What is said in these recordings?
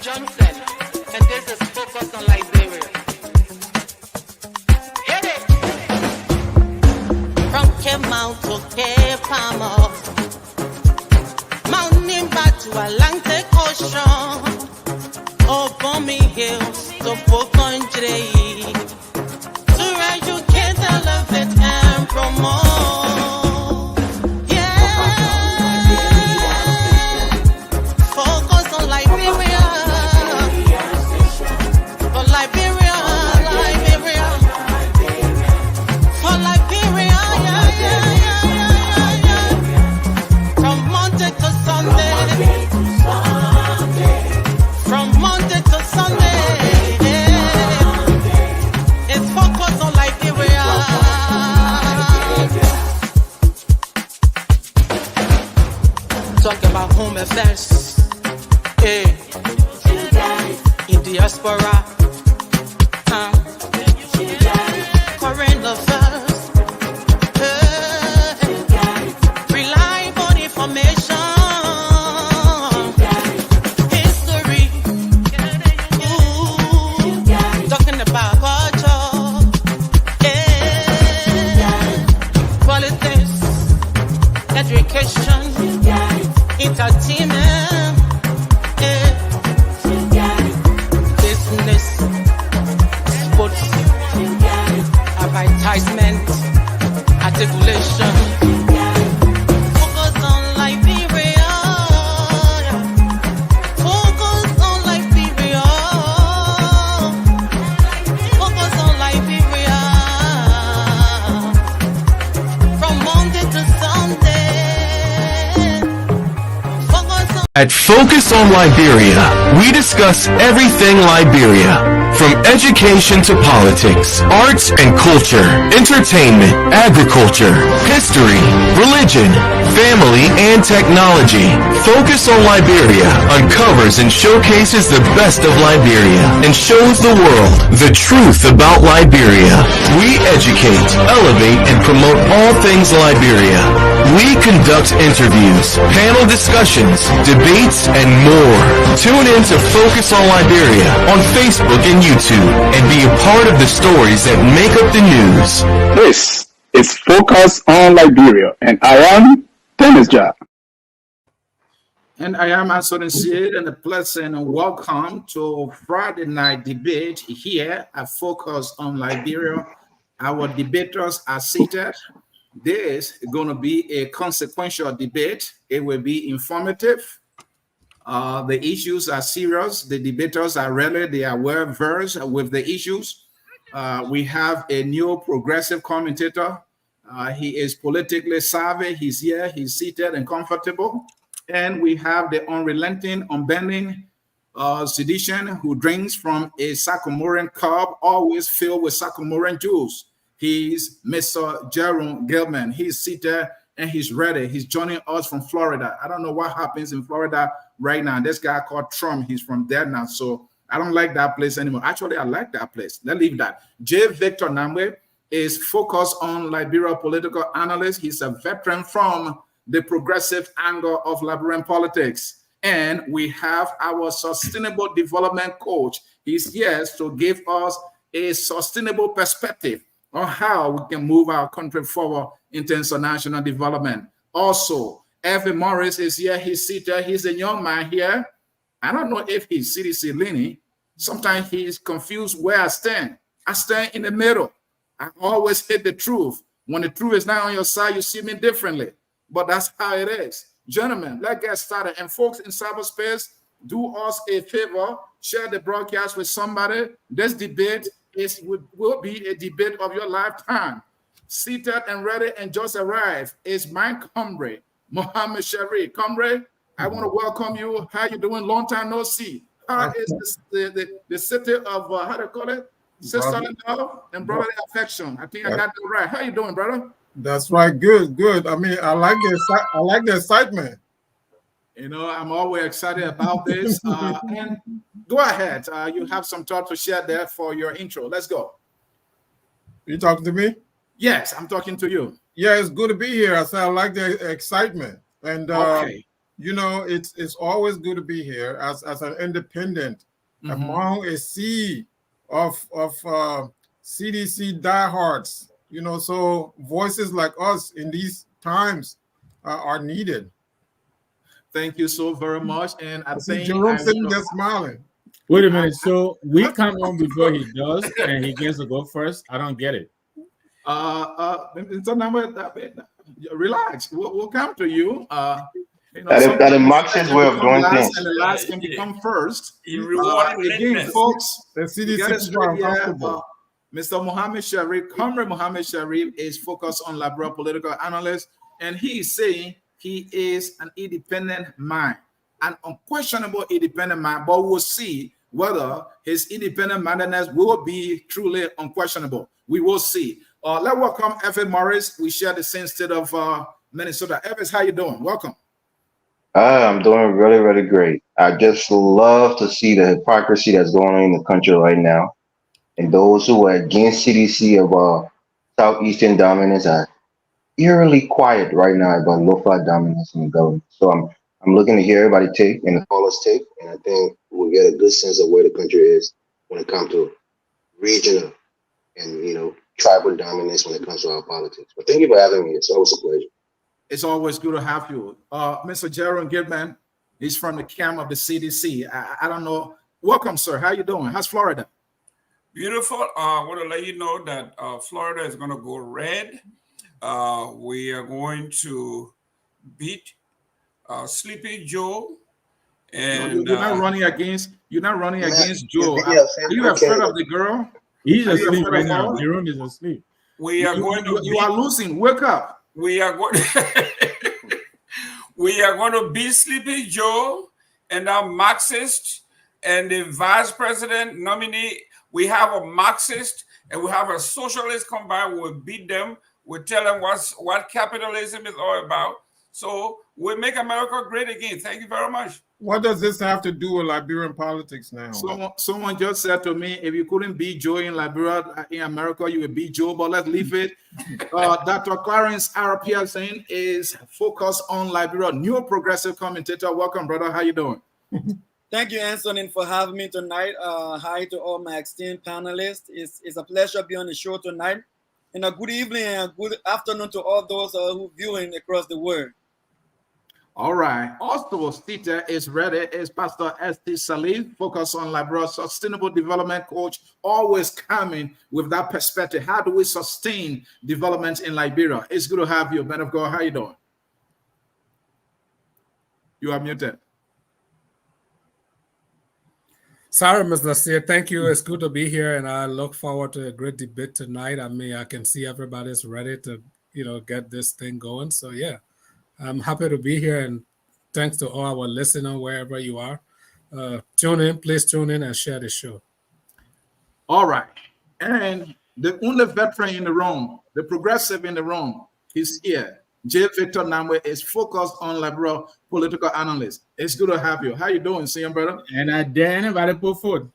Johnson, and this is Focus on Liberia. Hit it! From Cape Mount to Cape Palmer, mountain back to Atlantic Ocean, Obomi Hills to Boakai, to educate, elevate, and promote. Talk about home affairs, hey, in diaspora, current affairs, hey, reliable information, history, talking about culture, hey, politics, education, entertainment, business, sports, advertisement, articulation. Focus on Liberia. Focus on Liberia. Focus on Liberia. From Monday to Sunday. At Focus on Liberia, we discuss everything Liberia, from education to politics, arts and culture, entertainment, agriculture, history, religion, family, and technology. Focus on Liberia uncovers and showcases the best of Liberia and shows the world the truth about Liberia. We educate, elevate, and promote all things Liberia. We conduct interviews, panel discussions, debates, and more. Tune in to Focus on Liberia on Facebook and YouTube and be a part of the stories that make up the news. This is Focus on Liberia, and I am Dennis Jack. And I am associated and a pleasant and welcome to Friday night debate here at Focus on Liberia. Our debaters are seated. This is going to be a consequential debate. It will be informative. The issues are serious. The debaters are ready. They are well versed with the issues. We have a new progressive commentator. He is politically savvy. He's here. He's seated and comfortable. And we have the unrelenting, unbending sedition who drinks from a Sacomoran cup, always filled with Sacomoran juice. He's Mr. Jerome Gilman. He's seated and he's ready. He's joining us from Florida. I don't know what happens in Florida right now. This guy called Trump, he's from there now. So I don't like that place anymore. Actually, I like that place. Let's leave that. J. Victor Namwe is focused on Liberia political analyst. He's a veteran from the progressive angle of Liberian politics. And we have our sustainable development coach. He's here to give us a sustainable perspective on how we can move our country forward into international development. Also, Evan Morris is here. He's seated. He's a young man here. I don't know if he's CDC leaning. Sometimes he's confused where I stand. I stand in the middle. I always hit the truth. When the truth is not on your side, you see me differently. But that's how it is. Gentlemen, let's get started. And folks in cyberspace, do us a favor. Share the broadcast with somebody. This debate will be a debate of your lifetime. Seated and ready and just arrived is my comrade, Mohammed Sharif. Comrade, I want to welcome you. How you doing? Long time no see. How is the city of, how do you call it? Sisterly love and brotherly affection. I think I got that right. How you doing, brother? That's right. Good. I mean, I like the excitement. You know, I'm always excited about this. And go ahead. You have some thought to share there for your intro. Let's go. You talking to me? Yes, I'm talking to you. Yeah, it's good to be here. I said I like the excitement. And okay. you know, it's always good to be here as an independent among a sea of CDC diehards. You know, so voices like us in these times are needed. Thank you so very much. And I See think Jerome I sitting want there to. smiling. Wait a minute. So we come on before he does, and he gets to go first. I don't get it. Relax. We'll come to you. You know, That is sometimes Marxist way of become doing last, things. and the last can become first. He rewarded Again, lateness. folks, The we get it CDC people are straight here. uncomfortable. Mr. Mohammed Sharif, Comrade Mohammed Sharif, is focused on liberal political analyst, and he is saying he is an independent mind, an unquestionable independent mind. But we'll see whether his independent mindedness will be truly unquestionable. We will see. Let's welcome Evan Morris. We share the same state of Minnesota. Evans, how you doing? Welcome. I'm doing really, really great. I just love to see the hypocrisy that's going on in the country right now. And those who are against CDC of Southeastern dominance are eerily quiet right now about Lofa dominance in the government. So I'm looking to hear everybody take and the callers take, and I think we'll get a good sense of where the country is when it comes to regional and tribal dominance when it comes to our politics. But thank you for having me. It's always a pleasure. It's always good to have you. Mr. Jaron Goodman, he's from the camp of the CDC. I don't know. Welcome, sir. How you doing? How's Florida? Beautiful. I want to let you know that Florida is going to go red. We are going to beat Sleepy Joe. And You're not running against. You're not running against Joe. Yeah, Are you afraid of the girl? He's Are you asleep afraid right of now. her? Jerome is asleep. we are going to You are losing. Wake up. we are going we are going to beat Sleepy Joe and our Marxist and the vice president nominee. We have a Marxist and we have a socialist combined. We'll beat them. We'll tell them what capitalism is all about. So we'll make America great again. Thank you very much. What does this have to do with Liberian politics now? Someone just said to me, if you couldn't beat Joe in Liberia, in America, you would beat Joe, but let's leave it. Dr. Clarence R. Pearson is focused on Liberia, new progressive commentator. Welcome, brother. How you doing? Thank you, Anthony, for having me tonight. Hi to all my esteemed panelists. It's a pleasure to be on the show tonight. And a good evening and a good afternoon to all those who viewing across the world. All right. Also, speaker is ready. Is Pastor S.T. Salih, focus on Liberia, sustainable development coach, always coming with that perspective. How do we sustain development in Liberia? It's good to have you, man of God. How you doing? You are muted. Sorry, Mr. Sear. Thank you. It's good to be here, and I look forward to a great debate tonight. I mean, I can see everybody's ready to, get this thing going. So, yeah, I'm happy to be here, and thanks to all our listeners wherever you are. Please tune in and share the show. All right. And the only veteran in the room, the progressive in the room, is here. J. Victor Namwe is focused on liberal political analyst. It's good to have you. How you doing, CM brother? And I dare anybody put food.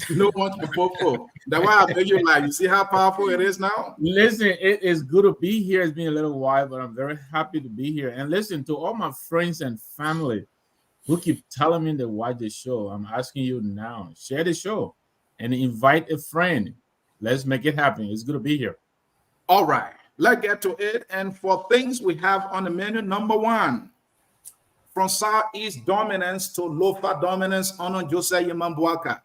No one to put food. That's why I make you laugh. You see how powerful it is now? Listen, it is good to be here. It's been a little while, but I'm very happy to be here. And listen, to all my friends and family who keep telling me to watch the show, I'm asking you now, share the show and invite a friend. Let's make it happen. It's good to be here. All right. Let's get to it. And for things we have on the menu, number one, from Southeast dominance to Lofa dominance under Jose Boakai.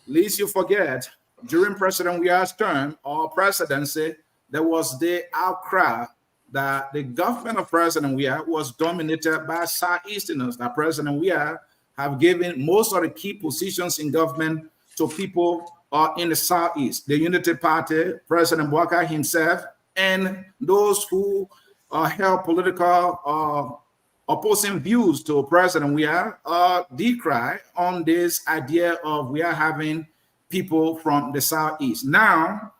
Least you forget, during President Weah's term or presidency, there was the outcry that the government of President Weah was dominated by Southeasterners. That President Weah have given most of the key positions in government to people in the Southeast. The Unity Party, President Boakai himself, and those who held political opposing views to President Weah decry on this idea of we are having people from the Southeast. Now,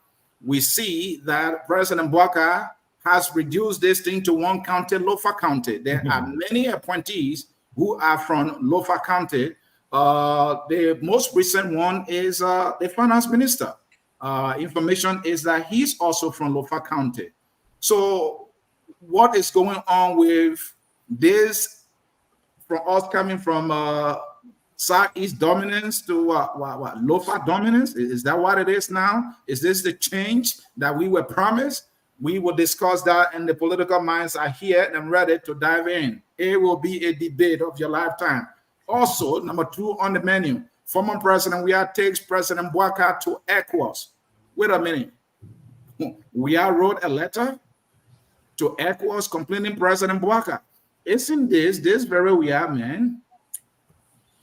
we see that President Boakai has reduced this thing to one county, Lofa County. There are many appointees who are from Lofa County. The most recent one is the finance minister. Information is that he's also from Lofa County. So what is going on with this from us coming from Southeast dominance to what Lofa dominance? Is that what it is now? Is this the change that we were promised? We will discuss that, and the political minds are here and ready to dive in. It will be a debate of your lifetime. Also, number 2 on the menu, former President Weah takes President Boakai to ECOWAS. Wait a minute. Weah wrote a letter to ECOWAS complaining President Boakai. Isn't this very Weah man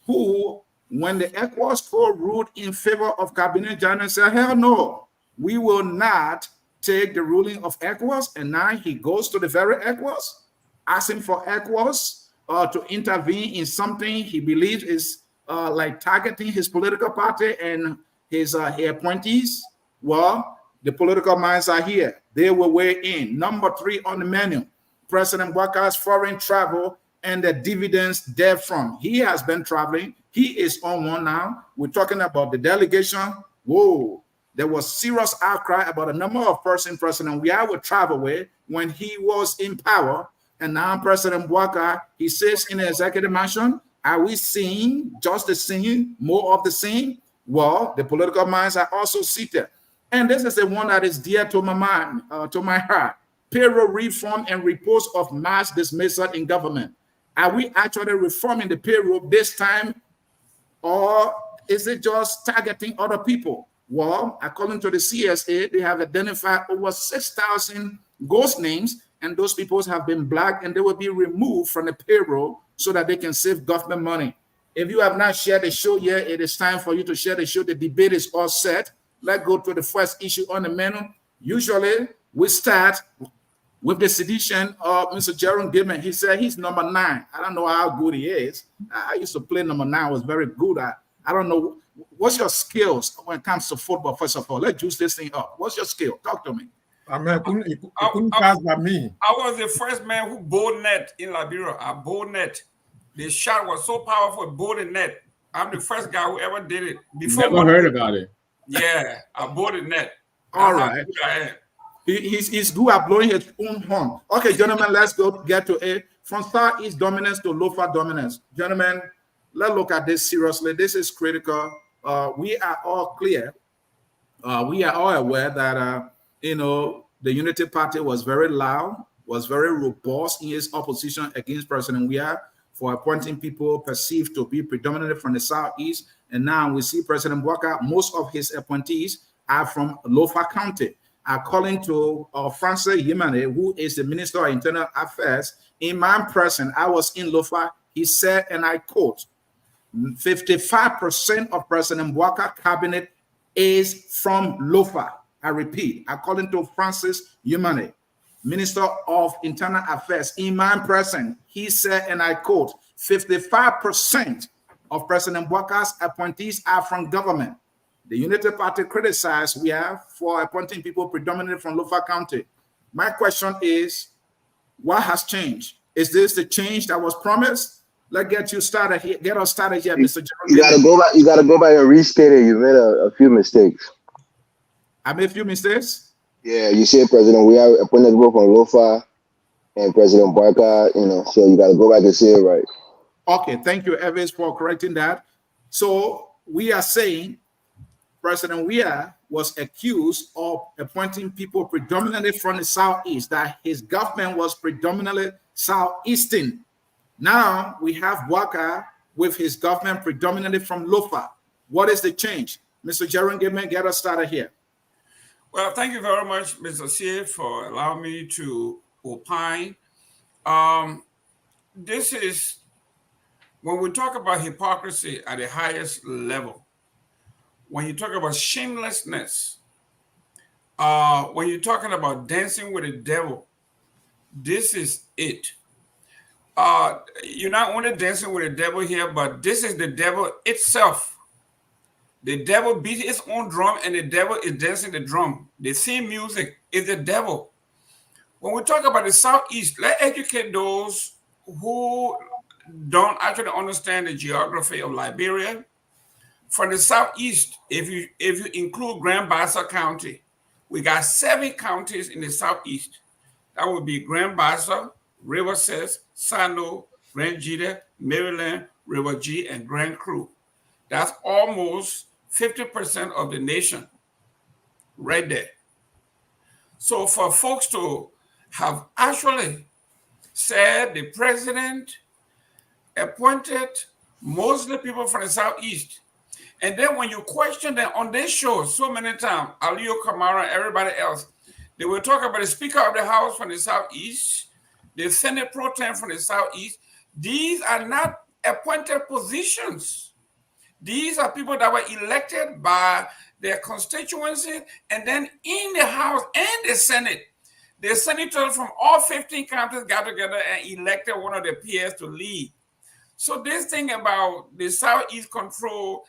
who, when the ECOWAS court ruled in favor of Cabinet General, said, hell no, we will not take the ruling of ECOWAS, and now he goes to the very ECOWAS, asking for ECOWAS to intervene in something he believes is like targeting his political party and his appointees. Well, the political minds are here. They will weigh in. Number 3 on the menu, President Boakai's foreign travel and the dividends therefrom. He has been traveling. He is on one now. We're talking about the delegation. Whoa. There was serious outcry about a number of persons President Weah would travel with when he was in power. And now President Boakai, he says in the executive mansion, are we seeing just the same, more of the same? Well, the political minds are also seated. And this is the one that is dear to my mind, to my heart. Payroll reform and repose of mass dismissal in government. Are we actually reforming the payroll this time, or is it just targeting other people? Well, according to the CSA, they have identified over 6,000 ghost names, and those people have been black, and they will be removed from the payroll so that they can save government money. If you have not shared the show yet, it is time for you to share the show. The debate is all set. Let's go to the first issue on the menu. Usually, we start with the sedition of Mr. Jerome Goodman. He said he's number 9. I don't know how good he is. I used to play number 9. I was very good at. I don't know. What's your skills when it comes to football, first of all? Let's juice this thing up. What's your skill? Talk to me. I mean, he couldn't pass by me. I was the first man who bowled net in Liberia. I bowled net. The shot was so powerful, bowled the net. I'm the first guy who ever did it. Before Never heard about it. Yeah, I bowled the net. All right. He's good at blowing his own horn. Okay, gentlemen, let's get to it. From Southeast dominance to Lofa dominance. Gentlemen, let's look at this seriously. This is critical. We are all clear. We are all aware that, the Unity Party was very loud, was very robust in its opposition against President Weah for appointing people perceived to be predominantly from the Southeast. And now we see President Boakai, most of his appointees are from Lofa County. According to Francis Yimane, who is the Minister of Internal Affairs, in my presence, I was in Lofa, he said, and I quote, 55% of President Boakai cabinet is from Lofa. I repeat, according to Francis Yimane, Minister of Internal Affairs, in my presence, he said, and I quote, 55% of President Boakai's appointees are from government. The Unity Party criticized Weah for appointing people predominantly from Lofa County. My question is, what has changed? Is this the change that was promised? Let's get you started here. Get us started here, Mr. General. You gotta go back. You gotta go back and restate it. You made a few mistakes. I made a few mistakes. Yeah, you said President Weah appointed people from Lofa and President Boakai. So you gotta go back and say it right. Okay, thank you, Evans, for correcting that. So we are saying President Weah was accused of appointing people predominantly from the Southeast, that his government was predominantly Southeastern. Now we have Boakai with his government predominantly from Lofa. What is the change? Mr. Jerome Goodman, get us started here. Well, thank you very much, Mr. Sear, for allowing me to opine. This is, when we talk about hypocrisy at the highest level, when you talk about shamelessness, when you're talking about dancing with the devil, this is it. You're not only dancing with the devil here, but this is the devil itself. The devil beats his own drum, and the devil is dancing the drum. The same music is the devil. When we talk about the Southeast, let's educate those who don't actually understand the geography of Liberia. From the Southeast, if you include Grand Bassa County, we got 7 counties in the Southeast. That would be Grand Bassa, Riverside, Sano, Grand Jita, Maryland, River G, and Grand Cru. That's almost 50% of the nation right there. So for folks to have actually said the president appointed mostly people from the Southeast, and then when you question them on this show so many times, Aliyo Kamara, everybody else, they will talk about the Speaker of the House from the Southeast, the Senate Pro Tem from the Southeast. These are not appointed positions. These are people that were elected by their constituency, and then in the House and the Senate, the senators from all 15 counties got together and elected one of their peers to lead. So this thing about the Southeast control,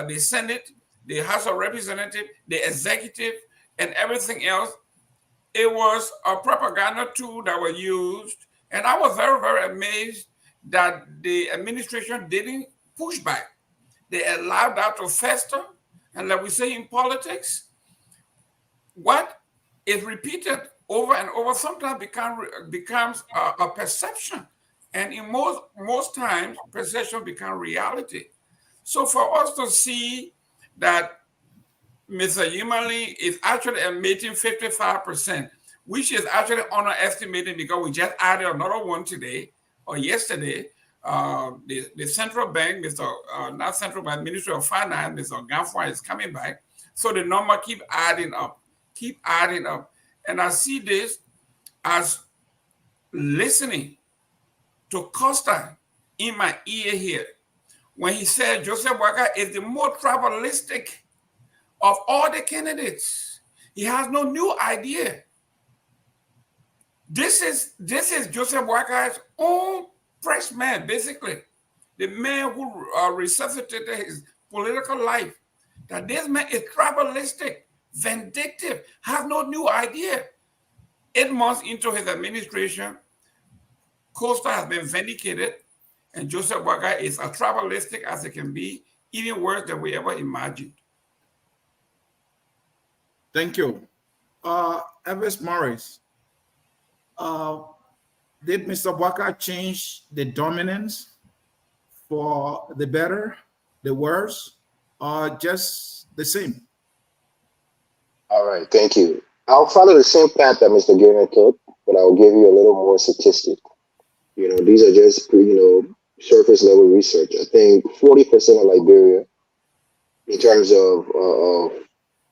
the Senate, the House of Representatives, the executive, and everything else, it was a propaganda tool that was used. And I was very, very amazed that the administration didn't push back. They allowed that to fester. And like we say in politics, what is repeated over and over sometimes becomes a perception. And in most times, perception becomes reality. So for us to see that Mr. Yimali is actually admitting 55%, which is actually underestimating because we just added another one today or yesterday. The central bank, not central bank, Ministry of Finance, Mr. Gamfwa is coming back. So the number keep adding up. And I see this as listening to Costa in my ear here when he said Joseph Boakai is the most tribalistic of all the candidates. He has no new idea. This is Joseph Boakai's own press man, basically. The man who resuscitated his political life. That this man is tribalistic, vindictive, has no new idea. 8 months into his administration, Costa has been vindicated, and Joseph Boakai is as tribalistic as it can be, even worse than we ever imagined. Thank you. Elvis Morris, did Mr. Boakai change the dominance for the better, the worse, or just the same? All right, thank you. I'll follow the same path that Mr. Gilman took, but I'll give you a little more statistic. These are just, surface level research. I think 40% of Liberia, in terms of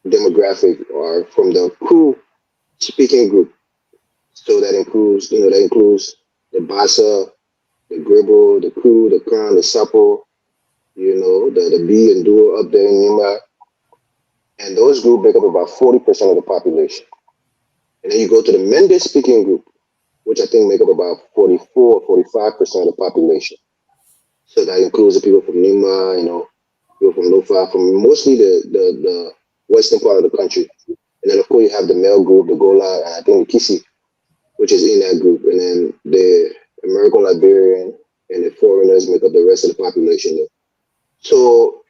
demographic, are from the Kru speaking group. So that includes the Bassa, the Gribble, the Kru, the Kran, the Sapo, the B and Dua up there in Nima. And those groups make up about 40% of the population. And then you go to the Mende speaking group, which I think make up about 44, 45% of the population. So that includes the people from Nima, people from Lofa, from mostly the western part of the country. And then of course you have the male group, the Gola, and I think the Kisi, which is in that group. And then the American Liberian and the foreigners make up the rest of the population. So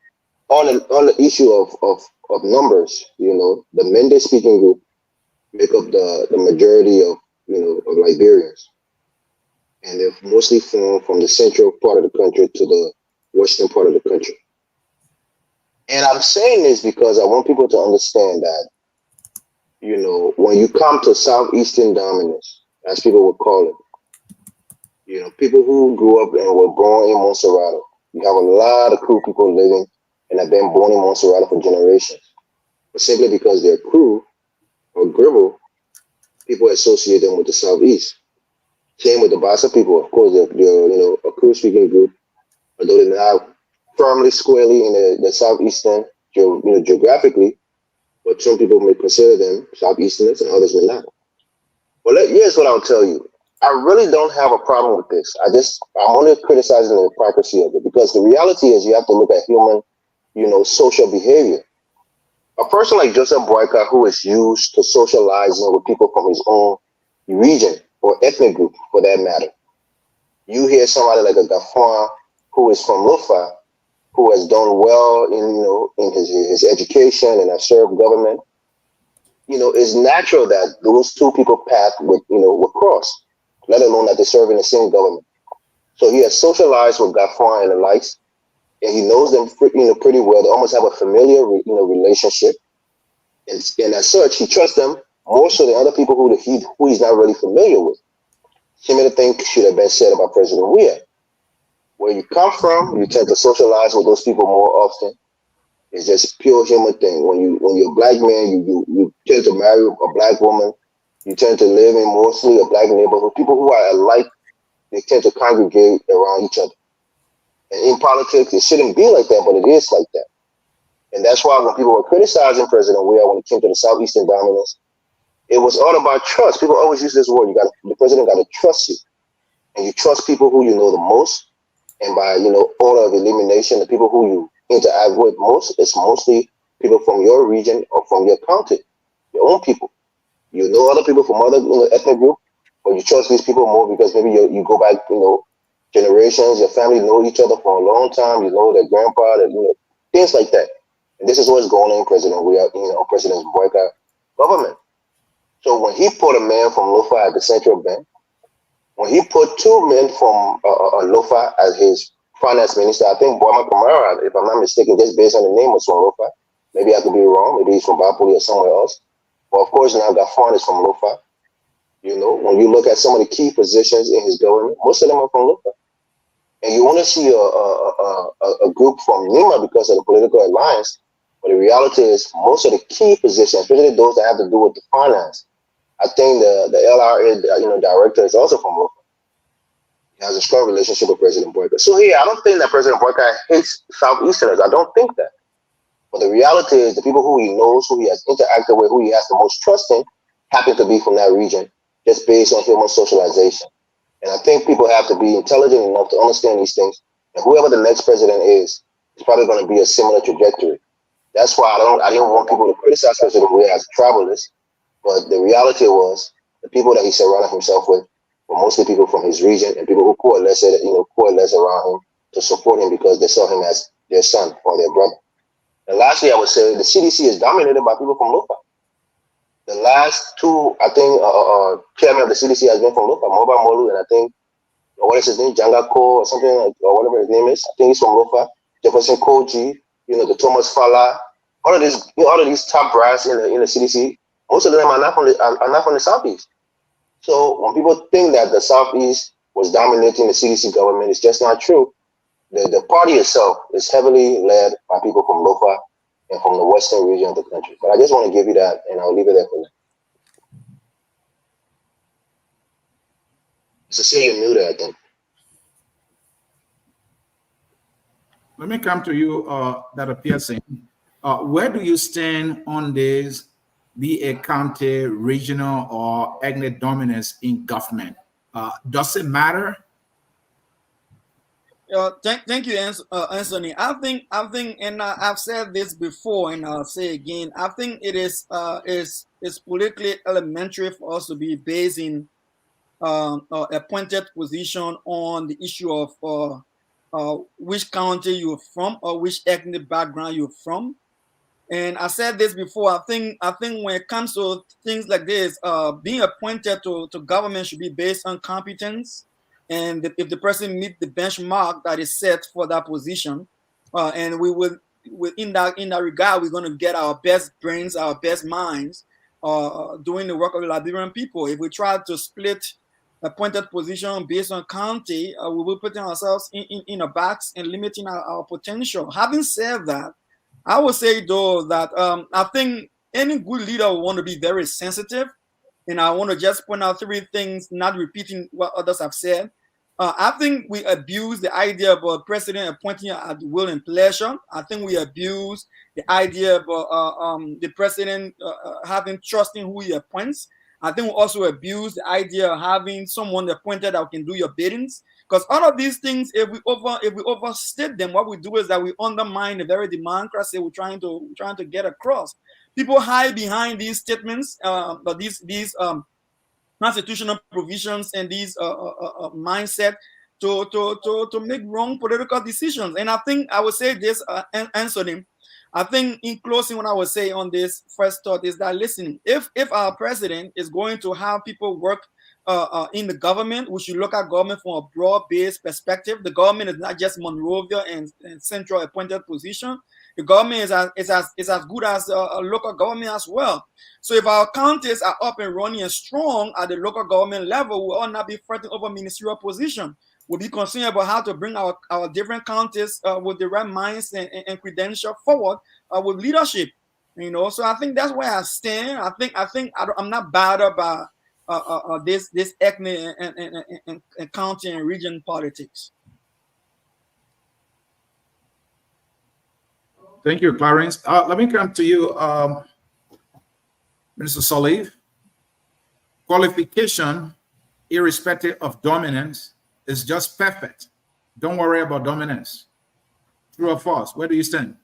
on the issue of numbers, the Mende speaking group make up the majority of Liberians, and they're mostly from the central part of the country to the western part of the country. And I'm saying this because I want people to understand that, when you come to Southeastern dominance, as people would call it, people who grew up and were born in Monserrato, you have a lot of Kru people living and have been born in Monserrato for generations. But simply because they're Kru or Gribble, people associate them with the Southeast. Same with the Bassa people. Of course, they're a Kru speaking group, although they're not firmly squarely in the Southeastern, geographically, but some people may consider them Southeasterners and others may not. Well, here's what I'll tell you. I really don't have a problem with this. I'm only criticizing the hypocrisy of it, because the reality is you have to look at human, social behavior. A person like Joseph Boakai, who is used to socializing with people from his own region or ethnic group, for that matter. You hear somebody like a Gafwan, who is from Lofa, who has done well in his education and has served government. It's natural that those two people path would cross, let alone that they serve in the same government. So he has socialized with Gafwan and the likes, and he knows them pretty well. They almost have a familiar relationship, and as such, he trusts them more so than other people who he's not really familiar with. Similar thing should have been said about President Weah. Where you come from, you tend to socialize with those people more often. It's just pure human thing. When you're a black man, you tend to marry a black woman. You tend to live in mostly a black neighborhood. People who are alike, they tend to congregate around each other. And in politics, it shouldn't be like that, but it is like that. And that's why when people were criticizing President Weah when it came to the Southeastern dominance, it was all about trust. People always use this word. The president got to trust you, and you trust people who you know the most. And by order of elimination, the people who you interact with most, it's mostly people from your region or from your county, your own people. You know other people from other ethnic group, but you trust these people more because maybe you go back generations. Your family know each other for a long time. You know their grandpa, things like that. And this is what's going on in President Weah, President Boakai government. So when he put a man from Lofa at the central bank, when he put two men from Lofa as his finance minister, I think Boakai Kamara, if I'm not mistaken, just based on the name, was from Lofa. Maybe I could be wrong. Maybe he's from Bapoli or somewhere else. But of course, now Gafwan is from Lofa. When you look at some of the key positions in his government, most of them are from Lofa. And you want to see a group from Nima because of the political alliance. But the reality is, most of the key positions, especially those that have to do with the finance, I think the LRA director is also from Lofa. He has a strong relationship with President Boakai. So I don't think that President Boakai hates Southeasterners. I don't think that. But the reality is, the people who he knows, who he has interacted with, who he has the most trust in, happen to be from that region, just based on human socialization. And I think people have to be intelligent enough to understand these things. And whoever the next president is probably going to be a similar trajectory. That's why I didn't want people to criticize President Weah as a travelist. But the reality was, the people that he surrounded himself with were mostly people from his region and people who coalesced around him to support him because they saw him as their son or their brother. And lastly, I would say the CDC is dominated by people from Lofa. The last two, I think, chairman of the CDC has been from Lofa, Moba Molu, and I think, what is his name, Jangako or something, or whatever his name is. I think he's from Lofa. Jefferson Koji, the Thomas Fala, all of these top brass in the CDC. Most of them are not from the Southeast. So when people think that the Southeast was dominating the CDC government, it's just not true. The party itself is heavily led by people from Lofa and from the western region of the country. But I just want to give you that, and I'll leave it there for now. So say you're new there, I think. Let me come to you, Dr. Pearson. Where do you stand on this, be a county, regional, or ethnic dominance in government? Does it matter? Thank you, Anthony. I think, and I've said this before, and I'll say again. I think it is politically elementary for us to be basing appointed position on the issue of which county you're from or which ethnic background you're from. And I said this before. I think when it comes to things like this, being appointed to government should be based on competence. And if the person meets the benchmark that is set for that position, and we will in that regard, we're going to get our best brains, our best minds, doing the work of the Liberian people. If we try to split appointed position based on county, we will put ourselves in a box and limiting our potential. Having said that, I would say though that I think any good leader will want to be very sensitive, and I want to just point out three things, not repeating what others have said. I think we abuse the idea of a president appointing at will and pleasure. I think we abuse the idea of the president having trust in who he appoints. I think we also abuse the idea of having someone appointed that can do your biddings. Because all of these things, if we overstate them, what we do is that we undermine the very democracy we're trying to get across. People hide behind these statements, these constitutional provisions and these mindset to make wrong political decisions. And I think I would say this, Anthony. I think in closing, what I would say on this first thought is that, listen, if our president is going to have people work in the government. We should look at government from a broad-based perspective. The government is not just Monrovia and central appointed position. The government is as good as a local government as well. So if our counties are up and running and strong at the local government level, we will not be fighting over ministerial position. We'll be concerned about how to bring our different counties with the right minds and credential forward with leadership. So I think that's where I stand. I'm not bothered by this ethnic and county and region politics. Thank you, Clarence. Let me come to you, Mr. Soliv. Qualification, irrespective of dominance, is just perfect. Don't worry about dominance. True or false? Where do you stand?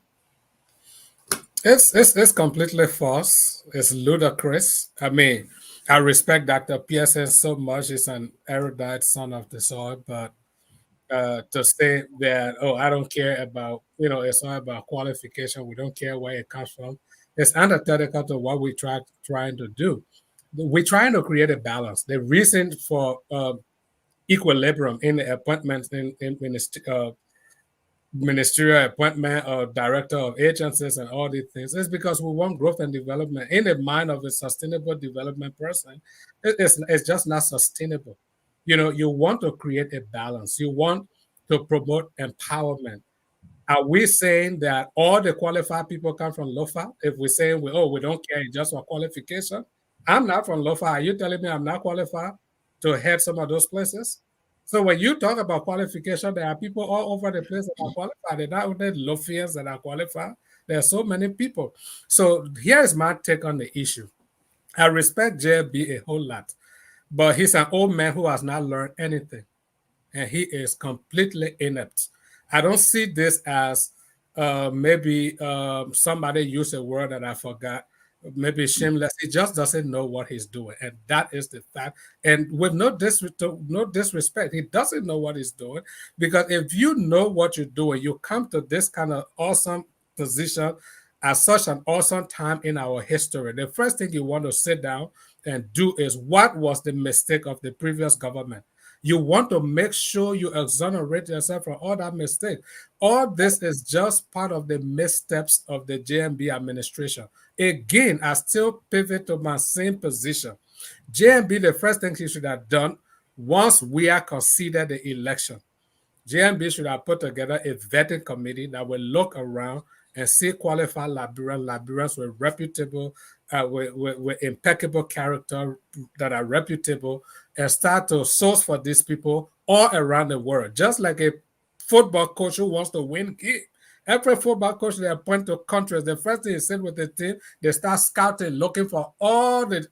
It's completely false. It's ludicrous. I mean, I respect Dr. Pearson so much. He's an erudite son of the soil, but to say that, oh, I don't care about, it's not about qualification. We don't care where it comes from. It's antithetical to what we're trying to do. We're trying to create a balance. The reason for equilibrium in the appointments in ministerial appointment or director of agencies and all these things is because we want growth and development. In the mind of a sustainable development person, it's just not sustainable. You want to create a balance. You want to promote empowerment. Are we saying that all the qualified people come from Lofa? If we're saying we don't care just for qualification, I'm not from Lofa. Are you telling me I'm not qualified to head some of those places? So when you talk about qualification, there are people all over the place that are qualified. They're not only Lofians that are qualified. There are so many people. So here's my take on the issue. I respect JB a whole lot, but he's an old man who has not learned anything, and he is completely inept. I don't see this as maybe somebody used a word that I forgot, maybe shameless. He just doesn't know what he's doing, and that is the fact. And with no disrespect, he doesn't know what he's doing, because if you know what you're doing, you come to this kind of awesome position at such an awesome time in our history. The first thing you want to sit down and do is, what was the mistake of the previous government? You want to make sure you exonerate yourself from all that mistake. All this is just part of the missteps of the JMB administration. Again, I still pivot to my same position. JMB, the first thing he should have done once we are conceded the election, JMB should have put together a vetting committee that will look around and see qualified Liberians with reputable, with impeccable character that are reputable, and start to source for these people all around the world. Just like a football coach who wants to win game. Every football coach they appoint to countries, the first thing he said with the team, they start scouting, looking for all the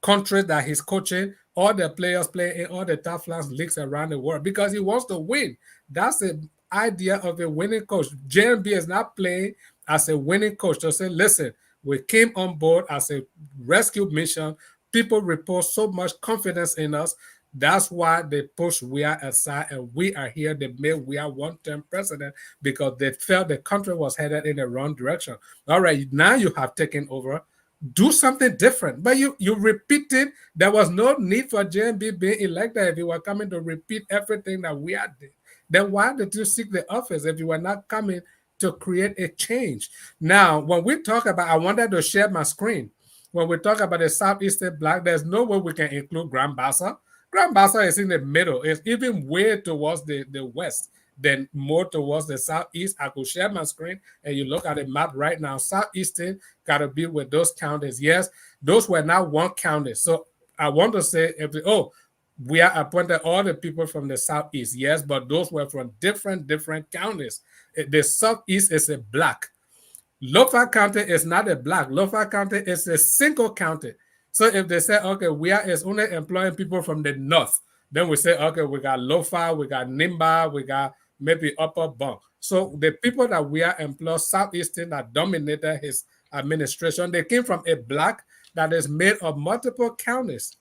countries that he's coaching, all the players playing in all the top flight leagues around the world, because he wants to win. That's the idea of a winning coach. JMB is not playing as a winning coach to say, listen, we came on board as a rescue mission. People report so much confidence in us. That's why they pushed Weah aside, and we are here. They made Weah one-term president because they felt the country was headed in the wrong direction. All right, now you have taken over. Do something different. But you repeated. There was no need for JMB being elected if you were coming to repeat everything that Weah did. Then why did you seek the office if you were not coming to create a change? Now, when we talk about, I wanted to share my screen. When we talk about the Southeastern Black, there's no way we can include Grand Bassa. Grand Bassa is in the middle. It's even way towards the west, then more towards the southeast. I could share my screen and you look at the map right now. Southeastern got to be with those counties. Yes, those were not one county. So I want to say, we are appointed all the people from the southeast. Yes, but those were from different counties. The southeast is a black. Lofa County is not a black. Lofa County is a single county. So if they say, okay, Weah is only employing people from the north, then we say, okay, we got Lofa, we got Nimba, we got maybe Upper Bunk. So the people that Weah employ, Southeastern, that dominated his administration, they came from a black that is made of multiple counties.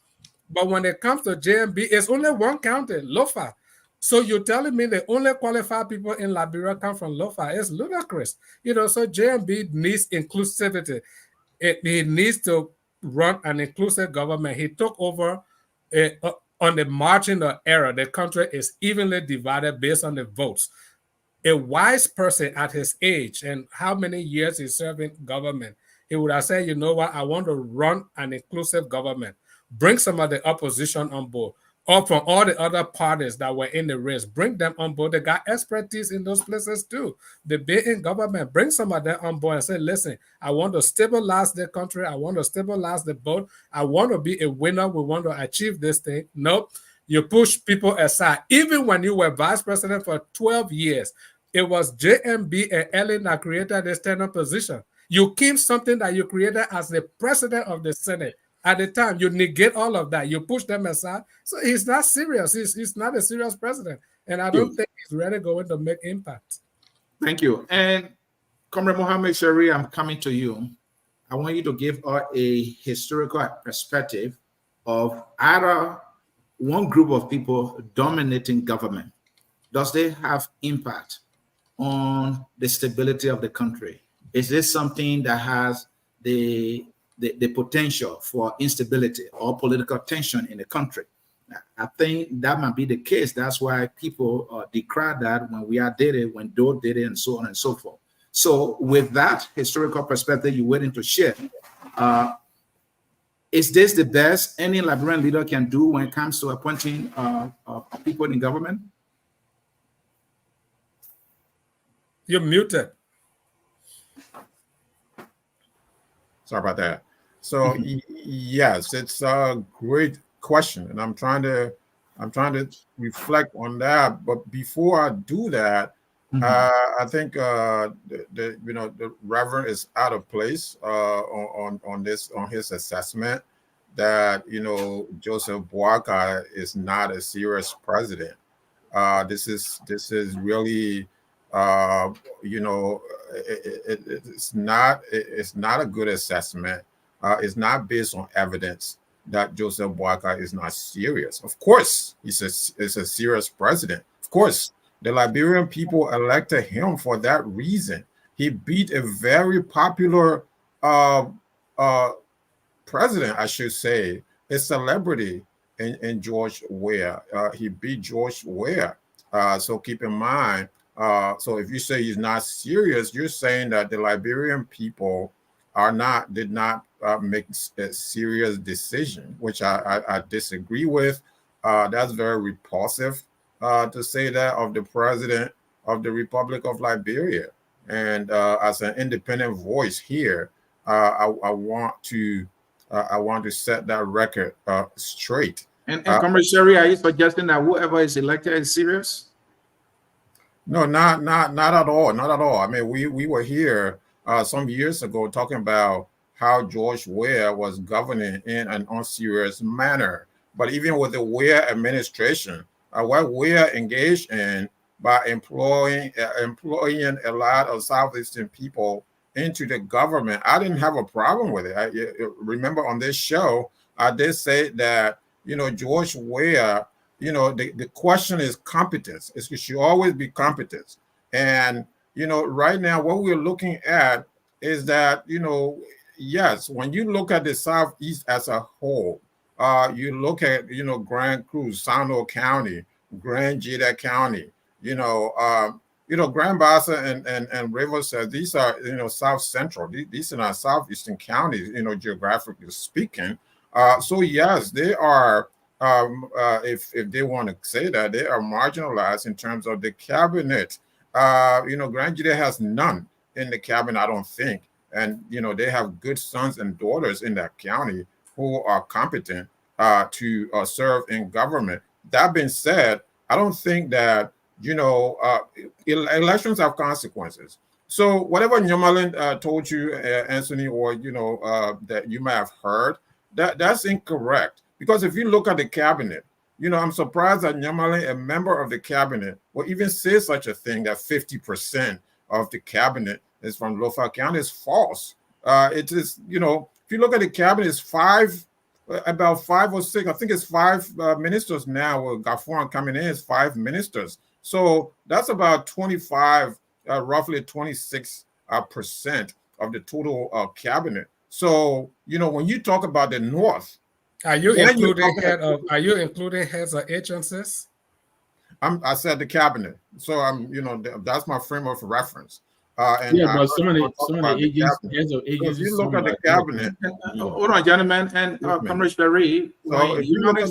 But when it comes to JMB, it's only one county, Lofa. So you're telling me the only qualified people in Liberia come from Lofa? It's ludicrous. So JMB needs inclusivity. He needs to run an inclusive government. He took over on the margin of error, the country is evenly divided based on the votes. A wise person at his age and how many years he served in government, he would have said, you know what, I want to run an inclusive government. Bring some of the opposition on board, or from all the other parties that were in the race, bring them on board. They got expertise in those places too. They be in government, bring some of them on board and say, listen, I want to stabilize the country. I want to stabilize the boat. I want to be a winner. We want to achieve this thing. Nope. You push people aside. Even when you were vice president for 12 years, it was JMB and Ellen that created this tenure position. You keep something that you created as the president of the Senate. At the time, you negate all of that. You push them aside. So he's not serious. He's not a serious president. And I don't think he's really going to make impact. Thank you. And Comrade Mohammed Shari, I'm coming to you. I want you to give us a historical perspective of either one group of people dominating government. Does they have impact on the stability of the country? Is this something that has the potential for instability or political tension in the country? I think that might be the case. That's why people decry that when Weah did it, when Doe did it, and so on and so forth. So with that historical perspective you're willing to share, is this the best any Liberian leader can do when it comes to appointing people in government? You're muted. Sorry about that. So yes, it's a great question, and I'm trying to reflect on that. But before I do that, I think the Reverend is out of place on his assessment that Joseph Boakai is not a serious president. This is really it's not a good assessment. It's not based on evidence that Joseph Boakai is not serious. Of course, he's a serious president. Of course, the Liberian people elected him for that reason. He beat a very popular president, I should say, a celebrity in George Weah. He beat George Weah. So keep in mind. So if you say he's not serious, you're saying that the Liberian people did not make a serious decision, which I disagree with. That's very repulsive to say that of the president of the Republic of Liberia. And as an independent voice here, I want to set that record straight. And Comrade Sherry, are you suggesting that whoever is elected is serious? No, not at all. Not at all. I mean, we were here some years ago talking about how George Weah was governing in an unserious manner. But even with the Weah administration, what Weah engaged in by employing a lot of Southeastern people into the government, I didn't have a problem with it. I remember on this show, I did say that, George Weah, the question is competence. It should always be competence. And, right now, what we're looking at is that, yes, when you look at the Southeast as a whole, you look at, Grand Cruz, Sano County, Grand Jeda County, Grand Bassa and Riverside, these are, South Central. These are not Southeastern counties, geographically speaking. So, yes, they are, if they want to say that, they are marginalized in terms of the cabinet. Grand Jeda has none in the cabinet, I don't think. And, they have good sons and daughters in that county who are competent to serve in government. That being said, I don't think that, elections have consequences. So whatever Nyamalin told you, Anthony, or, that you might have heard, that's incorrect. Because if you look at the cabinet, I'm surprised that Nyamalin, a member of the cabinet, will even say such a thing that 50% of the cabinet is from Lofa County. Is false. It is, if you look at the cabinet, it's about 5 or 6, I think it's 5 ministers now. With Gafuan coming in, it's 5 ministers. So that's about 25, roughly 26% of the total cabinet. So, when you talk about the North, Are you Then you including come heads of agencies? I said the cabinet. So that's my frame of reference. And Yeah, I but heard you talk some of the about the agents, cabinet. heads of So if agencies, you look some at the are cabinet, Hold on, gentlemen, and Yes, ma'am. Comrade Sherry, So when if you look Humani at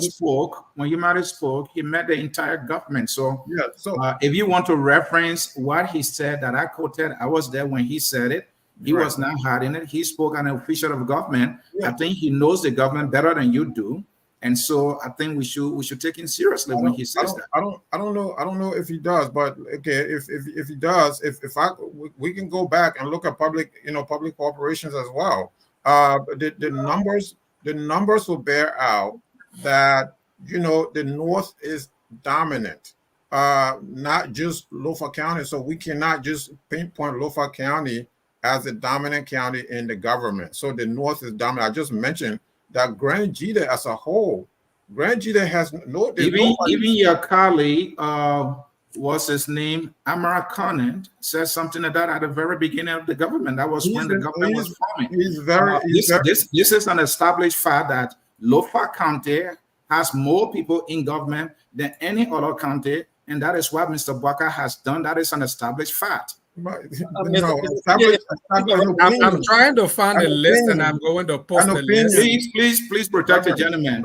the spoke, he met the entire government. So yeah, so if you want to reference what he said that I quoted, I was there when he said it. He right. was not hiding it. He spoke an official of government. Yeah. I think he knows the government better than you do. And so I think we should take him seriously when he says that. I don't know if he does, but okay, if he does, if we can go back and look at public corporations as well. The numbers will bear out that the North is dominant, not just Lofa County. So we cannot just pinpoint Lofa County as a dominant county in the government. So the North is dominant. I just mentioned that Grand Jita as a whole, Grand Jita has Even your colleague, what's his name, Amara Conant, said something like that at the very beginning of the government. That was when the government was forming. This is an established fact that Lofa County has more people in government than any other county, and that is what Mr. Boakai has done. That is an established fact. I'm trying to find a list, and I'm going to post the list. Please protect the gentleman.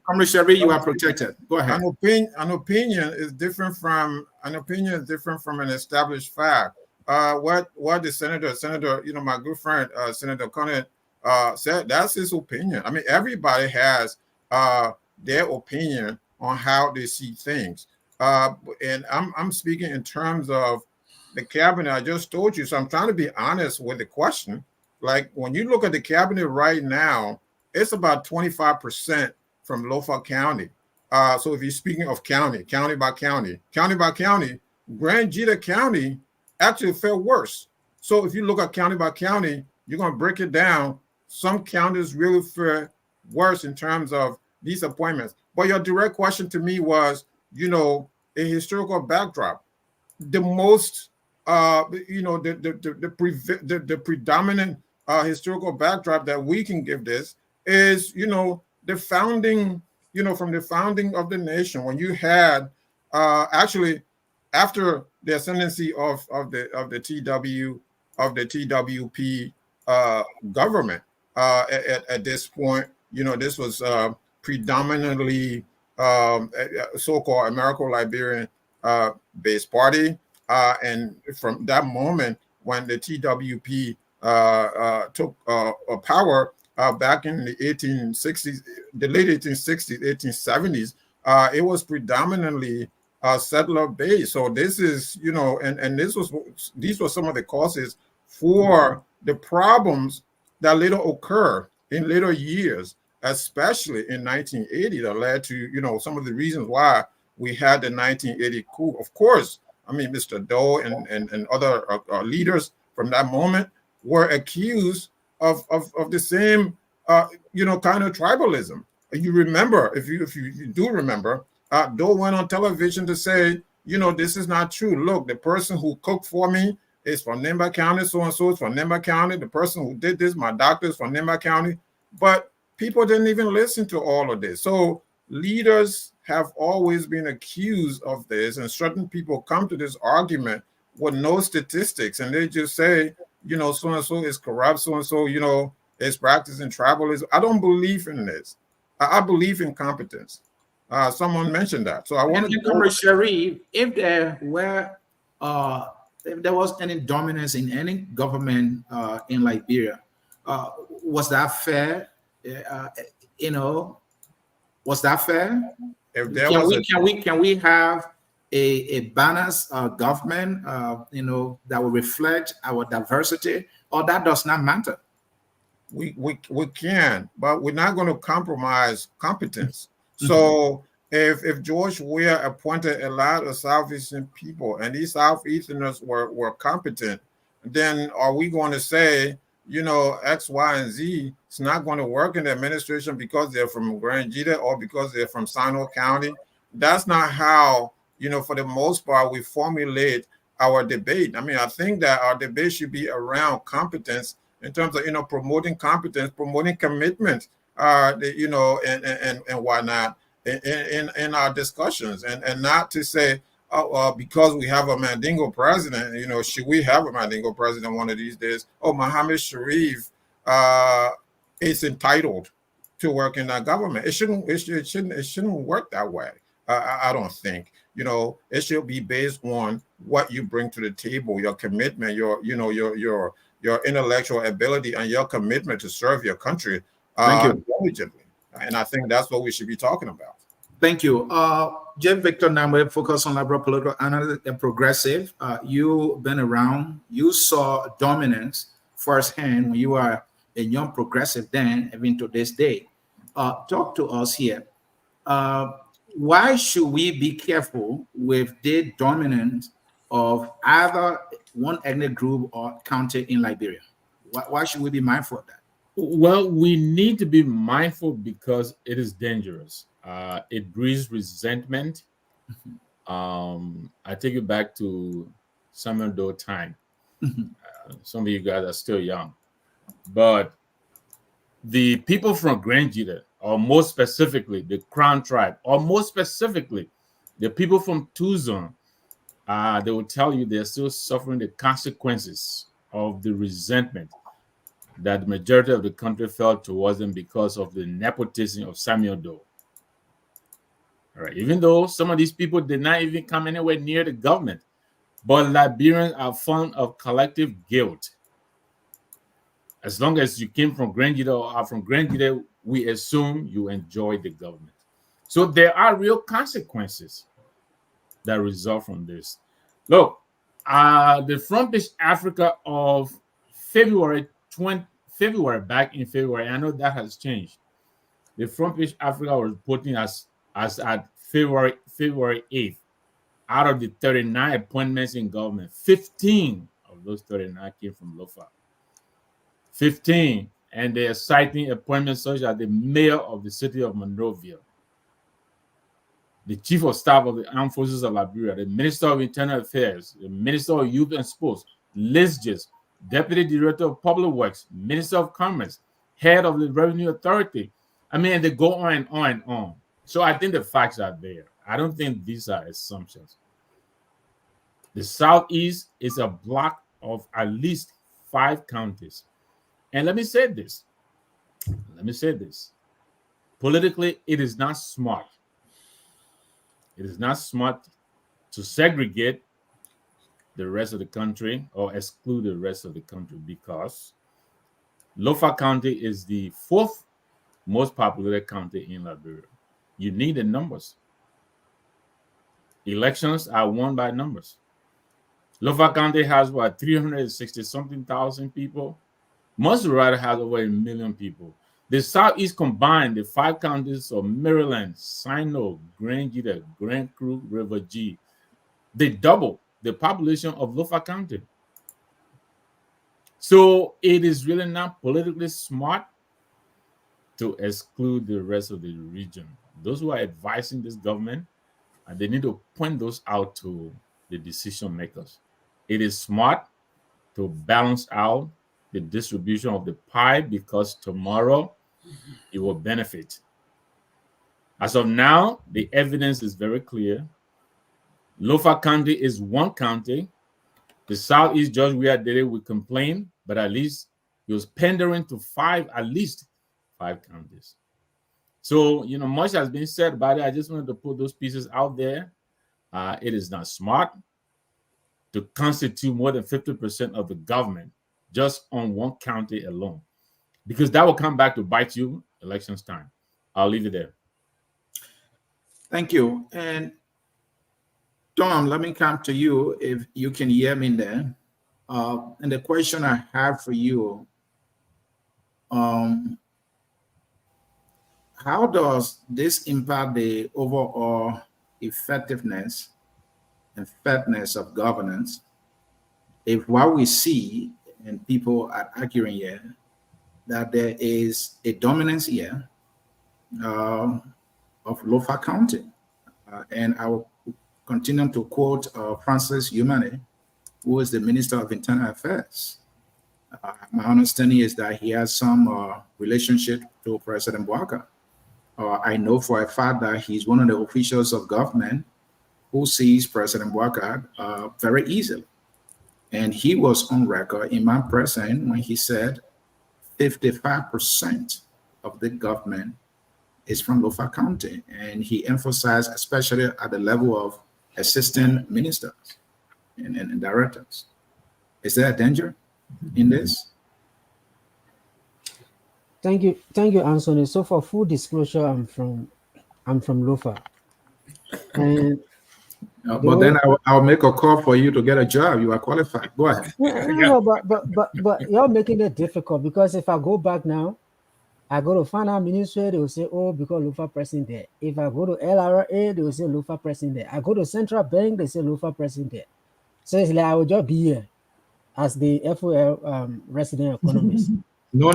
Comrade Sherry, you are protected. Go ahead. An opinion is different from an established fact. What the senator, my good friend, Senator Conant, said, that's his opinion. I mean, everybody has their opinion on how they see things. And I'm speaking in terms of the cabinet. I just told you, so I'm trying to be honest with the question. Like when you look at the cabinet right now, it's about 25% from Lofa County. So if you're speaking of county by county, Grand Jita County actually felt worse. So if you look at county by county, you're going to break it down. Some counties really fare worse in terms of these appointments. But your direct question to me was, a historical backdrop. The most the predominant historical backdrop that we can give this is, the founding, from the founding of the nation, when you had actually after the ascendancy of the TWP government at this point, this was predominantly so-called Americo-Liberian based party. And from that moment, when the TWP took power back in the 1860s, the late 1860s, 1870s, it was predominantly settler based. So this is, and these were some of the causes for the problems that later occur in later years, especially in 1980, that led to, some of the reasons why we had the 1980 coup. Of course, I mean, Mr. Doe and other leaders from that moment were accused of the same, kind of tribalism. You remember, if you do remember, Doe went on television to say, this is not true. Look, the person who cooked for me is from Nimba County, so-and-so is from Nimba County. The person who did this, my doctor, is from Nimba County. But people didn't even listen to all of this. So leaders have always been accused of this, and certain people come to this argument with no statistics, and they just say, so-and-so is corrupt, so-and-so, is practicing tribalism. I don't believe in this. I believe in competence. Someone mentioned that. So I want to Comrade Sherry, if there was any dominance in any government in Liberia, was that fair? Was that fair? If there can we have a balanced government, that will reflect our diversity, or that does not matter? We can, but we're not going to compromise competence. So if George Weah appointed a lot of Southeastern people and these Southeasterners were competent, then are we going to say, X, Y, and Z, it's not going to work in the administration because they're from Grand Jita or because they're from Sino County? That's not how, for the most part, we formulate our debate. I mean, I think that our debate should be around competence in terms of, promoting competence, promoting commitment you know, and whatnot in our discussions, and not to say, because we have a Mandingo president, you know, should we have a Mandingo president one of these days? Oh, Mohammed Sharif is entitled to work in that government. It shouldn't work that way. I don't think. You know, it should be based on what you bring to the table, your commitment, your intellectual ability, and your commitment to serve your country diligently. And I think that's what we should be talking about. Thank you. Jeff Victor Namwe, focus on liberal political analyst and progressive. You've been around. You saw dominance firsthand when you were a young progressive then, even to this day. Talk to us here. Why should we be careful with the dominance of either one ethnic group or county in Liberia? Why should we be mindful of that? Well, we need to be mindful because it is dangerous. It breeds resentment. I take it back to Samuel Doe time. Some of you guys are still young, but the people from Grand Jita, or more specifically the Crown tribe, or more specifically the people from Tuzon, they will tell you they're still suffering the consequences of the resentment that the majority of the country felt towards them because of the nepotism of Samuel Doe. All right, even though some of these people did not even come anywhere near the government, but Liberians are fond of collective guilt. As long as you came from Grand Jita or are from Grand Jita, we assume you enjoy the government. So there are real consequences that result from this. Look, the Front Page Africa of back in February, I know that has changed. The Front Page Africa was reporting as at February 8th, out of the 39 appointments in government, 15 of those 39 came from Lofa. 15, and they are citing appointments such as the mayor of the city of Monrovia, the chief of staff of the armed forces of Liberia, the minister of internal affairs, the minister of youth and sports, Lisges, deputy director of public works, minister of commerce, head of the revenue authority. I mean, they go on and on and on. So I think the facts are there. I don't think these are assumptions. The Southeast is a block of at least 5 counties. And let me say this. Politically, it is not smart. It is not smart to segregate the rest of the country or exclude the rest of the country, because Lofa County is the 4th most populated county in Liberia. You need the numbers. Elections are won by numbers. Lofa County has 360-something thousand people. Most rather has over 1 million people. The Southeast combined, the 5 counties of Maryland, Sino, Grand Jita, Grand Crook, River G, they double the population of Lofa County. So it is really not politically smart to exclude the rest of the region. Those who are advising this government, they need to point those out to the decision makers. It is smart to balance out the distribution of the pie, because tomorrow it will benefit. As of now, the evidence is very clear. Lofa County is one county. The Southeast Judge Weah did it with complaint, but at least he was pandering to at least five counties. So, much has been said about it. I just wanted to put those pieces out there. It is not smart to constitute more than 50% of the government just on one county alone, because that will come back to bite you elections time. I'll leave it there. Thank you. And Tom, let me come to you if you can hear me there. And the question I have for you, how does this impact the overall effectiveness and fairness of governance if what we see, and people are arguing here, that there is a dominance here of Lofa County? And I will continue to quote Francis Umane, who is the Minister of Internal Affairs. My understanding is that he has some relationship to President Boakai. I know for a fact that he's one of the officials of government who sees President Boakai very easily. And he was on record in my presence when he said 55% of the government is from Lofa County. And he emphasized, especially at the level of assistant ministers and directors. Is there a danger in this? Thank you, Anthony. So for full disclosure, I'm from Lofa, and but then I'll make a call for you to get a job. You are qualified. Go ahead. no, but you're making it difficult, because if I go back now, I go to finance ministry, they will say, oh, because Lofa president there. If I go to LRA, they will say Lofa president there. I go to central bank, they say Lofa president there. So it's like I will just be here as the FOL resident economist. No,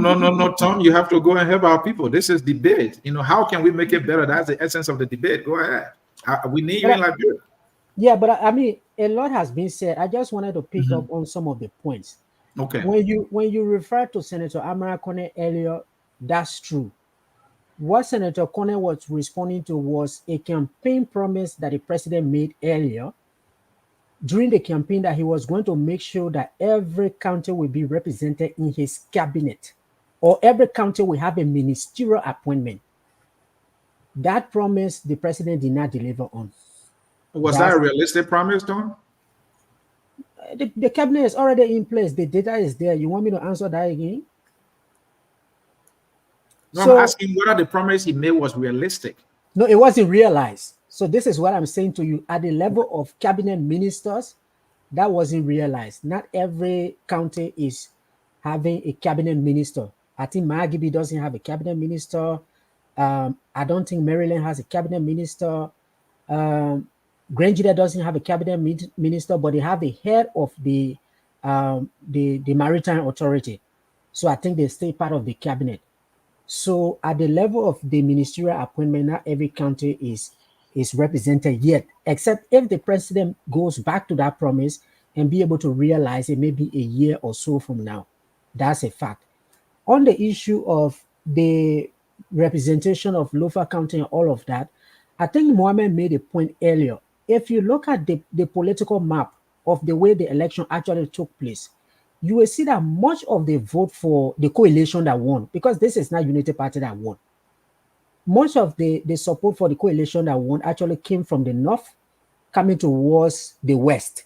Tom, you have to go and help our people. This is debate. How can we make it better? That's the essence of the debate. Go ahead. We need you in Liberia. Yeah, but I mean, a lot has been said. I just wanted to pick up on some of the points. Okay. When you refer to Senator Amara Kone earlier, that's true. What Senator Kone was responding to was a campaign promise that the president made earlier during the campaign, that he was going to make sure that every county will be represented in his cabinet, or every county will have a ministerial appointment. That promise the president did not deliver on. Was that a realistic promise, Tom? The cabinet is already in place. The data is there. You want me to answer that again? No, I'm asking whether the promise he made was realistic. No, it wasn't realized. So this is what I'm saying to you. At the level of cabinet ministers, that wasn't realized. Not every county is having a cabinet minister. I think Magabi doesn't have a cabinet minister. I don't think Maryland has a cabinet minister. Grangida doesn't have a cabinet minister, but they have the head of the Maritime Authority. So I think they stay part of the cabinet. So at the level of the ministerial appointment, not every county is represented yet, except if the president goes back to that promise and be able to realize it maybe a year or so from now. That's a fact. On the issue of the representation of Lofa County and all of that, I think Mohammed made a point earlier. If you look at the political map of the way the election actually took place, you will see that much of the vote for the coalition that won, because this is not Unity Party that won, much of the support for the coalition that won actually came from the north, coming towards the west.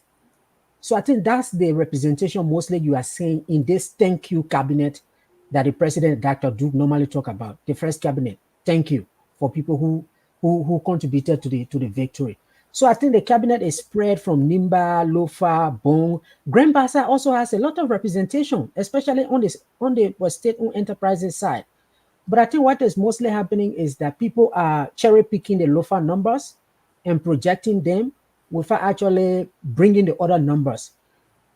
So I think that's the representation mostly you are seeing in this thank you cabinet that the president, Dr. Duke, normally talk about. The first cabinet, thank you for people who contributed to the victory. So I think the cabinet is spread from Nimba, Lofa, Bong. Grand Bassa also has a lot of representation, especially on the state-owned enterprises side. But I think what is mostly happening is that people are cherry-picking the Lofa numbers and projecting them without actually bringing the other numbers.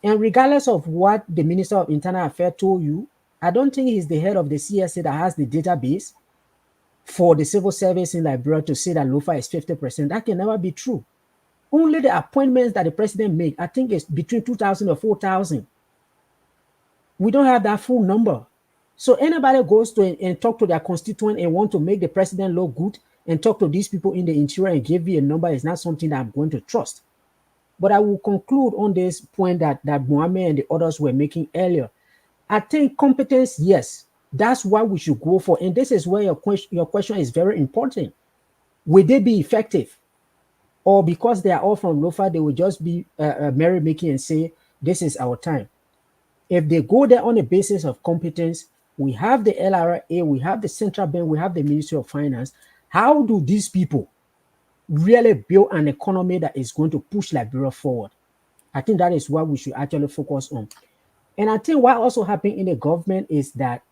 And regardless of what the Minister of Internal Affairs told you, I don't think he's the head of the CSA that has the database for the civil service in Liberia to say that Lofa is 50%. That can never be true. Only the appointments that the president made, I think it's between 2,000 or 4,000. We don't have that full number. So anybody goes to and talk to their constituent and want to make the president look good and talk to these people in the interior and give you a number is not something that I'm going to trust. But I will conclude on this point that Mohammed and the others were making earlier. I think competence, yes, that's what we should go for. And this is where your question is very important. Will they be effective? Or because they are all from Lofa, they will just be merrymaking and say, this is our time. If they go there on a basis of competence, we have the LRA, we have the central bank, we have the Ministry of Finance. How do these people really build an economy that is going to push Liberia forward? I think that is what we should actually focus on. And I think what also happened in the government is that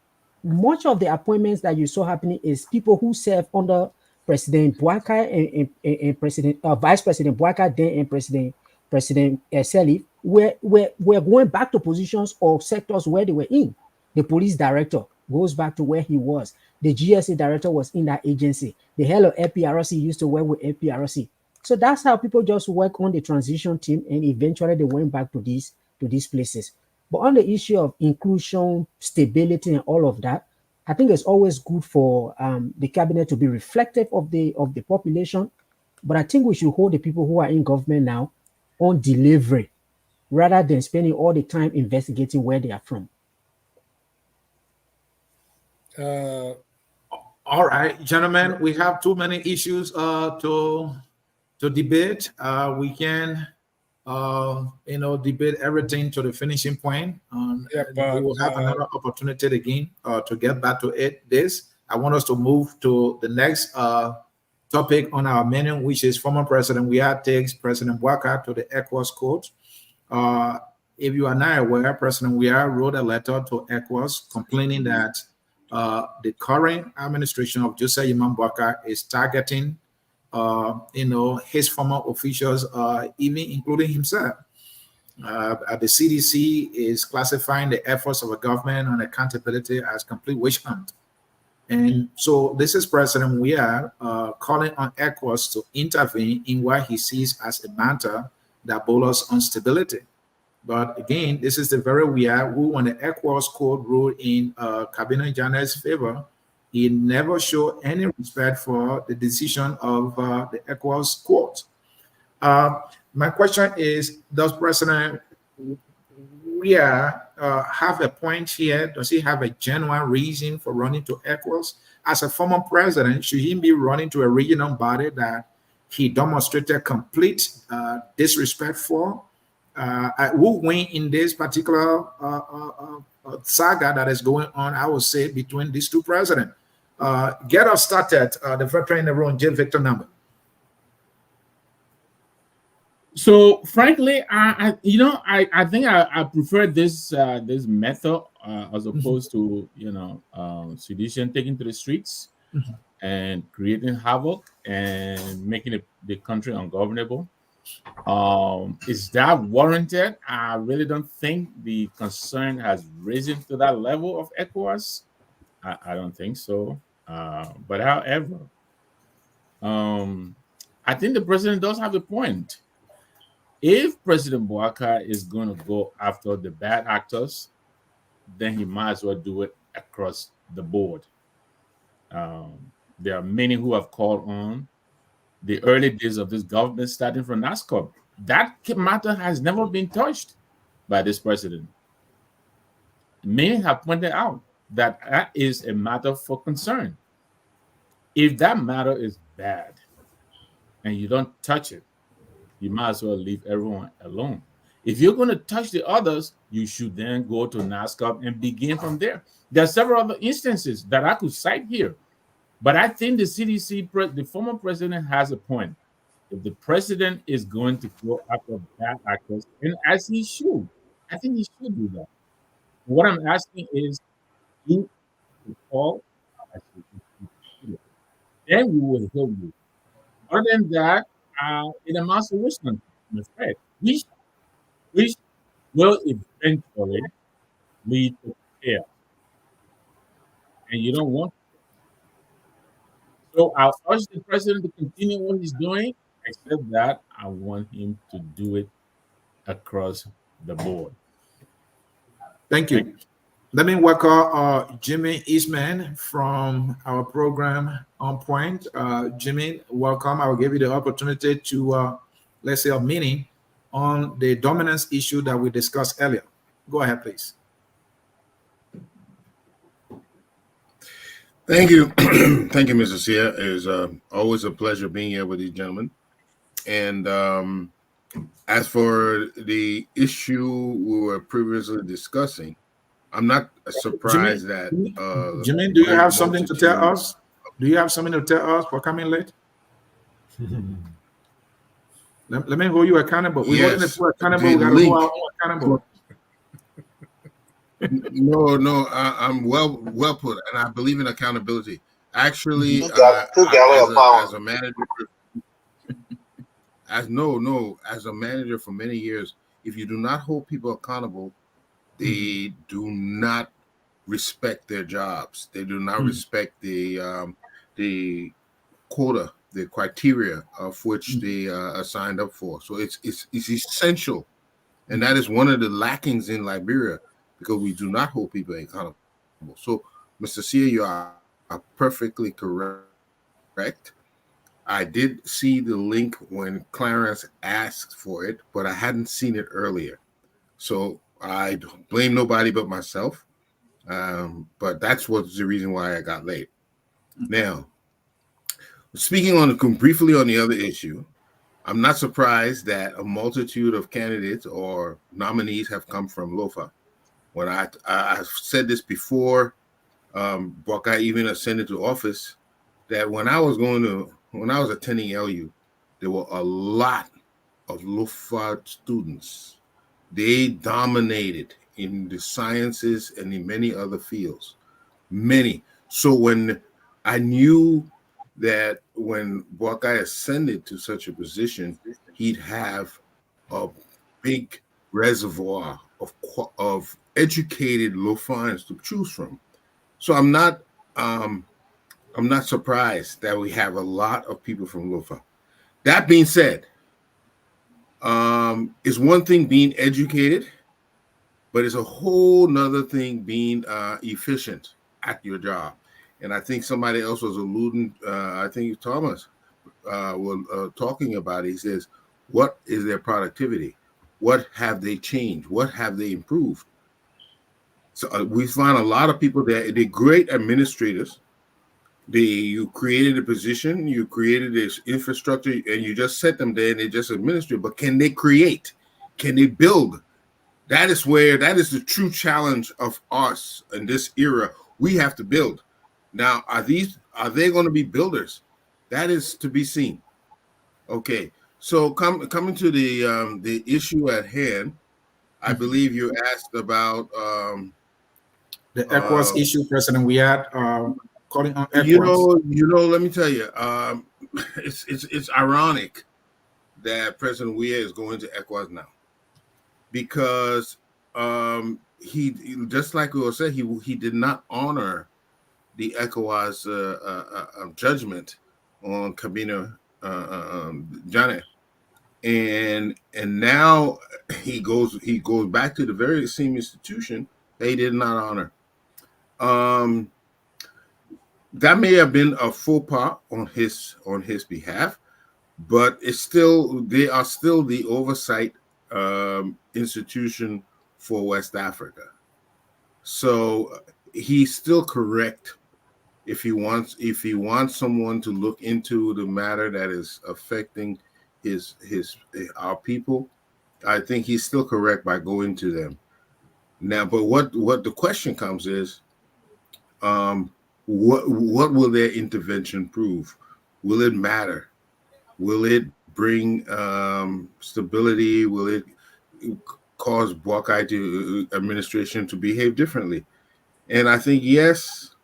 much of the appointments that you saw happening is people who serve under President Boakai and Vice President Boakai then and President Selif were going back to positions or sectors where they were in. The police director goes back to where he was. The GSA director was in that agency. The head of APRC used to work with APRC. So that's how people just work on the transition team, and eventually they went back to these places. But on the issue of inclusion, stability, and all of that, I think it's always good for the cabinet to be reflective of the population. But I think we should hold the people who are in government now on delivery rather than spending all the time investigating where they are from. All right, gentlemen, we have too many issues to debate. We can debate everything to the finishing point. We will have another opportunity again to get back to it. I want us to move to the next topic on our menu, which is former President Weah takes President Boakai to the ECOWAS court. If you are not aware, President Weah wrote a letter to ECOWAS complaining that the current administration of Joseph Imam Boakai is targeting his former officials, even including himself. The CDC is classifying the efforts of a government on accountability as complete witch hunt. And so this is President Weah calling on ECOWAS to intervene in what he sees as a matter that borders on stability. But again, this is the very Weah who, when the ECOWAS court ruled in Cabinet Jane's favor, he never showed any respect for the decision of the ECOWAS court. My question is, does President Weah have a point here? Does he have a genuine reason for running to ECOWAS? As a former president, should he be running to a regional body that he demonstrated complete disrespect for? Who win in this particular saga that is going on, I would say, between these two presidents? Get us started, the veteran in the room, Jill Victor Number. So, frankly, I think I prefer this method as opposed to sedition, taking to the streets and creating havoc and making the country ungovernable. Is that warranted? I really don't think the concern has risen to that level of ECOWAS. I don't think so. But however, I think the president does have a point. If President Boakai is going to go after the bad actors, then he might as well do it across the board. There are many who have called on the early days of this government, starting from NASCOP. That matter has never been touched by this president. Many have pointed out that that is a matter for concern. If that matter is bad and you don't touch it, you might as well leave everyone alone. If you're going to touch the others, you should then go to NASCOP and begin from there. There are several other instances that I could cite here. But I think the CDC, the former president, has a point. If the president is going to go after bad actors, and as he should, I think he should do that. What I'm asking is, do the call, then we will help you. Other than that, it amounts to wisdom, I'm afraid, which will eventually lead to chaos. And you don't want. So I'll urge the president to continue what he's doing, except that I want him to do it across the board. Thank you. Let me welcome Jimmy Eastman from our program On Point. Jimmy, welcome. I will give you the opportunity to, let's say, a meeting on the dominance issue that we discussed earlier. Go ahead, please. Thank you. Thank you, Mr. Sia. It is always a pleasure being here with these gentlemen. And as for the issue we were previously discussing, I'm not surprised Jimmy, do you have something to tell us? Do you have something to tell us for coming late? Let me hold you accountable. We hold you accountable. We got to hold our own accountable. No, I'm well put, and I believe in accountability. Actually, as a manager, as a manager for many years, if you do not hold people accountable, they do not respect their jobs. They do not respect the quota, the criteria of which they are signed up for. So it's essential And that is one of the lackings in Liberia, because we do not hold people accountable. So, Mr. Sia, you are perfectly correct. I did see the link when Clarence asked for it, but I hadn't seen it earlier. So I don't blame nobody but myself. But that's what's the reason why I got late. Now, speaking on briefly on the other issue, I'm not surprised that a multitude of candidates or nominees have come from Lofa. When I've said this before, Boakai even ascended to office, that when I was attending LU, there were a lot of Lofa students. They dominated in the sciences and in many other fields. Many. So when I knew that when Boakai ascended to such a position, he'd have a big reservoir of educated Lofans to choose from. So I'm not surprised that we have a lot of people from Lofa. That being said, it's one thing being educated, but it's a whole nother thing being efficient at your job. And I think somebody else was alluding, I think Thomas was talking about it. He says, what is their productivity? What have they changed? What have they improved? So we find a lot of people that they're great administrators. You created a position, you created this infrastructure, and you just set them there and they just administer. But can they create? Can they build? That is the true challenge of us in this era. We have to build. Now, are they going to be builders? That is to be seen. Okay, so coming to the issue at hand, I believe you asked about the ECOWAS issue, President Weah calling on ECOWAS. Let me tell you, it's ironic that President Weah is going to ECOWAS now, because he, just like we said, he did not honor the ECOWAS judgment on Kabina Jane, and now he goes back to the very same institution they did not honor. That may have been a faux pas on his behalf, but they are still the oversight institution for West Africa. So he's still correct if he wants someone to look into the matter that is affecting our people. I think he's still correct by going to them. Now, but what the question comes is, what will their intervention prove? Will it matter? Will it bring stability? Will it cause Boakai administration to behave differently? And I think yes,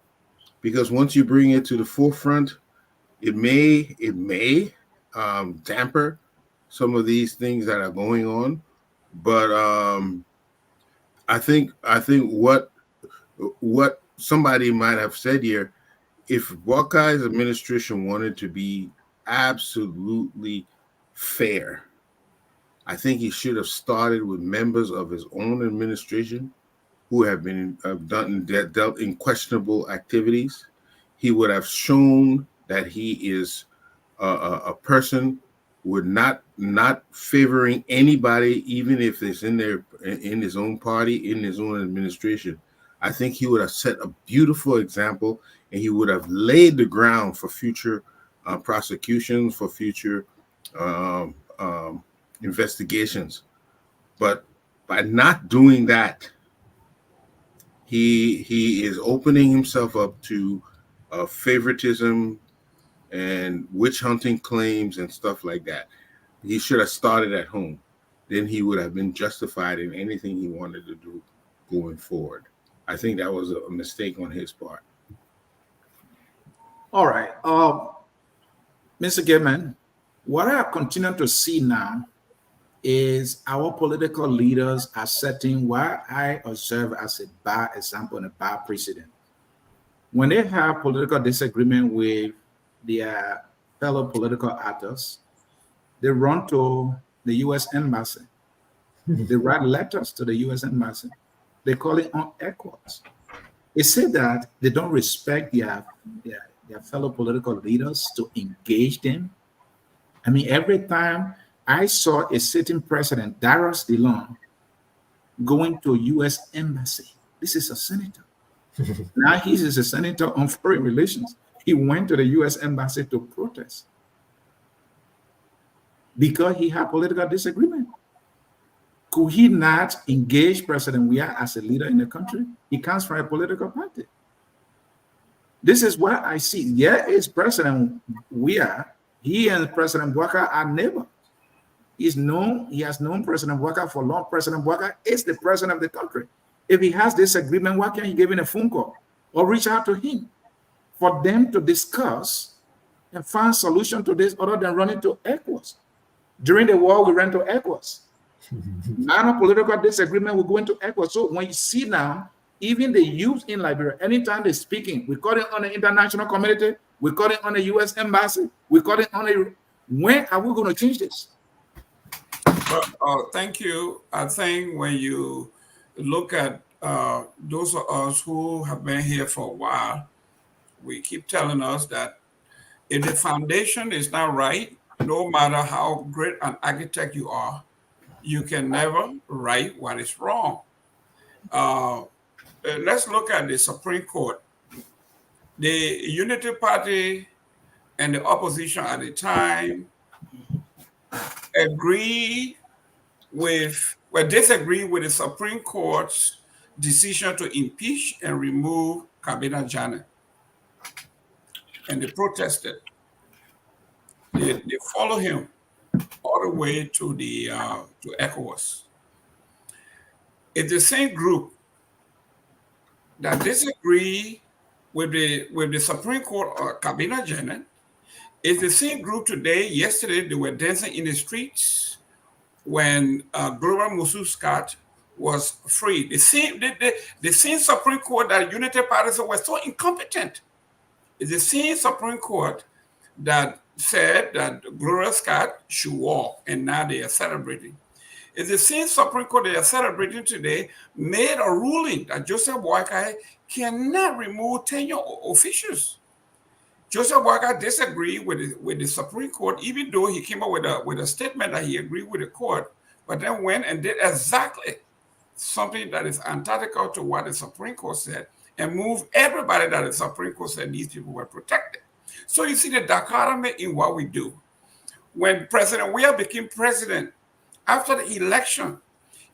because once you bring it to the forefront, it may damper some of these things that are going on. But I think what somebody might have said here, if Boakai's administration wanted to be absolutely fair, I think he should have started with members of his own administration who have been dealt in questionable activities. He would have shown that he is a person would not favoring anybody, even if it's in his own party, in his own administration. I think he would have set a beautiful example, and he would have laid the ground for future prosecutions, for future investigations. But by not doing that, he is opening himself up to favoritism and witch hunting claims and stuff like that. He should have started at home. Then he would have been justified in anything he wanted to do going forward. I think that was a mistake on his part. All right. Mr. Goodman, what I continue to see now is our political leaders are setting what I observe as a bad example and a bad precedent. When they have political disagreement with their fellow political actors, they run to the U.S. Embassy They write letters to the U.S. Embassy. They call it on ECOWAS. They say that they don't respect their fellow political leaders to engage them. I mean, every time I saw a sitting president, Darius DeLong, going to a U.S. embassy, this is a senator. Now he's a senator on foreign relations. He went to the U.S. embassy to protest because he had political disagreement. Could he not engage President Weah as a leader in the country? He comes from a political party. This is what I see. Yeah, it's President Weah. He and President Boakai are neighbors. He has known President Boakai for long. President Boakai is the president of the country. If he has disagreement, why can't he give him a phone call or reach out to him for them to discuss and find solution to this other than running to ECOWAS? During the war, we ran to ECOWAS. Minor political disagreement will go into ECOWAS. So when you see now, even the youth in Liberia, anytime they're speaking, we call it on the international community, we call it on the U.S. embassy, we call it on a. When are we going to change this? Thank you. I think when you look at those of us who have been here for a while, we keep telling us that if the foundation is not right, no matter how great an architect you are, you can never right what is wrong. Let's look at the Supreme Court. The Unity Party and the opposition at the time disagree with the Supreme Court's decision to impeach and remove Kabila Janet. And they protested. They follow him all the way to the to ECOWAS. It's the same group that disagree with the Supreme Court or Kabila Janet. It's the same group today. Yesterday they were dancing in the streets when Gloria Musu-Scott was free. The same Supreme Court that Unity Party were so incompetent. It's the same Supreme Court that said that Gloria Scott should walk, and now they are celebrating. It's the same Supreme Court they are celebrating today made a ruling that Joseph Boakai cannot remove tenure officials. Joseph Boakai disagreed with the Supreme Court, even though he came up with a statement that he agreed with the court, but then went and did exactly something that is antithetical to what the Supreme Court said and moved everybody that the Supreme Court said these people were protected. So you see the dichotomy in what we do. When President Weah became president, after the election,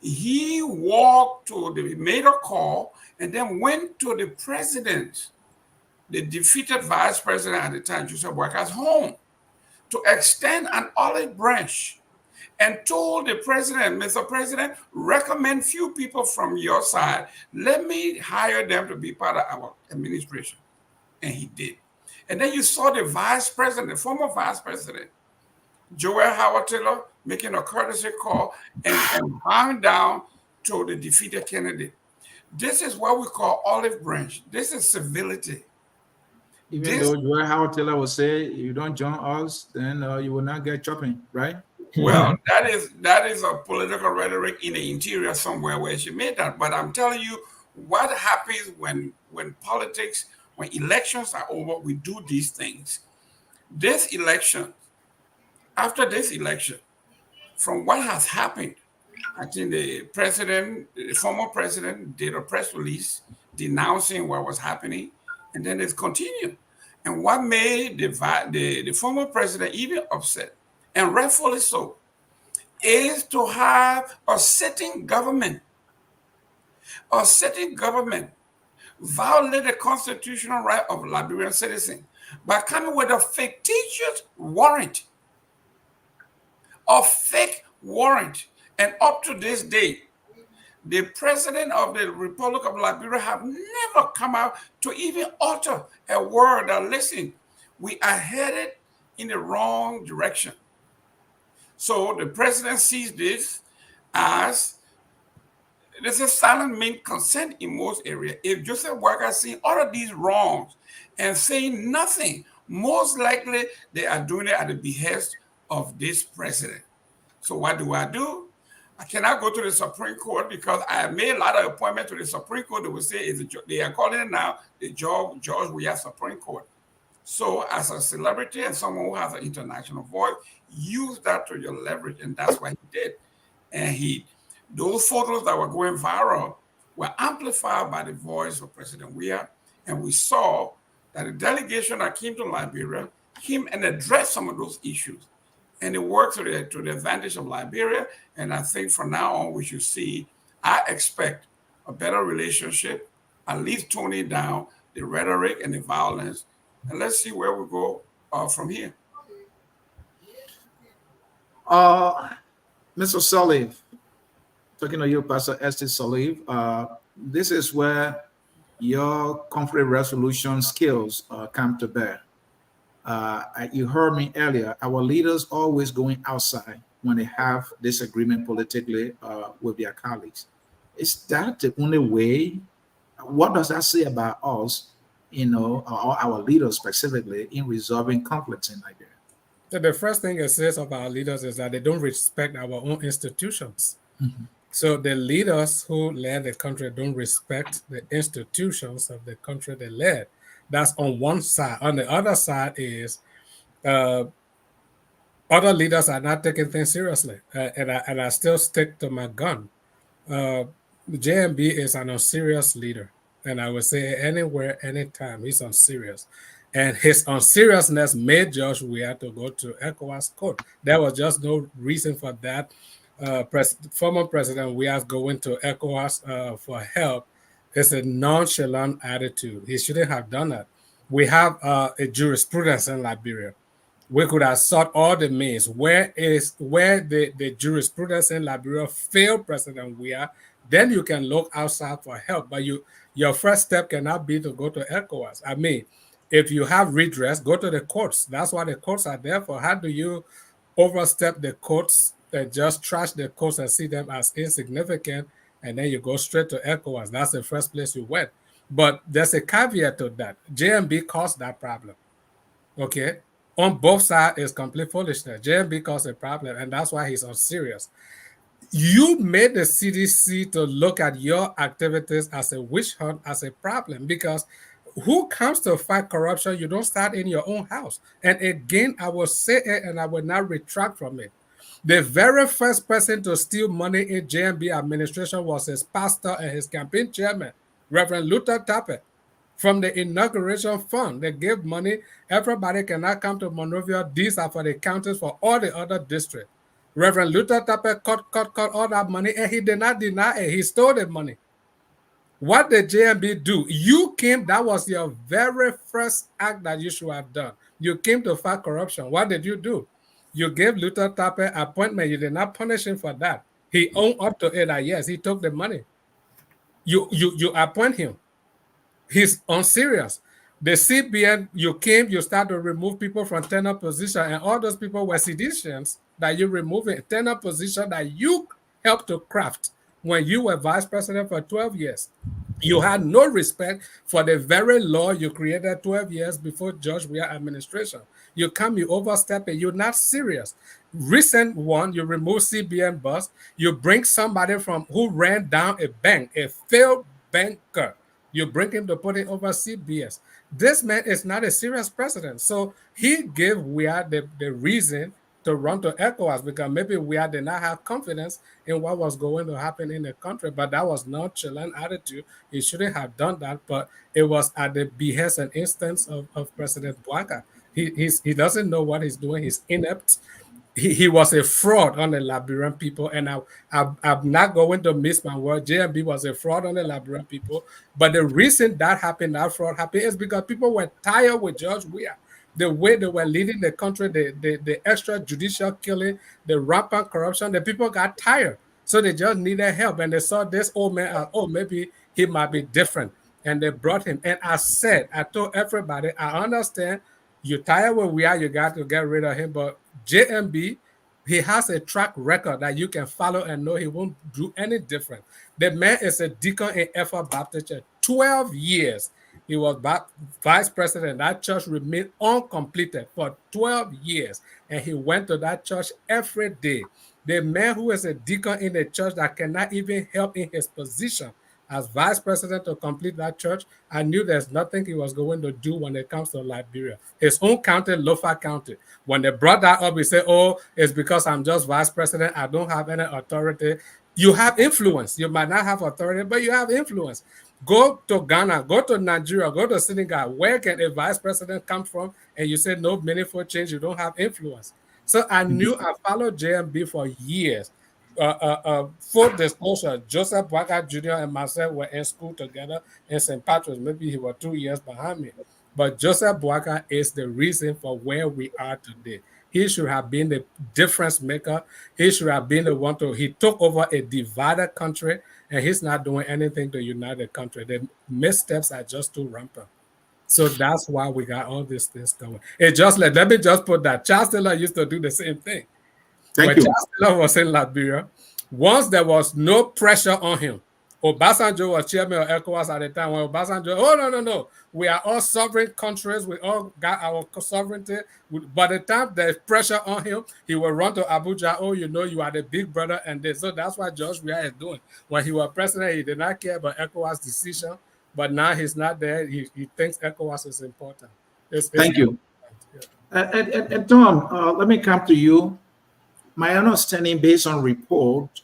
he made a call and then went to the president, the defeated vice president at the time, Joseph Boakai's home, to extend an olive branch and told the president, Mr. President, recommend few people from your side. Let me hire them to be part of our administration. And he did. And then you saw the vice president, the former vice president, Joel Howard Taylor, making a courtesy call and bowing down to the defeated candidate. This is what we call olive branch. This is civility. Even though Joel Howard Taylor will say, if you don't join us, then you will not get chopping, right? Well, that is a political rhetoric in the interior somewhere where she made that. But I'm telling you, what happens when politics, when elections are over, we do these things. This election, after this election, from what has happened, I think the former president did a press release denouncing what was happening, and then it's continued. And what made the former president even upset, and rightfully so, is to have a sitting government violate the constitutional right of Liberian citizens by coming with a fictitious warrant, a fake warrant. And up to this day, the president of the Republic of Liberia have never come out to even utter a word that, listen, we are headed in the wrong direction. So the president sees this as there's a silent mean consent in most areas. If Joseph Boakai seeing all of these wrongs and saying nothing, most likely they are doing it at the behest of this president. So what do? I cannot go to the Supreme Court because I made a lot of appointments to the Supreme Court. They will say they are calling it now the George Weah Supreme Court. So as a celebrity and someone who has an international voice, use that to your leverage, and that's what he did. And those photos that were going viral were amplified by the voice of President Weah, and we saw that the delegation that came to Liberia came and addressed some of those issues. And it worked to the advantage of Liberia. And I think from now on, we should see, I expect a better relationship, at least toning down the rhetoric and the violence. And let's see where we go from here. Mr. Salif, talking to you, Pastor Esther Salif, this is where your conflict resolution skills come to bear. You heard me earlier, our leaders always going outside when they have disagreement politically with their colleagues. Is that the only way? What does that say about us, or our leaders specifically, in resolving conflicts in Liberia? So the first thing it says of our leaders is that they don't respect our own institutions. Mm-hmm. So the leaders who led the country don't respect the institutions of the country they led. That's on one side. On the other side is other leaders are not taking things seriously. And I still stick to my gun. JMB is an unserious leader. And I would say anywhere, anytime, he's unserious. And his unseriousness made George Weah to go to ECOWAS court. There was just no reason for that. Former President Weah going to ECOWAS for help is a nonchalant attitude. He shouldn't have done that. We have a jurisprudence in Liberia. We could have sought all the means. Where the jurisprudence in Liberia failed President Weah, then you can look outside for help. But your first step cannot be to go to ECOWAS. I mean, if you have redress, go to the courts. That's what the courts are there for. How do you overstep the courts and just trash the courts and see them as insignificant, and then you go straight to ECOWAS? That's the first place you went. But there's a caveat to that. JMB caused that problem. Okay? On both sides is complete foolishness. JMB caused a problem, and that's why he's unserious. You made the CDC to look at your activities as a witch hunt, as a problem, because who comes to fight corruption, you don't start in your own house. And again, I will say it and I will not retract from it. The very first person to steal money in JMB administration was his pastor and his campaign chairman, Reverend Luther Tappet. From the inauguration fund, they gave money. Everybody cannot come to Monrovia. These are for the counties for all the other districts. Reverend Luther Tappet cut all that money, and he did not deny it. He stole the money. What did JMB do? You came, that was your very first act that you should have done. You came to fight corruption. What did you do? You gave Luther Tappet appointment. You did not punish him for that. He owned up to it that yes, he took the money. You appoint him. He's unserious. The CBN, you came, you started to remove people from tenure position, and all those people were seditionists that you removed in tenure position that you helped to craft when you were vice president for 12 years. You had no respect for the very law you created 12 years before George Weah administration. You come, you overstep it, you're not serious. Recent one, you remove CBN boss, you bring somebody from who ran down a bank, a failed banker. You bring him to put it over CBS. This man is not a serious president. So he gave Weah the reason to run to ECOWAS because maybe Weah did not have confidence in what was going to happen in the country. But that was nonchalant attitude. He shouldn't have done that. But it was at the behest and instance of President Boakai. He doesn't know what he's doing. He's inept. He was a fraud on the Liberian people, and I'm not going to miss my word. JMB was a fraud on the Liberian people, but the reason that happened, that fraud happened, is because people were tired with George Weah. The way they were leading the country, the extrajudicial killing, the rampant corruption, the people got tired. So they just needed help, and they saw this old man as, oh, maybe he might be different, and they brought him. And I told everybody, I understand you're tired with Weah, you got to get rid of him, but JMB, he has a track record that you can follow and know he won't do any different. The man is a deacon in Effort Baptist Church. 12 years he was vice president. That church remained uncompleted for 12 years. And he went to that church every day. The man who is a deacon in a church that cannot even help in his position as vice president to complete that church, I knew there's nothing he was going to do when it comes to Liberia. His own county, Lofa County. When they brought that up, he said, oh, it's because I'm just vice president. I don't have any authority. You have influence. You might not have authority, but you have influence. Go to Ghana, go to Nigeria, go to Senegal. Where can a vice president come from? And you say no meaningful change, you don't have influence. So I knew I followed JMB for years. Full disclosure, Joseph Boakai Jr. and myself were in school together in St. Patrick's. Maybe he was 2 years behind me. But Joseph Boakai is the reason for where we are today. He should have been the difference maker. He should have been the one he took over a divided country, and he's not doing anything to unite the country. The missteps are just too rampant. So that's why we got all these things going. It just let me just put that. Charles Taylor used to do the same thing. When Charles Taylor was in Liberia, once there was no pressure on him, Obasanjo was chairman of ECOWAS at the time. When Obasanjo, no, we are all sovereign countries. We all got our sovereignty. By the time there's pressure on him, he will run to Abuja. Oh, you are the big brother, and this. So that's what George Weah is doing. When he was president, he did not care about ECOWAS decision, but now he's not there. He thinks ECOWAS is important. Thank you. And Tom, let me come to you. My understanding, based on report,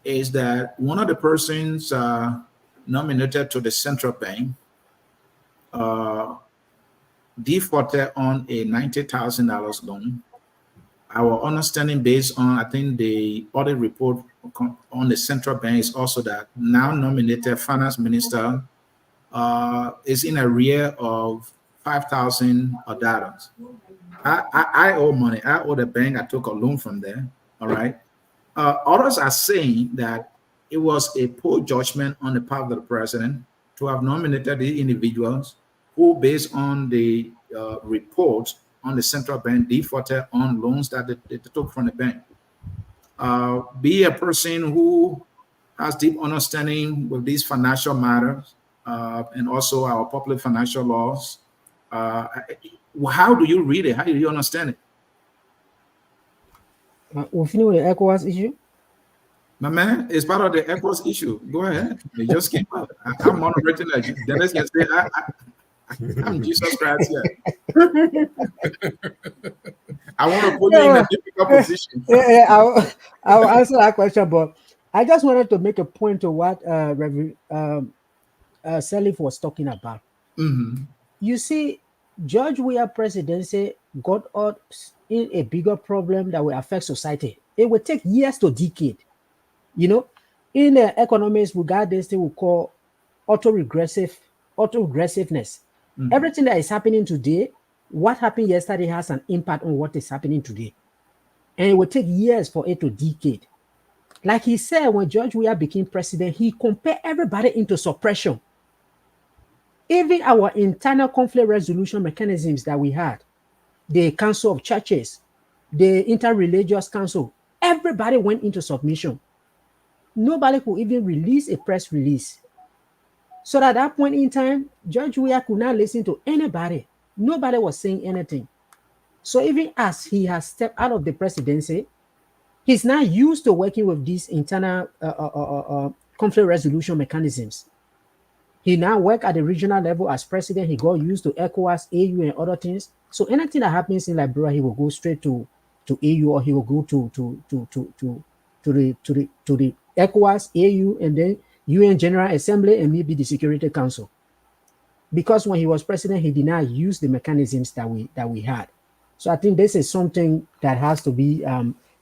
is that one of the persons nominated to the central bank defaulted on a $90,000 loan. Our understanding, based on, I think, the audit report on the central bank, is also that now nominated finance minister is in arrear of $5,000. I owe money. I owe the bank. I took a loan from there. All right. Others are saying that it was a poor judgment on the part of the president to have nominated the individuals who, based on the report on the central bank, defaulted on loans that they took from the bank. Be a person who has deep understanding with these financial matters and also our public financial laws. How do you read it? How do you understand it? We finish with the ECOWAS issue. My man, it's part of the ECOWAS issue. Go ahead. It just came out. I'm moderating that. Dennis can say, I'm Jesus Christ here. I want to put you in a difficult position. I'll answer that question, but I just wanted to make a point to what Reverend Salif was talking about. Mm-hmm. You see, George Weah presidency got us in a bigger problem that will affect society. It will take years to decade. You know, in economics, we got this thing we call autoregressiveness. Mm-hmm. Everything that is happening today, what happened yesterday has an impact on what is happening today. And it will take years for it to decade. Like he said, when George Weah became president, he compared everybody into suppression. Even our internal conflict resolution mechanisms that we had, the Council of Churches, the Interreligious Council, everybody went into submission. Nobody could even release a press release. So at that point in time, George Weah could not listen to anybody. Nobody was saying anything. So even as he has stepped out of the presidency, he's now used to working with these internal conflict resolution mechanisms. He now works at the regional level as president. He got used to ECOWAS, AU, and other things. So anything that happens in Liberia, he will go straight to AU, or he will go to the ECOWAS, AU, and then UN General Assembly, and maybe the Security Council. Because when he was president, he did not use the mechanisms that we had. So I think this is something that has to be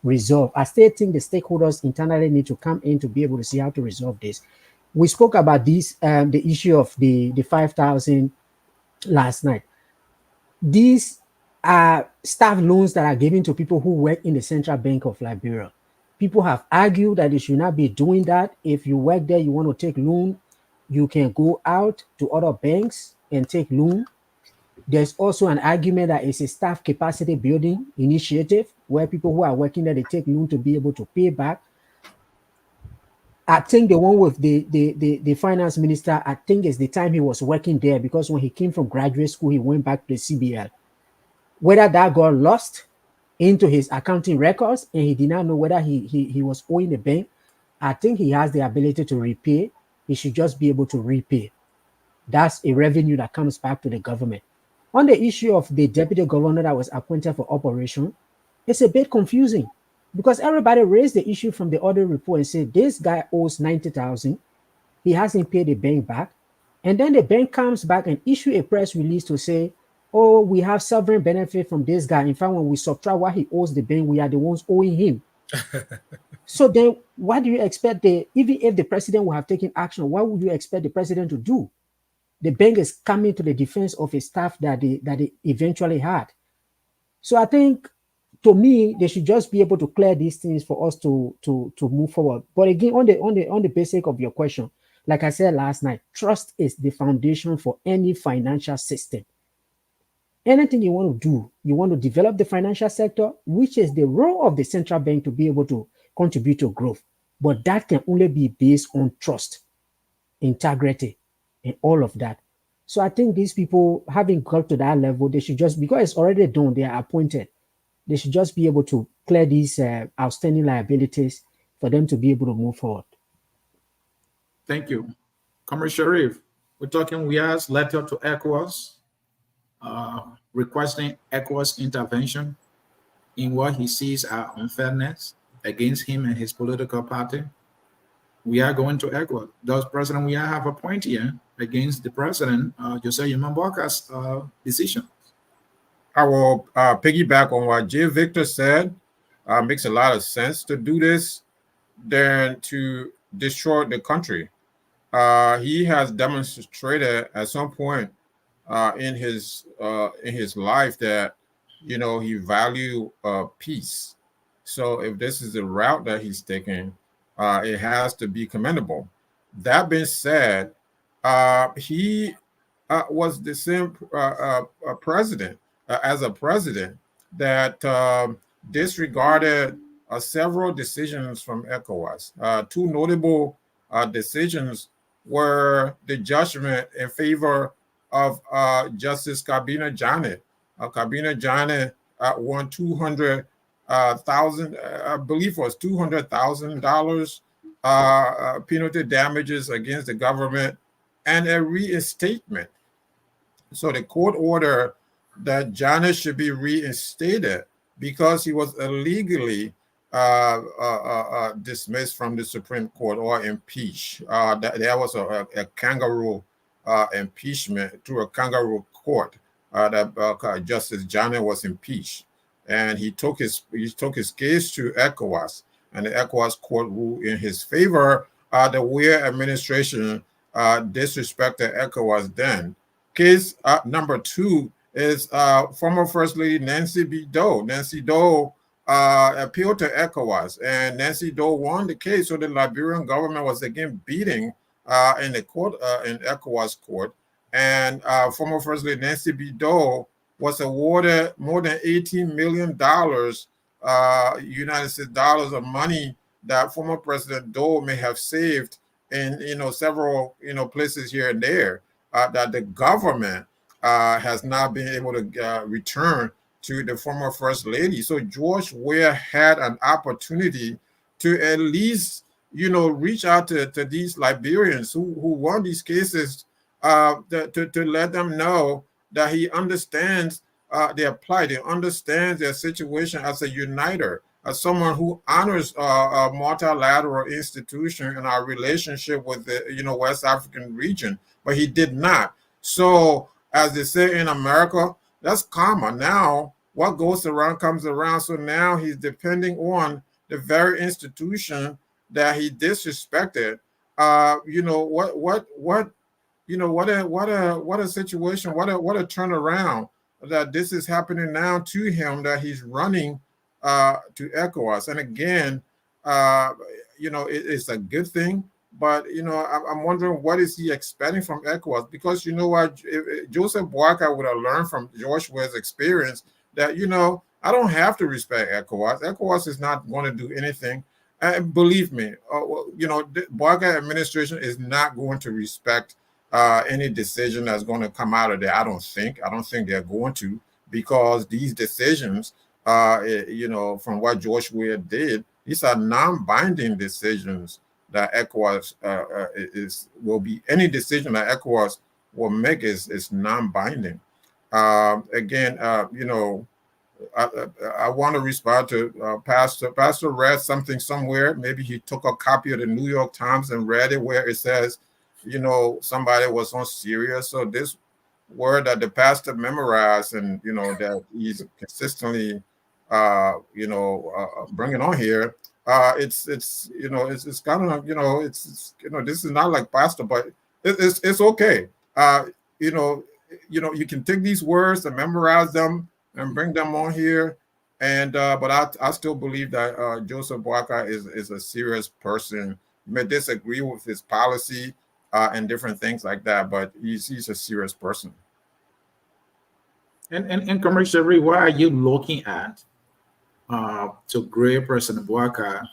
resolved. I still think the stakeholders internally need to come in to be able to see how to resolve this. We spoke about this, the issue of the 5,000 last night. These are staff loans that are given to people who work in the Central Bank of Liberia. People have argued that they should not be doing that. If you work there, you want to take loan, you can go out to other banks and take loan. There's also an argument that it's a staff capacity building initiative where people who are working there, they take loan to be able to pay back. I think the one with the finance minister, I think is the time he was working there, because when he came from graduate school, he went back to the CBL. Whether that got lost into his accounting records and he did not know whether he was owing the bank, I think he has the ability to repay. He should just be able to repay. That's a revenue that comes back to the government. On the issue of the deputy governor that was appointed for operation, it's a bit confusing because everybody raised the issue from the audit report and said this guy owes 90,000. He hasn't paid the bank back. And then the bank comes back and issue a press release to say, oh, we have sovereign benefit from this guy. In fact, when we subtract what he owes the bank, we are the ones owing him. So then what do you expect even if the president will have taken action, what would you expect the president to do? The bank is coming to the defense of a staff that they eventually had. So I think, to me, they should just be able to clear these things for us to move forward. But again, on the basic of your question, like I said last night, trust is the foundation for any financial system. Anything you want to do, you want to develop the financial sector, which is the role of the central bank to be able to contribute to growth. But that can only be based on trust, integrity, and all of that. So I think these people, having got to that level, they should just, because it's already done, they are appointed, they should just be able to clear these outstanding liabilities for them to be able to move forward. Thank you. Comrade Sharif, we're talking Weah's letter to ECOWAS, requesting ECOWAS intervention in what he sees as unfairness against him and his political party. We are going to ECOWAS. Does President Weah have a point here against the president, Jose Boakai's decision? I will piggyback on what J. Victor said. Makes a lot of sense to do this than to destroy the country. He has demonstrated at some point in his life that he value peace. So if this is the route that he's taking, it has to be commendable. That being said, he was the same president as a president that disregarded several decisions from ECOWAS. Two notable decisions were the judgment in favor of Justice Kabina Janet. Kabina Janet won $200,000, I believe it was $200,000 penalty damages against the government and a reinstatement. So the court ordered that Janet should be reinstated because he was illegally dismissed from the Supreme Court or impeached. There was a kangaroo impeachment through a kangaroo court that Justice Janet was impeached, and he took his case to ECOWAS, and the ECOWAS court ruled in his favor. The Weah administration disrespected ECOWAS then. Case number two is former First Lady Nancy B. Doe. Nancy Doe appealed to ECOWAS, and Nancy Doe won the case. So the Liberian government was again beating in the court, in ECOWAS court, and former First Lady Nancy B. Doe was awarded more than $18 million United States dollars of money that former President Doe may have saved in several places here and there, that the government has not been able to return to the former First Lady. So George Weah had an opportunity to at least reach out to these Liberians who won these cases, to let them know that he understands their plight, he understands their situation as a uniter, as someone who honors a multilateral institution and our relationship with the West African region, but he did not. So as they say in America, that's karma. Now what goes around comes around. So now he's depending on the very institution that he disrespected. What a situation, what a turnaround that this is happening now to him, that he's running to ECOWAS. And again, it's a good thing, but I'm wondering, what is he expecting from ECOWAS? Because Joseph Boakai would have learned from George Weah's experience that I don't have to respect ECOWAS. ECOWAS is not going to do anything. And believe me, the Boakai administration is not going to respect any decision that's going to come out of there. I don't think they're going to, because these decisions from what George Weah did, these are non-binding decisions that ECOWAS will be. Any decision that ECOWAS will make is non-binding. Again, I want to respond to Pastor. Pastor read something somewhere. Maybe he took a copy of the New York Times and read it where it says, somebody was on Syria. So this word that the pastor memorized and, that he's consistently, bringing on here, it's kind of, this is not like pastor, but it's okay. You can take these words and memorize them and bring them on here. And but I still believe that Joseph Boakai is a serious person. You may disagree with his policy and different things like that, but he's a serious person. And Commissioner Reed, what are you looking at to grade President Boakai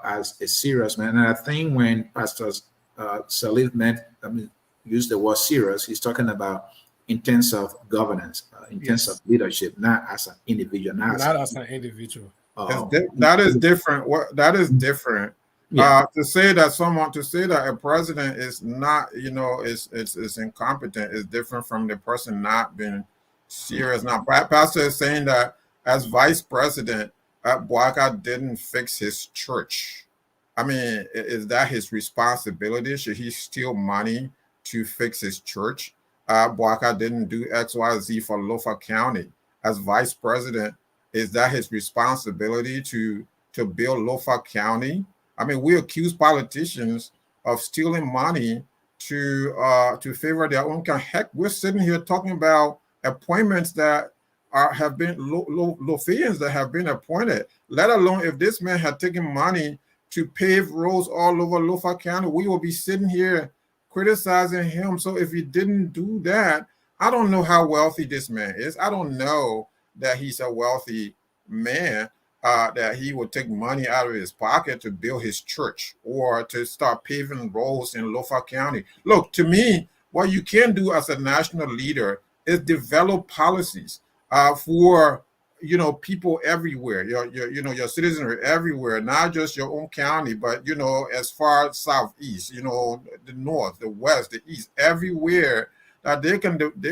as a serious man? And I think when Pastor Salif used the word serious, he's talking about in terms of governance, in terms of leadership, not as an individual. Not as an individual. That is different. That is different. Yeah. To say that a president is not, is incompetent is different from the person not being serious. Now, Pastor is saying that as vice president, Boakai didn't fix his church. I mean, is that his responsibility? Should he steal money to fix his church? Boakai didn't do X, Y, Z for Lofa County. As vice president, is that his responsibility to build Lofa County? I mean, we accuse politicians of stealing money to favor their own kind. Heck, we're sitting here talking about appointments that have been Lofians that have been appointed. Let alone if this man had taken money to pave roads all over Lofa County, we will be sitting here criticizing him. So if he didn't do that, I don't know how wealthy this man is. I don't know that he's a wealthy man, that he would take money out of his pocket to build his church or to start paving roads in Lofa County. Look, to me, what you can do as a national leader is develop policies for people everywhere, your citizens everywhere, not just your own county, but as far southeast, the north, the west, the east, everywhere that they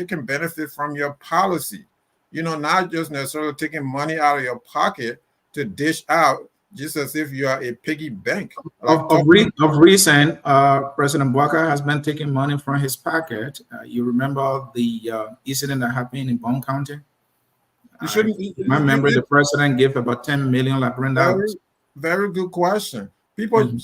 can benefit from your policy. Not just necessarily taking money out of your pocket to dish out, just as if you are a piggy bank. Of recent, President Boakai has been taking money from his pocket. You remember the incident that happened in Bond County? You shouldn't. I remember the president gave about 10 million. Very good question. People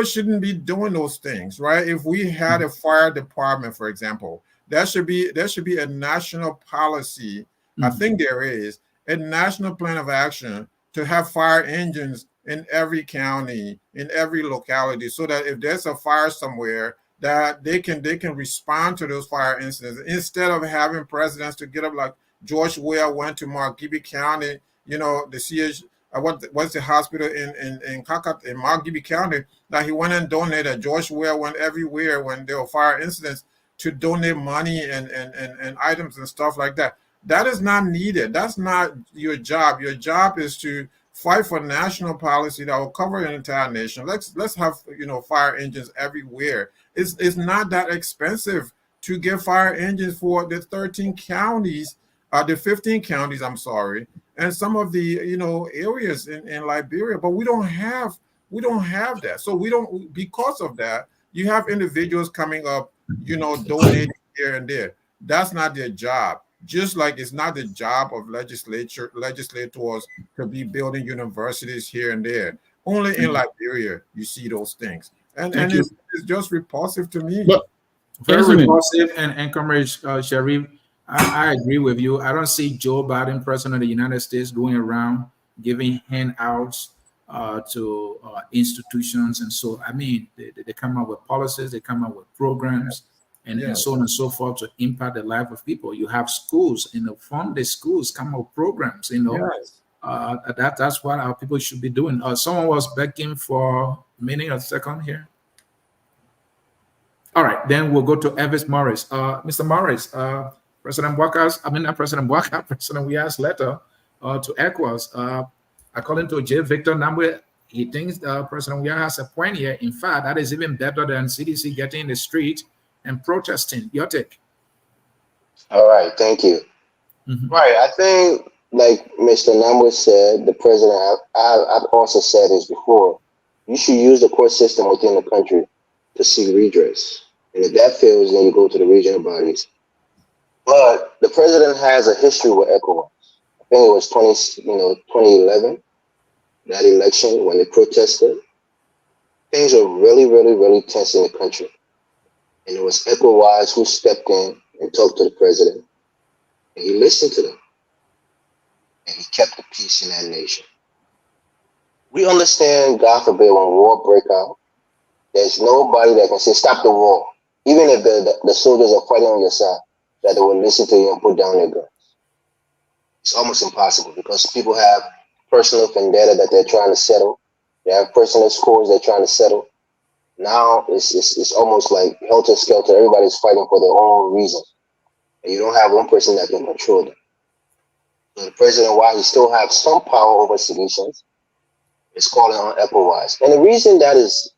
shouldn't be doing those things, right? If we had a fire department, for example, there should be a national policy. I think there is a national plan of action to have fire engines in every county, in every locality, so that if there's a fire somewhere, that they can respond to those fire incidents instead of having presidents to get up like George Weah went to Margibi County, the CH, what's the hospital in Margibi County, that he went and donated. George Weah went everywhere when there were fire incidents to donate money and items and stuff like that. That is not needed. That's not your job. Your job is to fight for national policy that will cover an entire nation. Let's have fire engines everywhere. It's not that expensive to get fire engines for the 13 counties. The 15 counties, I'm sorry, and some of the areas in Liberia, but we don't have that. So because of that, you have individuals coming up, donating here and there. That's not their job. Just like it's not the job of legislators to be building universities here and there. Only in Liberia you see those things, and it's just repulsive to me. But very repulsive and Comrade Sharif. I agree with you. I don't see Joe Biden, president of the United States, going around giving handouts to institutions. And so, I mean, they come up with policies, they come up with programs, and so on and so forth to impact the life of people. You have schools, fund the schools, come up with programs, that's what our people should be doing. Someone was begging for a minute or second here. All right, then we'll go to Elvis Morris. Mr. Morris, President Weah's letter to ECOWAS. According to J. Victor Nambwe, he thinks President Weah has a point here. In fact, that is even better than CDC getting in the street and protesting. Your take? All right, thank you. Right, I think, like Mr. Nambwe said, the president, I've also said this before, you should use the court system within the country to seek redress. And if that fails, then you go to the regional bodies. But the president has a history with ECOWAS. I think it was 2011, that election when they protested. Things were really, really, really tense in the country. And it was ECOWAS who stepped in and talked to the president. And he listened to them. And he kept the peace in that nation. We understand, God forbid, when war break out, there's nobody that can say, stop the war. Even if the soldiers are fighting on your side, that they will listen to you and put down their guns. It's almost impossible because people have personal vendetta that they're trying to settle. They have personal scores they're trying to settle. Now it's almost like helter-skelter. Everybody's fighting for their own reasons. And you don't have one person that can control them. So the president, while he still has some power over solutions, is calling on ECOWAS. And the reason that is,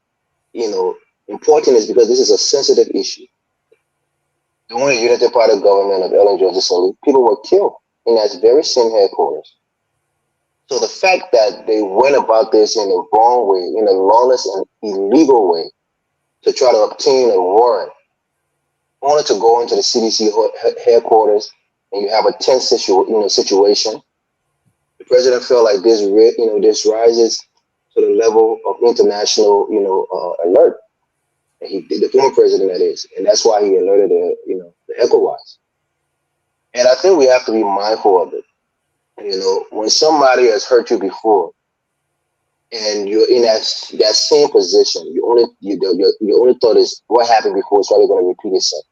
important is because this is a sensitive issue. During the Unity Party government of Ellen Joseph Sirleaf, people were killed in that very same headquarters. So the fact that they went about this in the wrong way, in a lawless and illegal way, to try to obtain a warrant, only to go into the CDC headquarters and you have a tense situation, the president felt like this, this rises to the level of international, alert. And he did, the former president, that is, and that's why he alerted the ECOWAS. And I think we have to be mindful of it. When somebody has hurt you before, and you're in that same position, your only thought is what happened before is probably going to repeat itself.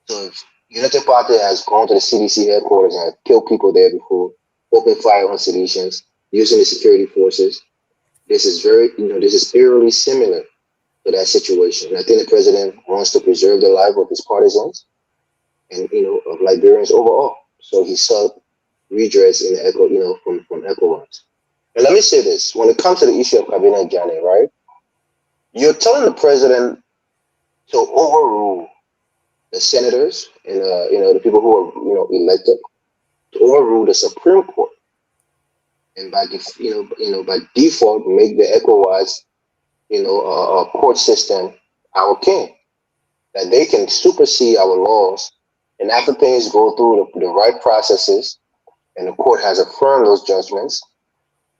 So if United Party has gone to the CDC headquarters and killed people there before, opened fire on civilians, using the security forces, this is eerily similar to that situation. And I think the president wants to preserve the life of his partisans and of Liberians overall. So he sought redress in the from ECOWAS. And let me say this: when it comes to the issue of Cabinet Janneh, right? You're telling the president to overrule the senators and the people who are elected, to overrule the Supreme Court, and by by default make the ECOWAS court system our king, that they can supersede our laws, and after things go through the right processes, and the court has affirmed those judgments,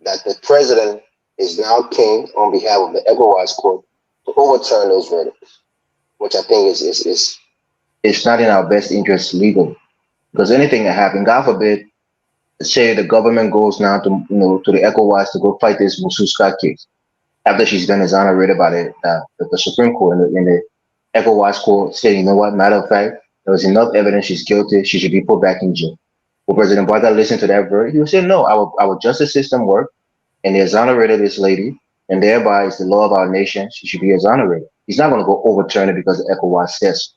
that the president is now king on behalf of the ECOWAS court to overturn those verdicts, which I think is it's not in our best interest legally, because anything that happens, God forbid, say the government goes now to to the ECOWAS to go fight this Mususka case after she's been exonerated by the Supreme Court and the ECOWAS court said, you know what, matter of fact, there was enough evidence she's guilty, she should be put back in jail. Will President Boakai listen to that verdict? He will say, no, our justice system worked, and they exonerated this lady, and thereby it's the law of our nation, she should be exonerated. He's not going to go overturn it because the ECOWAS says.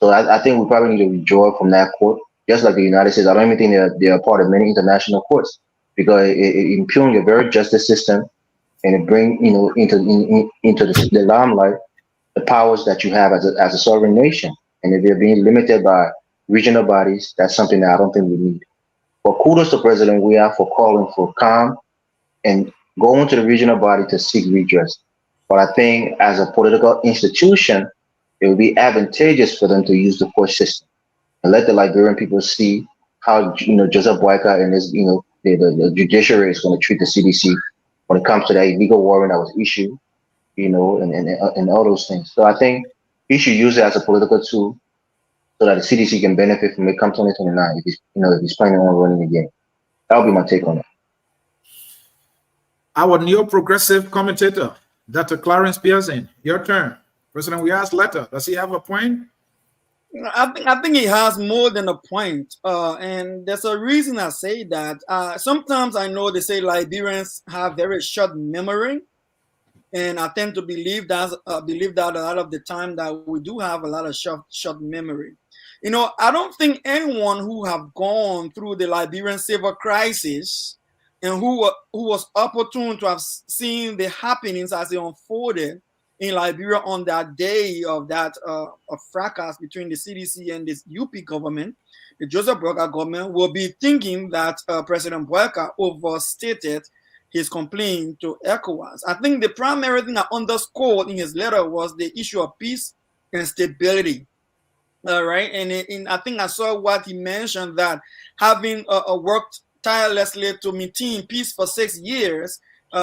So I think we probably need to withdraw from that court, just like the United States. I don't even think they're a part of many international courts, because it impugns your very justice system, and it brings into the limelight the powers that you have as a sovereign nation. And if they're being limited by regional bodies, that's something that I don't think we need. But kudos to President Weah for calling for calm and going to the regional body to seek redress. But I think as a political institution, it would be advantageous for them to use the court system and let the Liberian people see how Joseph Boakai and his the judiciary is going to treat the CDC when it comes to that illegal warrant that was issued, and all those things. So I think he should use it as a political tool so that the CDC can benefit from it come 2029 if he's planning on running again. That would be my take on it. Our neo-progressive commentator, Dr. Clarence Pearson, your turn. President Weah's letter, does he have a point? I think he has more than a point, and there's a reason I say that. Sometimes I know they say Liberians have very short memory, And I tend to believe that a lot of the time that we do have a lot of short memory. You know, I don't think anyone who have gone through the Liberian civil crisis and who was opportune to have seen the happenings as they unfolded in Liberia on that day of that of fracas between the CDC and this UP government, the Joseph Boakai government, will be thinking that President Boakai overstated his complaint to ECOWAS. I think the primary thing I underscored in his letter was the issue of peace and stability. All right, and I think I saw what he mentioned, that having worked tirelessly to maintain peace for 6 years,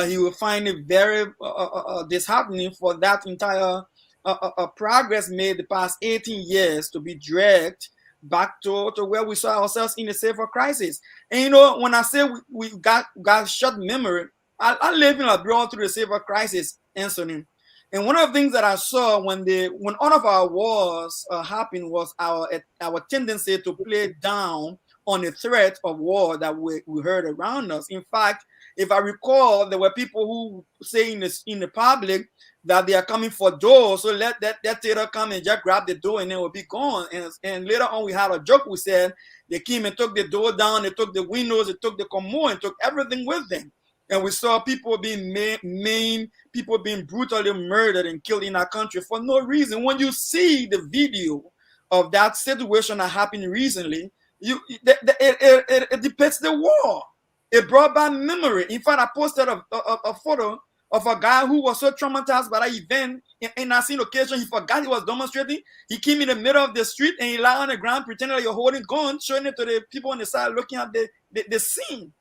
he will find it very disheartening for that entire progress made the past 18 years to be dragged back to where we saw ourselves in the civil crisis. And you know, when I say we got short memory, I live in abroad through the civil crisis, Anthony. And one of the things that I saw when all of our wars happened was our tendency to play down on the threat of war that we heard around us. In fact, if I recall, there were people who say in the public that they are coming for doors, so let that theater come and just grab the door and then we'll be gone. And later on, we had a joke. We said they came and took the door down, they took the windows, they took the commode, and took everything with them. And we saw people being maimed, people being brutally murdered and killed in our country for no reason. When you see the video of that situation that happened recently, it depicts the war. It brought back memory. In fact, I posted a photo of a guy who was so traumatized by that event. In a scene occasion, he forgot he was demonstrating. He came in the middle of the street and he lay on the ground, pretending like you're holding guns, showing it to the people on the side looking at the scene.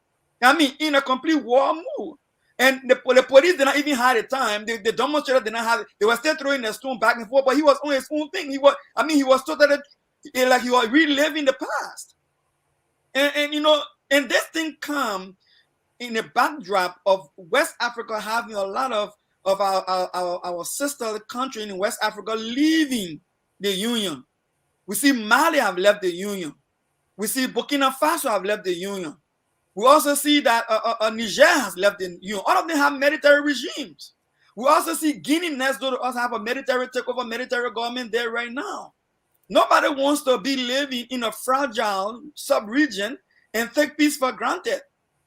I mean, in a complete war mood. And the police did not even have the time. The demonstrators did not have it. They were still throwing the stone back and forth, but he was on his own thing. He was totally like he was reliving the past. And you know, and this thing come in the backdrop of West Africa having a lot of our sister country in West Africa leaving the Union. We see Mali have left the Union. We see Burkina Faso have left the Union. We also see that Niger has left the Union. All of them have military regimes. We also see Guinea next door to us have a military takeover, military government there right now. Nobody wants to be living in a fragile sub-region and take peace for granted.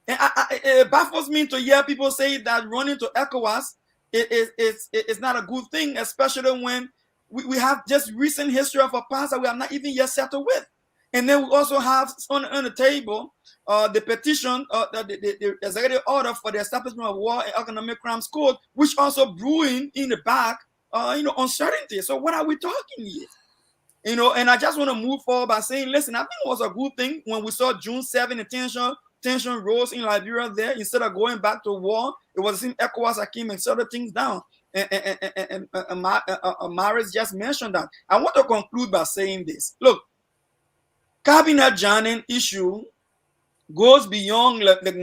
And it baffles me to hear people say that running to ECOWAS is not a good thing, especially when we have just recent history of a past that we have not even yet settled with. And then we also have on the table the petition, the executive order for the establishment of War and Economic Crimes Code, which also brewing in the back, uncertainty. So what are we talking here? You know, and I just want to move forward by saying, listen, I think it was a good thing when we saw June 7 and tension rose in Liberia there. Instead of going back to war, it was the same ECOWAS that came and settled things down. And Maris just mentioned that. I want to conclude by saying this. Look, cabinet joining issue goes beyond, like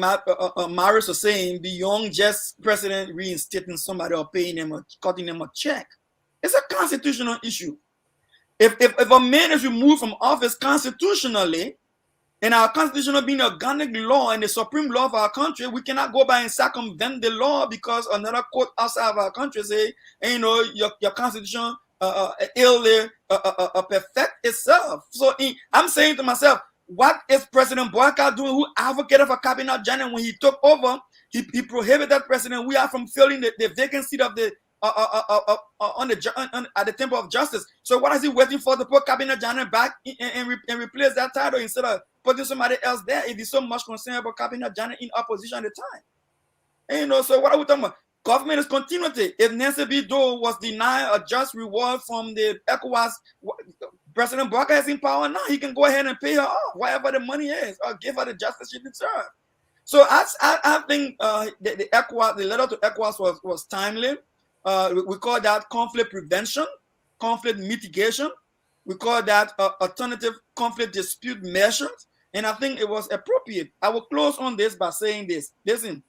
Maris was saying, beyond just president reinstating somebody or paying them or cutting them a check. It's a constitutional issue. If a man is removed from office constitutionally, and our constitution being organic law and the supreme law of our country, we cannot go by and circumvent the law because another court outside of our country say, hey, you know, your constitution perfect itself. So I'm saying to myself, what is President Boakai doing, who advocated for cabinet joining when he took over? He prohibited President Weah from filling the vacant seat of the at the Temple of Justice. So what is he waiting for to put cabinet joining back and replace that title instead of putting somebody else there if he's so much concerned about cabinet joining in opposition at the time? And, you know, so what are we talking about? Government is continuity. If Nancy B. Doe was denied a just reward from the ECOWAS, President Boakai is in power now. He can go ahead and pay her off, whatever the money is, or give her the justice she deserves. So I think the ECOWAS, the letter to ECOWAS was timely. We call that conflict prevention, conflict mitigation. We call that alternative conflict dispute measures. And I think it was appropriate. I will close on this by saying this. Listen,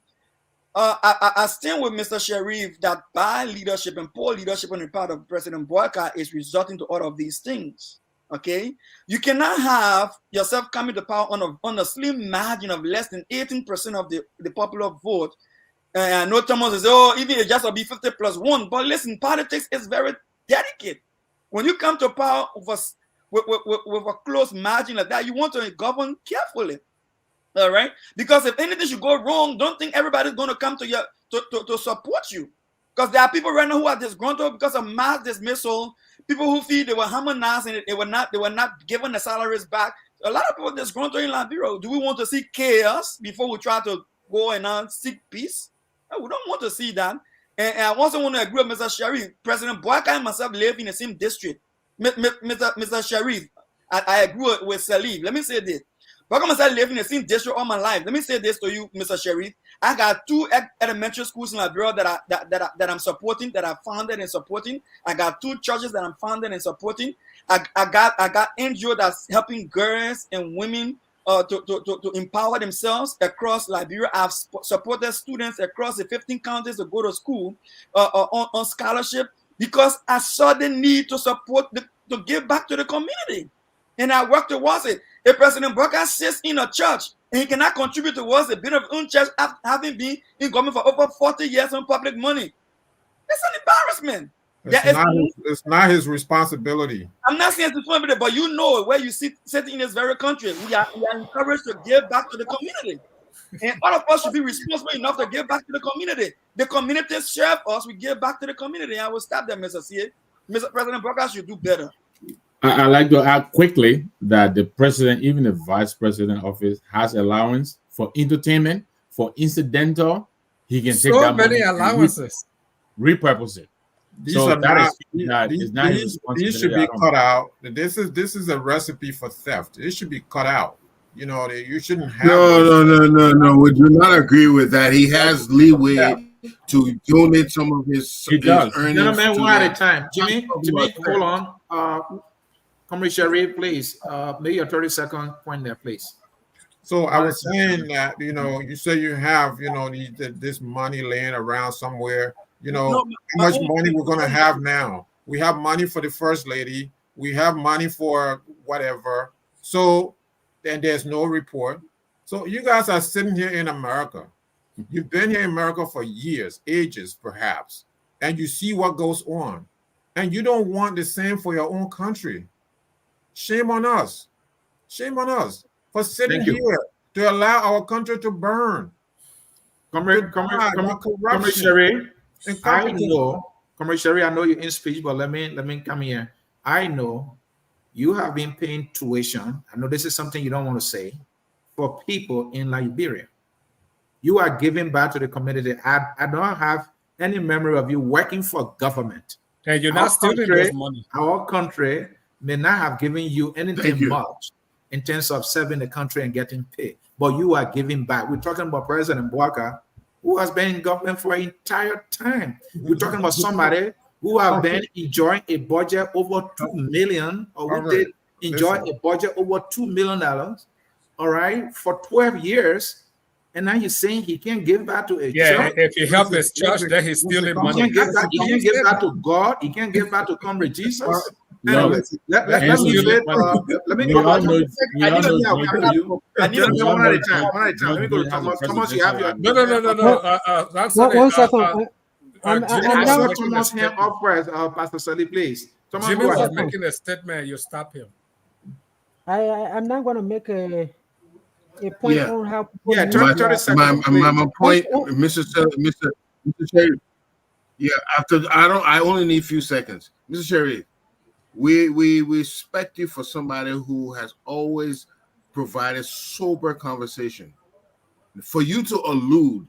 I stand with Mr. Sharif that bad leadership and poor leadership on the part of President Boakai is resulting to all of these things. Okay? You cannot have yourself coming to power on a slim margin of less than 18% of the popular vote And I know Thomas is, oh, even it just will be 50 plus 1. But listen, politics is very delicate. When you come to power with a close margin like that, you want to govern carefully. All right? Because if anything should go wrong, don't think everybody's going to come to you to support you. Because there are people right now who are disgruntled because of mass dismissal, people who feel they were harmonized and they were not given the salaries back. A lot of people disgruntled in Liberia. Do we want to see chaos before we try to go and seek peace? No, we don't want to see that. And I also want to agree with Mr. Sharif. President Boakai and myself live in the same district. Mr. Sharif, I agree with Salif. Let me say this. Boakai and myself live in the same district all my life. Let me say this to you, Mr. Sharif. I got 2 elementary schools in Liberia that I'm supporting, that I founded and supporting. I got 2 churches that I'm founded and supporting. I got NGO that's helping girls and women to empower themselves across Liberia. I've supported students across the 15 counties to go to school on scholarship because I saw the need to support, to give back to the community. And I work towards it. If President Boakai sits in a church and he cannot contribute towards the benefit of his own church having been in government for over 40 years on public money, it's an embarrassment. It's not his responsibility. I'm not saying it's responsibility, but you know where you sit in this very country. We are encouraged to give back to the community. And all of us should be responsible enough to give back to the community. The community serve us, we give back to the community. I will stop there, Mr. C. Mr. President Boakai should do better. I like to add quickly that the president, even the vice president office, has allowance for entertainment, for incidental. He can take that many money allowances. Repurpose it. These So are that not, is not his these should be responsibility. cut out. This is a recipe for theft. It should be cut out. You know, you shouldn't have. No. We do not agree with that. He has leeway to donate some of his earnings. Gentlemen, one at a time. Jimmy, About hold on. Comrade Sharif, please. Make your 30-second point there, please. So I was saying that, you know, you say you have, you know, this money laying around somewhere. You know, how much money we're going to have now? We have money for the first lady. We have money for whatever. So then there's no report. So you guys are sitting here in America. You've been here in America for years, ages perhaps, and you see what goes on. And you don't want the same for your own country. Shame on us. Shame on us for sitting here to allow our country to burn. Comrade Sharif, I know you're in speech, but let me come here. I know you have been paying tuition. I know this is something you don't want to say for people in Liberia. You are giving back to the community. I don't have any memory of you working for government. And you're not stealing this money. Our country may not have given you anything much in terms of serving the country and getting paid, but you are giving back. We're talking about President Boakai, who has been in government for an entire time. We're talking about somebody who have been enjoying a budget over $2 million, or who did enjoy a budget over $2 million, all right, for 12 years. And now you're saying he can't give back to a church? If he helps his church, then he's stealing money. He can't give back to God. He can't give back to Comrade Jesus. No. Let me go one at a time. Let me go to Thomas. Thomas, you have your... No. One second. I saw Thomas hand up first, Pastor Sally, please. Thomas, Jimmy was making a statement. You stop him. I'm not going to make a point on how. My point, Mr. Sherry. Yeah, I only need a few seconds, Mr. Sherry. We respect you for somebody who has always provided sober conversation. For you to allude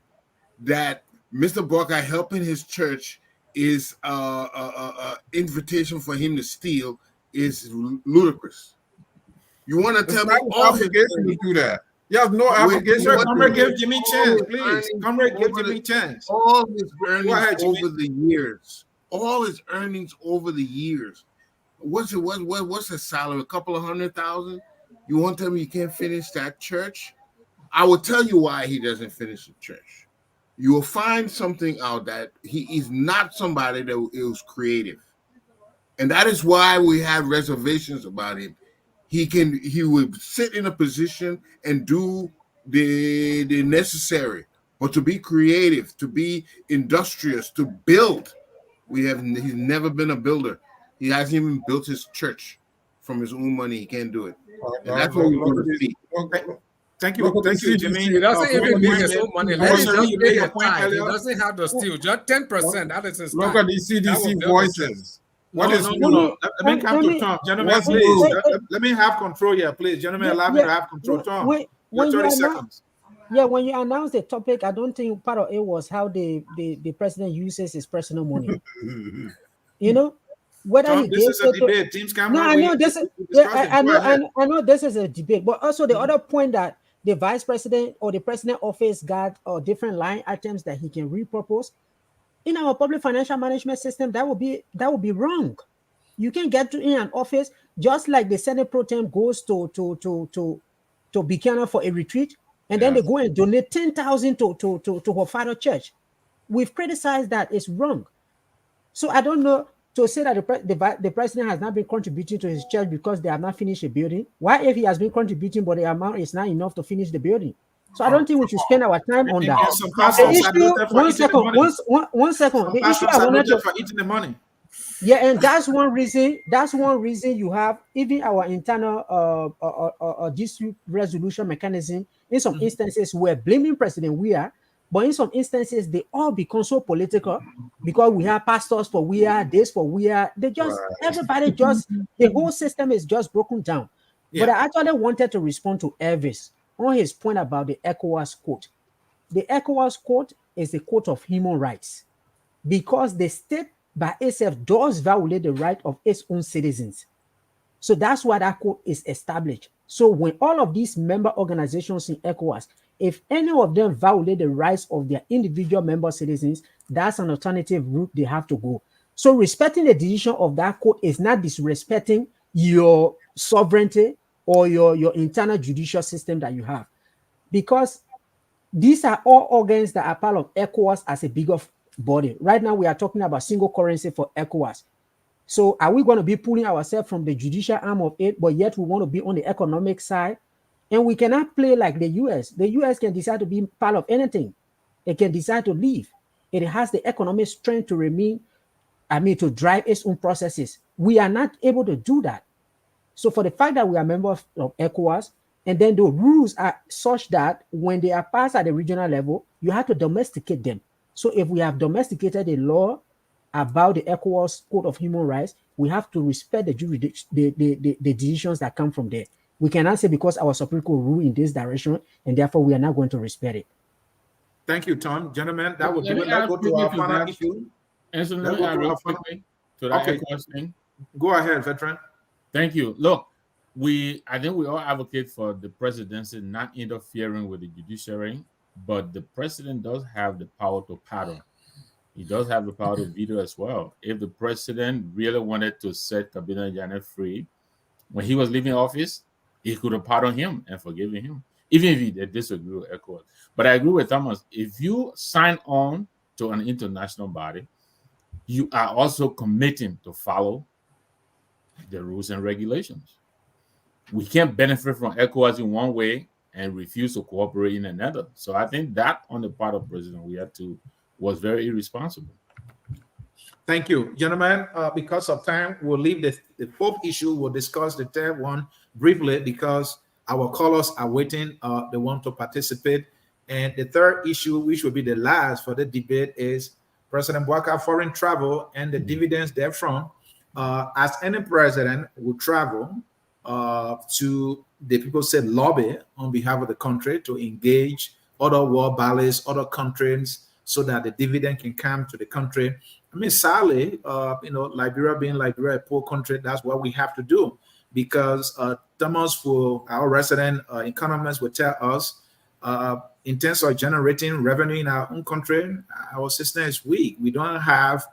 that Mr. Boakai helping his church is a invitation for him to steal is ludicrous. You want to tell me all obligation to do that? You have no obligation. Comrade, give Jimmy a chance, please. Comrade, give Jimmy a chance. All his earnings over the years. All his earnings over the years. What's his salary? A couple of $100,000? You want to tell me you can't finish that church? I will tell you why he doesn't finish the church. You will find something out that he is not somebody that is creative. And that is why we have reservations about him. He would sit in a position and do the necessary, but to be creative, to be industrious, to build. He's never been a builder. He hasn't even built his church from his own money. He can't do it. And that's what we want to see. Thank you, Jimmy. He doesn't even need his own money. Let him just pay a tithe. He earlier. doesn't have to steal. Just 10%. That is his Look tithe. at the CDC voices. No. Let me come to Tom. Gentlemen, What's please. new? Let me have control here, please. Gentlemen, allow me to have control. Tom, When your you 30 announce- seconds. Yeah, when you announce the topic, I don't think part of it was how the president uses his personal money. You know, whether Tom, he this gave is a it to- debate. Teams can No, I know this is. Yeah, I know this is a debate, but also the other point that the vice president or the president office got different line items that he can repurpose in our public financial management system. That would be wrong. You can get to in an office just like the Senate pro tem goes to Buchanan for a retreat, and then they go and donate 10,000 to her father church. We've criticized that. It's wrong. So I don't know to say that the president has not been contributing to his church because they have not finished a building. Why, if he has been contributing, but the amount is not enough to finish the building? So I don't think we should spend our time on that. Some pastors The are noted for eating the money. one second. Some The issue pastors I are wanted noted to, for eating the money. yeah, and that's one reason. That's one reason you have even our internal dispute resolution mechanism. In some instances, we're blaming President Weah, but in some instances, they all become so political because we have pastors for Weah, this for Weah. They just everybody just the whole system is just broken down. But I actually wanted to respond to Elvis on his point about the ECOWAS quote. The ECOWAS quote is a quote of human rights because the state by itself does violate the right of its own citizens. So that's why that quote is established. So when all of these member organizations in ECOWAS, if any of them violate the rights of their individual member citizens, that's an alternative route they have to go. So respecting the decision of that court is not disrespecting your sovereignty or your internal judicial system that you have. Because these are all organs that are part of ECOWAS as a bigger body. Right now, we are talking about single currency for ECOWAS. So are we going to be pulling ourselves from the judicial arm of it, but yet we want to be on the economic side? And we cannot play like the US. The US can decide to be part of anything. It can decide to leave. It has the economic strength to remain, to drive its own processes. We are not able to do that. So for the fact that we are members of ECOWAS, and then the rules are such that when they are passed at the regional level, you have to domesticate them. So if we have domesticated a law about the ECOWAS Code of Human Rights, we have to respect the decisions that come from there. We cannot say because our Supreme Court rule in this direction, and therefore we are not going to respect it. Thank you, Tom. Gentlemen, that would do it. Let's go to our final issue. And so let me add real quickly to that ECOWAS thing. Go ahead, veteran. Thank you. Look, I think we all advocate for the presidency not interfering with the judiciary, but the president does have the power to pardon. He does have the power to veto as well. If the president really wanted to set Kabila Janet free when he was leaving office, he could have pardoned him and forgiven him, even if he disagree with ECOWAS. But I agree with Thomas. If you sign on to an international body, you are also committing to follow the rules and regulations. We can't benefit from ECOWAS in one way and refuse to cooperate in another. So I think that on the part of President Weah was very irresponsible. Thank you, gentlemen. Because of time, we'll leave the fourth issue. We'll discuss the third one briefly because our callers are waiting. They want to participate. And the third issue, which will be the last for the debate, is President Boakai foreign travel and the dividends therefrom. As any president would travel to the people said lobby on behalf of the country to engage other world bodies, other countries, so that the dividend can come to the country. I mean, sadly, Liberia being Liberia, a poor country, that's what we have to do. Because Thomas, our resident economist, will tell us, in terms of generating revenue in our own country, our system is weak. We don't have,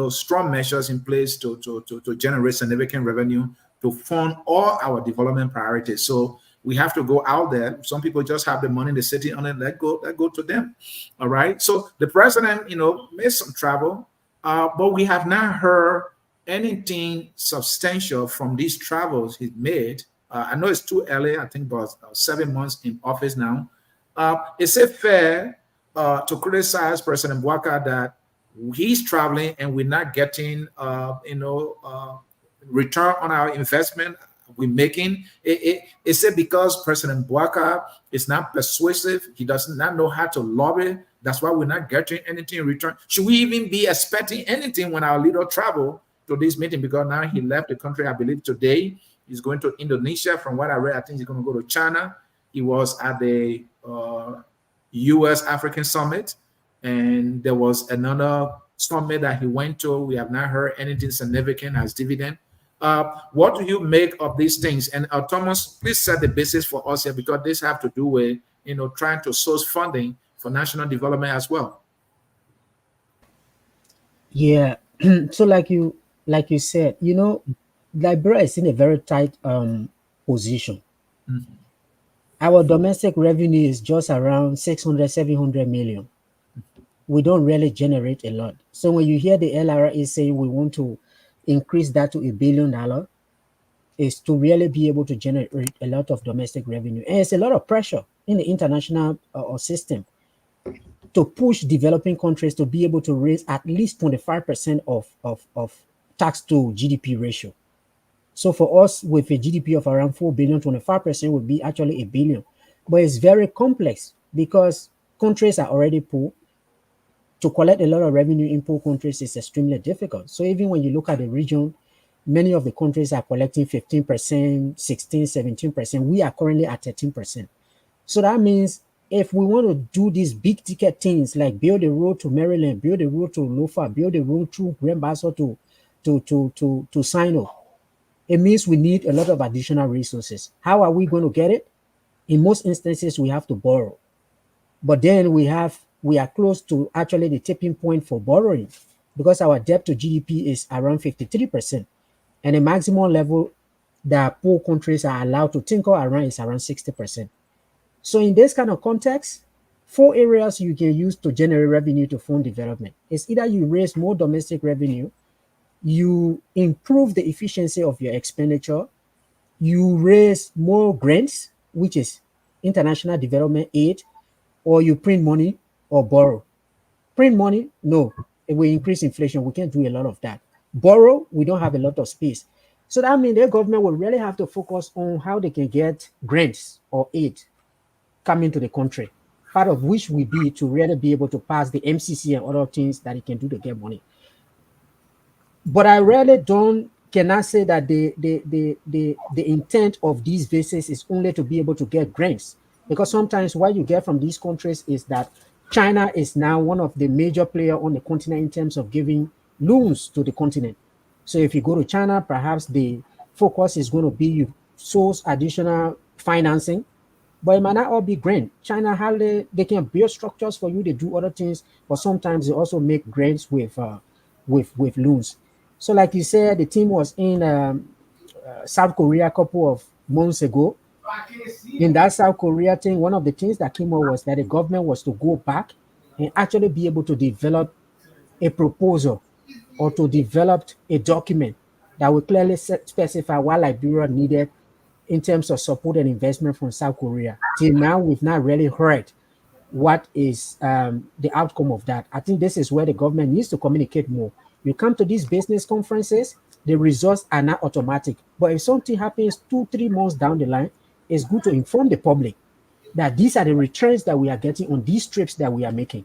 strong measures in place to generate significant revenue to fund all our development priorities. So we have to go out there. Some people just have the money, they're sitting on it, let go to them. All right. So the president, made some travel, but we have not heard anything substantial from these travels he made. I know it's too early. I think about 7 months in office now. Is it fair to criticize President Boakai that he's traveling and we're not getting, return on our investment we're making. Is it because President Boakai is not persuasive? He does not know how to lobby. That's why we're not getting anything in return. Should we even be expecting anything when our leader travel to this meeting? Because now he left the country, I believe today. He's going to Indonesia. From what I read, I think he's going to go to China. He was at the U.S. African Summit, and there was another summit that he went to. We have not heard anything significant as dividend. What do you make of these things? And Thomas, please set the basis for us here, because this have to do with trying to source funding for national development as well. Yeah. So like you said, Liberia is in a very tight position. Mm-hmm. Our domestic revenue is just around 600, 700 million. We don't really generate a lot. So when you hear the LRA is saying we want to increase that to $1 billion, is to really be able to generate a lot of domestic revenue. And it's a lot of pressure in the international system to push developing countries to be able to raise at least 25% of tax to GDP ratio. So for us, with a GDP of around 4 billion, 25% would be actually $1 billion. But it's very complex because countries are already poor. To collect a lot of revenue in poor countries is extremely difficult. So even when you look at the region, many of the countries are collecting 15%, 16, 17%. We are currently at 13%. So that means if we want to do these big ticket things like build a road to Maryland, build a road to Lofa, build a road through Grand Basso to Sino, it means we need a lot of additional resources. How are we going to get it? In most instances, we have to borrow. But then we are close to actually the tipping point for borrowing, because our debt to GDP is around 53%. And the maximum level that poor countries are allowed to tinker around is around 60%. So in this kind of context, 4 areas you can use to generate revenue to fund development. It's either you raise more domestic revenue, you improve the efficiency of your expenditure, you raise more grants, which is international development aid, or you print money or borrow. Print money, no. If we increase inflation, we can't do a lot of that. Borrow, we don't have a lot of space. So that means the government will really have to focus on how they can get grants or aid coming to the country, part of which will be to really be able to pass the MCC and other things that it can do to get money. But I really cannot say that the intent of these visas is only to be able to get grants, because sometimes what you get from these countries is that China is now one of the major players on the continent in terms of giving loans to the continent. So if you go to China, perhaps the focus is going to be you source additional financing, but it might not all be grant. China, they can build structures for you, they do other things, but sometimes they also make grants with loans. So like you said, the team was in South Korea a couple of months ago. In that South Korea thing, one of the things that came out was that the government was to go back and actually be able to develop a proposal or to develop a document that will clearly specify what Liberia needed in terms of support and investment from South Korea. Till now, we've not really heard what is the outcome of that. I think this is where the government needs to communicate more. You come to these business conferences, the results are not automatic. But if something happens 2-3 months down the line, it's good to inform the public that these are the returns that we are getting on these trips that we are making.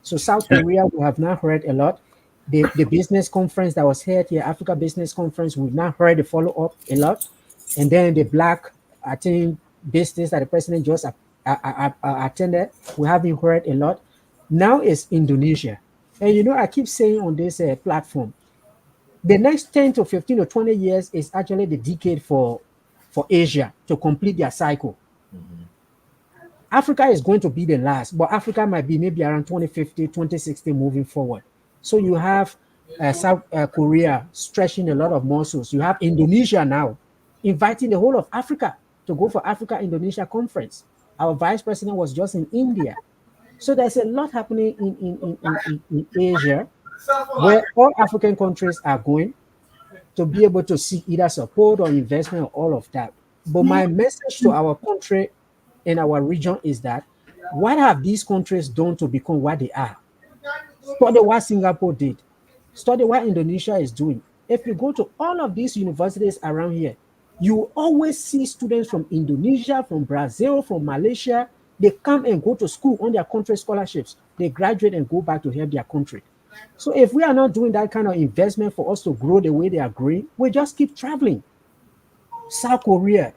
So South Korea, we have not heard a lot. The business conference that was held here, Africa Business Conference, we've not heard the follow-up a lot. And then the Black, I think, business that the president just attended, we haven't heard a lot. Now it's Indonesia. And I keep saying on this platform, the next 10 to 15 or 20 years is actually the decade for Asia to complete their cycle. Mm-hmm. Africa is going to be the last, but Africa might be maybe around 2050, 2060 moving forward. So you have South Korea stretching a lot of muscles. You have Indonesia now inviting the whole of Africa to go for Africa-Indonesia conference. Our vice president was just in India. So there's a lot happening in Asia where all African countries are going to be able to seek either support or investment or all of that. But my message to our country and our region is that What have these countries done to become what they are? Study what Singapore did. Study what Indonesia is doing. If you go to all of these universities around here, you always see students from Indonesia, from Brazil, from Malaysia. They come and go to school on their country scholarships. They graduate and go back to help their country. So if we are not doing that kind of investment for us to grow the way they are growing, we just keep traveling. South Korea,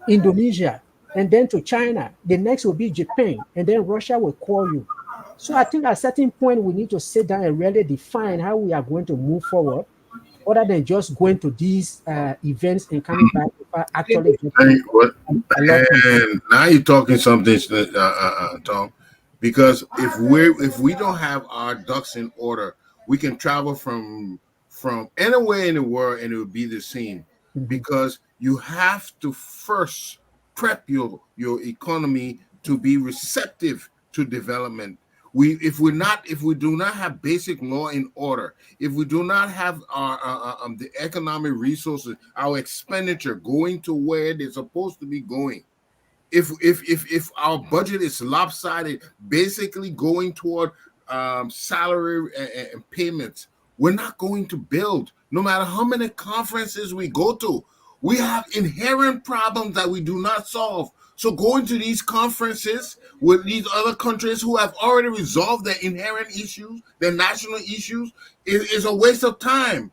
Indonesia, and then to China. The next will be Japan, and then Russia will call you. So I think at a certain point we need to sit down and really define how we are going to move forward, other than just going to these events and coming back without actually getting a lot from them. And now you're talking something, Tom, because if we don't have our ducks in order, we can travel from anywhere in the world and it will be the same. Because you have to first prep your economy to be receptive to development. If we do not have basic law in order, if we do not have our the economic resources, our expenditure going to where they're supposed to be going, if our budget is lopsided, basically going toward salary and payments, we're not going to build. No matter how many conferences we go to, we have inherent problems that we do not solve. So going to these conferences with these other countries who have already resolved their inherent issues, their national issues, is a waste of time.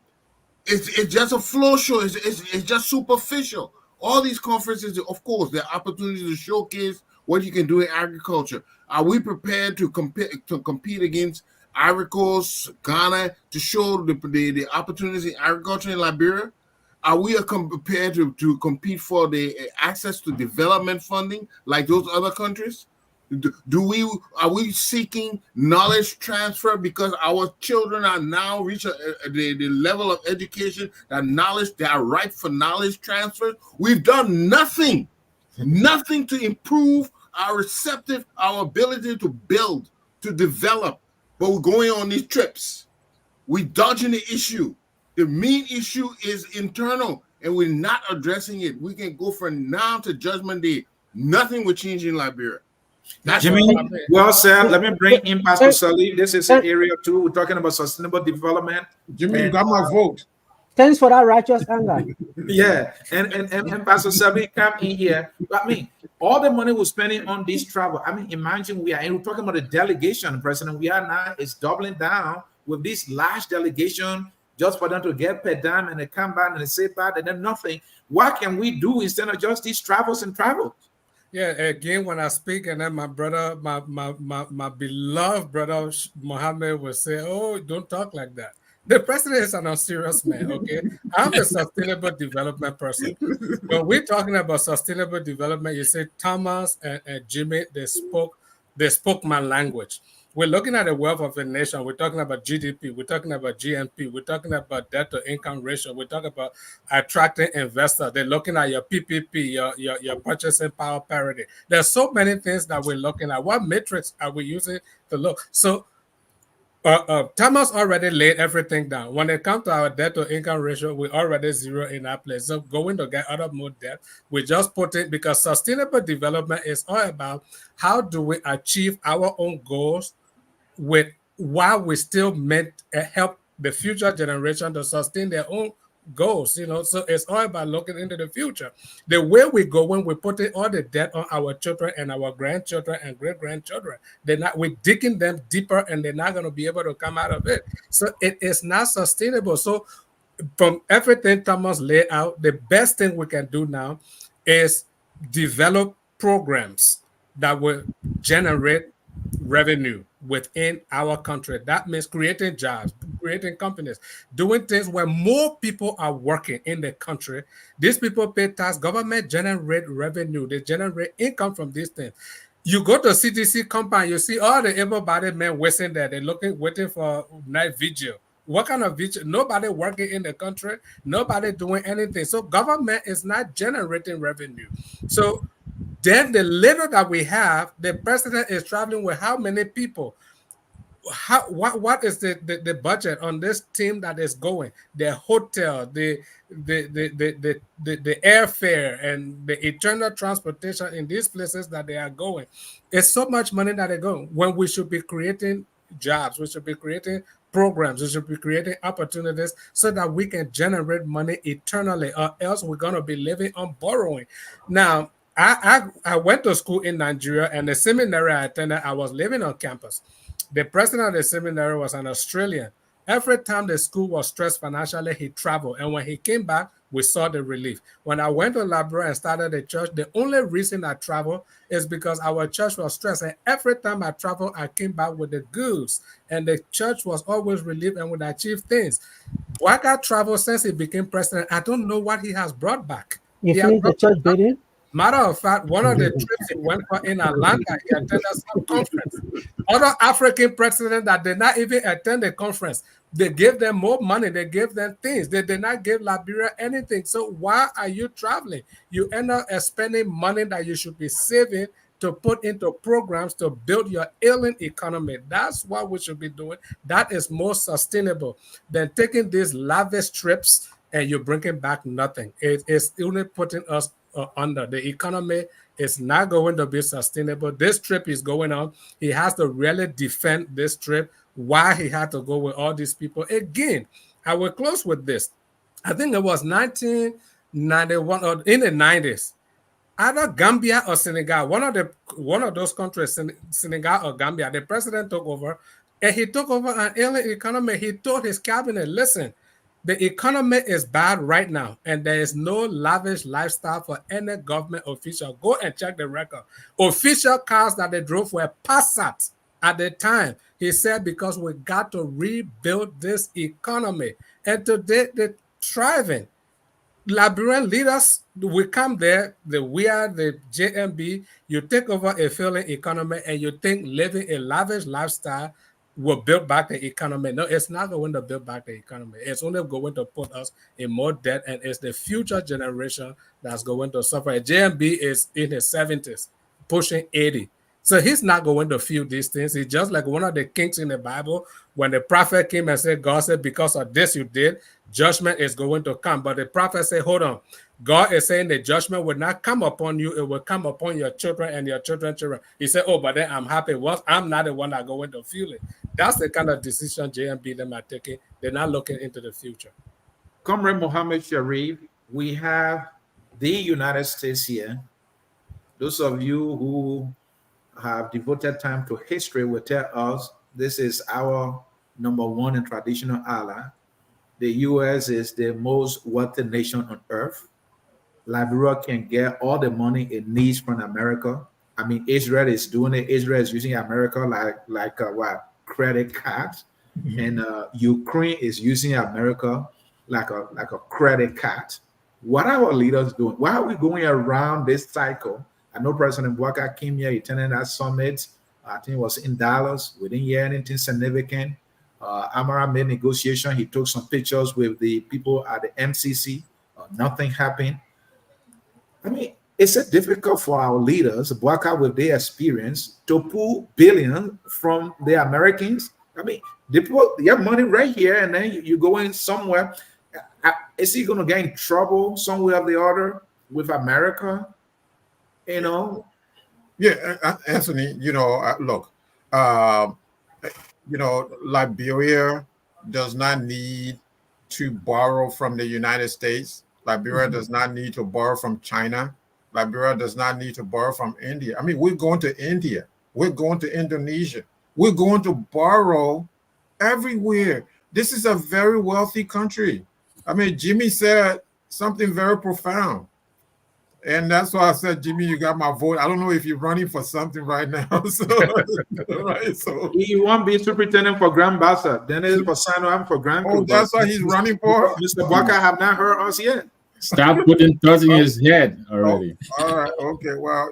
It's just a floor show. It's just superficial. All these conferences, of course, they're opportunities to showcase what you can do in agriculture. Are we prepared to compete against Ivory Coast, Ghana, to show the opportunities in agriculture in Liberia? Are we prepared to compete for the access to development funding like those other countries? Are we seeking knowledge transfer because our children are now reaching the level of education that knowledge, they are ripe for knowledge transfer? We've done nothing to improve our ability to build, to develop, but we're going on these trips. We're dodging the issue. The main issue is internal, and we're not addressing it. We can go from now to Judgment Day. Nothing will change in Liberia. That's Jimmy, well said. Let me bring in Pastor Salim. This is an area too. We're talking about sustainable development. Jimmy, you got my vote. Thanks for that righteous anger. Yeah, and Pastor Salim come in here. I mean, all the money we're spending on this travel. I mean, imagine we're talking about the delegation, President. We are now is doubling down with this large delegation just for them to get paid down and they come back and they say that and then nothing. What can we do instead of just these travels and travels? Yeah, again, when I speak, and then my brother, my beloved brother Mohammed will say, "Oh, don't talk like that." The president is an unserious man, okay? I'm a sustainable development person. When we're talking about sustainable development, you say Thomas and Jimmy, they spoke my language. We're looking at the wealth of a nation. We're talking about GDP. We're talking about GNP. We're talking about debt to income ratio. We're talking about attracting investors. They're looking at your PPP, your purchasing power parity. There's so many things that we're looking at. What metrics are we using to look? So Thomas already laid everything down. When it comes to our debt to income ratio, we already zero in our place. So going to get out of more debt, we just put it because sustainable development is all about how do we achieve our own goals with while we still meant help the future generation to sustain their own goals, so it's all about looking into the future. The way we go when we're putting all the debt on our children and our grandchildren and great-grandchildren, we're digging them deeper and they're not going to be able to come out of it. So it is not sustainable. So from everything Thomas laid out, the best thing we can do now is develop programs that will generate revenue within our country. That means creating jobs, creating companies, doing things where more people are working in the country. These people pay tax, government generate revenue, they generate income from these things. You go to CDC compound, you see all the able-bodied men waiting there, they're waiting for night vigil. What kind of vigil? Nobody working in the country, nobody doing anything. So government is not generating revenue. So then the little that we have, the president is traveling with how many people? what is the budget on this team that is going? The hotel, the airfare, and the eternal transportation in these places that they are going. It's so much money that they're going when we should be creating jobs, we should be creating programs, we should be creating opportunities so that we can generate money eternally, or else we're going to be living on borrowing. Now, I went to school in Nigeria, and the seminary I attended, I was living on campus. The president of the seminary was an Australian. Every time the school was stressed financially, he traveled. And when he came back, we saw the relief. When I went to Liberia and started the church, the only reason I traveled is because our church was stressed. And every time I traveled, I came back with the goods. And the church was always relieved and would achieve things. Boakai traveled since he became president. I don't know what he has brought back. You finished the church building? Matter of fact, one of the trips he went for in Atlanta, he attended some conference. Other African presidents that did not even attend the conference, they gave them more money, they gave them things. They did not give Liberia anything. So why are you traveling? You end up spending money that you should be saving to put into programs to build your ailing economy. That's what we should be doing. That is more sustainable than taking these lavish trips and you're bringing back nothing. It is only putting us under. The economy is not going to be sustainable. This trip is going on. He has to really defend this trip, why he had to go with all these people. Again, I will close with this. I think it was 1991 or in the 90s. Either Gambia or Senegal, one of those countries, Senegal or Gambia, the president took over, and he took over an ailing economy. He told his cabinet, listen, the economy is bad right now, and there is no lavish lifestyle for any government official. Go and check the record. Official cars that they drove were Passat at the time. He said, because we got to rebuild this economy. And today, they're thriving. Liberian leaders, we come there, the Weah, the JMB, you take over a failing economy, and you think living a lavish lifestyle will build back the economy. No, it's not going to build back the economy. It's only going to put us in more debt, and it's the future generation that's going to suffer. JMB is in his 70s, pushing 80. So he's not going to feel these things. He's just like one of the kings in the Bible. When the prophet came and said, God said, because of this you did, judgment is going to come. But the prophet said, hold on. God is saying the judgment will not come upon you. It will come upon your children and your children's children. He said, oh, but then I'm happy. Once I'm not the one that's going to feel it. That's the kind of decision JMB them are taking. They're not looking into the future. Comrade Mohammed Sharif, we have the United States here. Those of you who have devoted time to history will tell us this is our number one and traditional ally. The U.S. is the most wealthy nation on earth. Liberia can get all the money it needs from America. I mean, Israel is doing it. Israel is using America like credit cards, and Ukraine is using America like a credit card. What are our leaders doing? Why are we going around this cycle? I know President Boakai came here, he attended that summit. I think it was in Dallas. We didn't hear anything significant. Amara made negotiation. He took some pictures with the people at the MCC. Nothing happened. I mean, it's difficult for our leaders, Boakai with their experience, to pull billions from the Americans. I mean, they put their money right here, and then you go in somewhere. Is he going to get in trouble somewhere or the other with America? You know? Yeah, Anthony, look, Liberia does not need to borrow from the United States. Liberia does not need to borrow from China. Liberia does not need to borrow from India. I mean, we're going to India. We're going to Indonesia. We're going to borrow everywhere. This is a very wealthy country. I mean, Jimmy said something very profound. And that's why I said, Jimmy, you got my vote. I don't know if you're running for something right now. So He won't be superintendent for Grand Bassa. Then it's for Sano for Grand. Oh, that's what he's running for? Mr. Boakai have not heard us yet. Stop putting thoughts in his head already. Oh, all right. Okay. Well,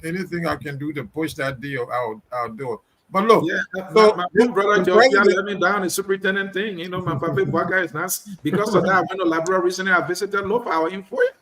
anything I can do to push that deal, I'll do it. But look, my brother George let me down the superintendent thing. My papa Boakai is not because of that. I went to Liberia recently. I visited Lofa. I was in for it.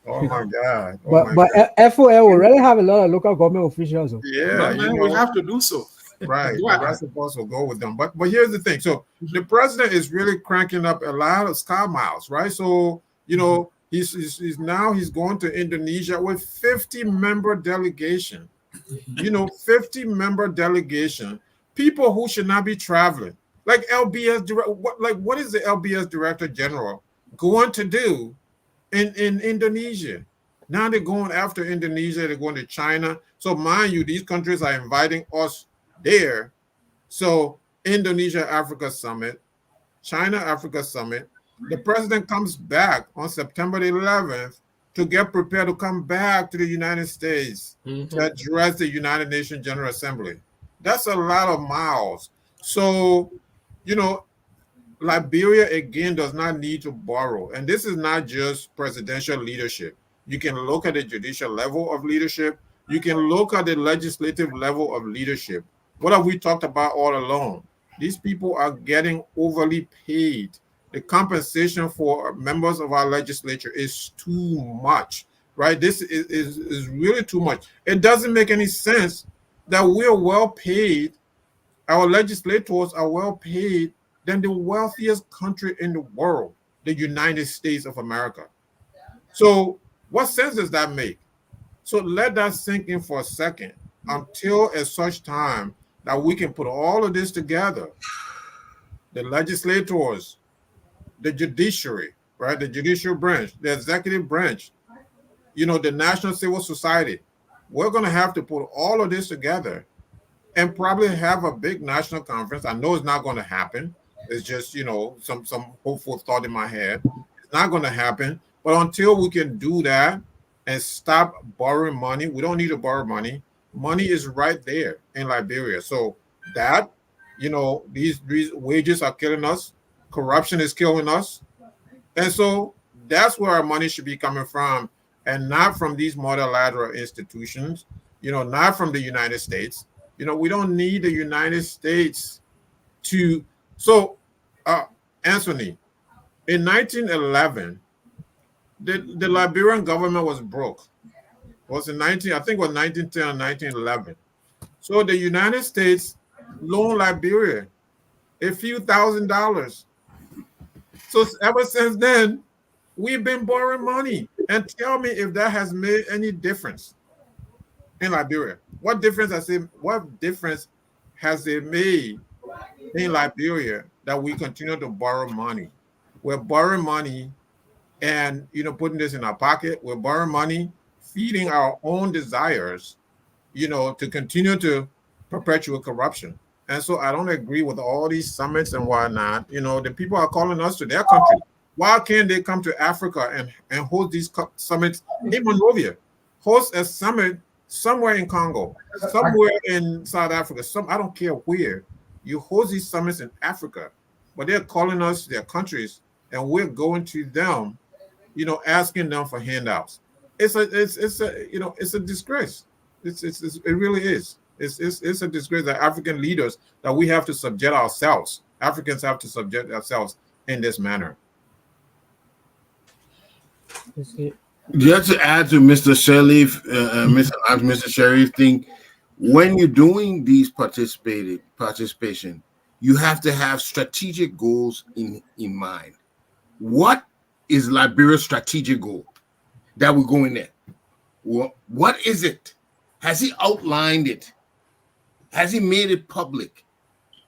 Oh my God! But FOL will really have a lot of local government officials. Yeah, we have to do so. Right. Go The rest ahead. of us will go with them. But here's the thing. So the president is really cranking up a lot of sky miles, right? So, you know, he's now he's going to Indonesia with 50-member delegation. You know, 50-member delegation, people who should not be traveling. Like LBS what is the LBS Director General going to do in Indonesia? Now they're going after Indonesia, they're going to China. So mind you, these countries are inviting us there. So Indonesia Africa Summit, China Africa Summit. The president comes back on September the 11th to get prepared to come back to the United States to address the United Nations General Assembly. That's a lot of miles. So, you know, Liberia again does not need to borrow. And this is not just presidential leadership. You can look at the judicial level of leadership. You can look at the legislative level of leadership. What have we talked about all along? These people are getting overly paid. The compensation for members of our legislature is too much, right? This is really too much. It doesn't make any sense that we're well paid. Our legislators are well paid than the wealthiest country in the world, the United States of America. So what sense does that make? So let that sink in for a second until at such time that we can put all of this together. The legislators, the judiciary, right? The judicial branch, the executive branch, you know, the national civil society. We're going to have to put all of this together and probably have a big national conference. I know it's not going to happen. It's just, you know, some hopeful thought in my head. It's not going to happen. But until we can do that and stop borrowing money, we don't need to borrow money. Money is right there in Liberia. So that, you know, these wages are killing us. Corruption is killing us. And so that's where our money should be coming from, and not from these multilateral institutions, you know, not from the United States. You know, we don't need the United States to. So, Anthony, in 1911, the Liberian government was broke. It was in 1910 or 1911. So the United States loaned Liberia a few $1,000s. So ever since then, we've been borrowing money. And tell me if that has made any difference in Liberia. What difference has it made in Liberia that we continue to borrow money? We're borrowing money and, you know, putting this in our pocket. We're borrowing money, feeding our own desires, you know, to continue to perpetuate corruption. And so I don't agree with all these summits and whatnot. You know, the people are calling us to their country. Why can't they come to Africa and host these summits in Monrovia? Host a summit somewhere in Congo, somewhere in South Africa. I don't care where. You host these summits in Africa, but they're calling us to their countries, and we're going to them, you know, asking them for handouts. It's a disgrace. It really is. It's a disgrace that African leaders, that we have to subject ourselves. Africans have to subject ourselves in this manner. Just to add to Mr. Sharif, Mr. Sharif thing, when you're doing these participation, you have to have strategic goals in mind. What is Liberia's strategic goal that we're going there? What is it? Has he outlined it? Has he made it public?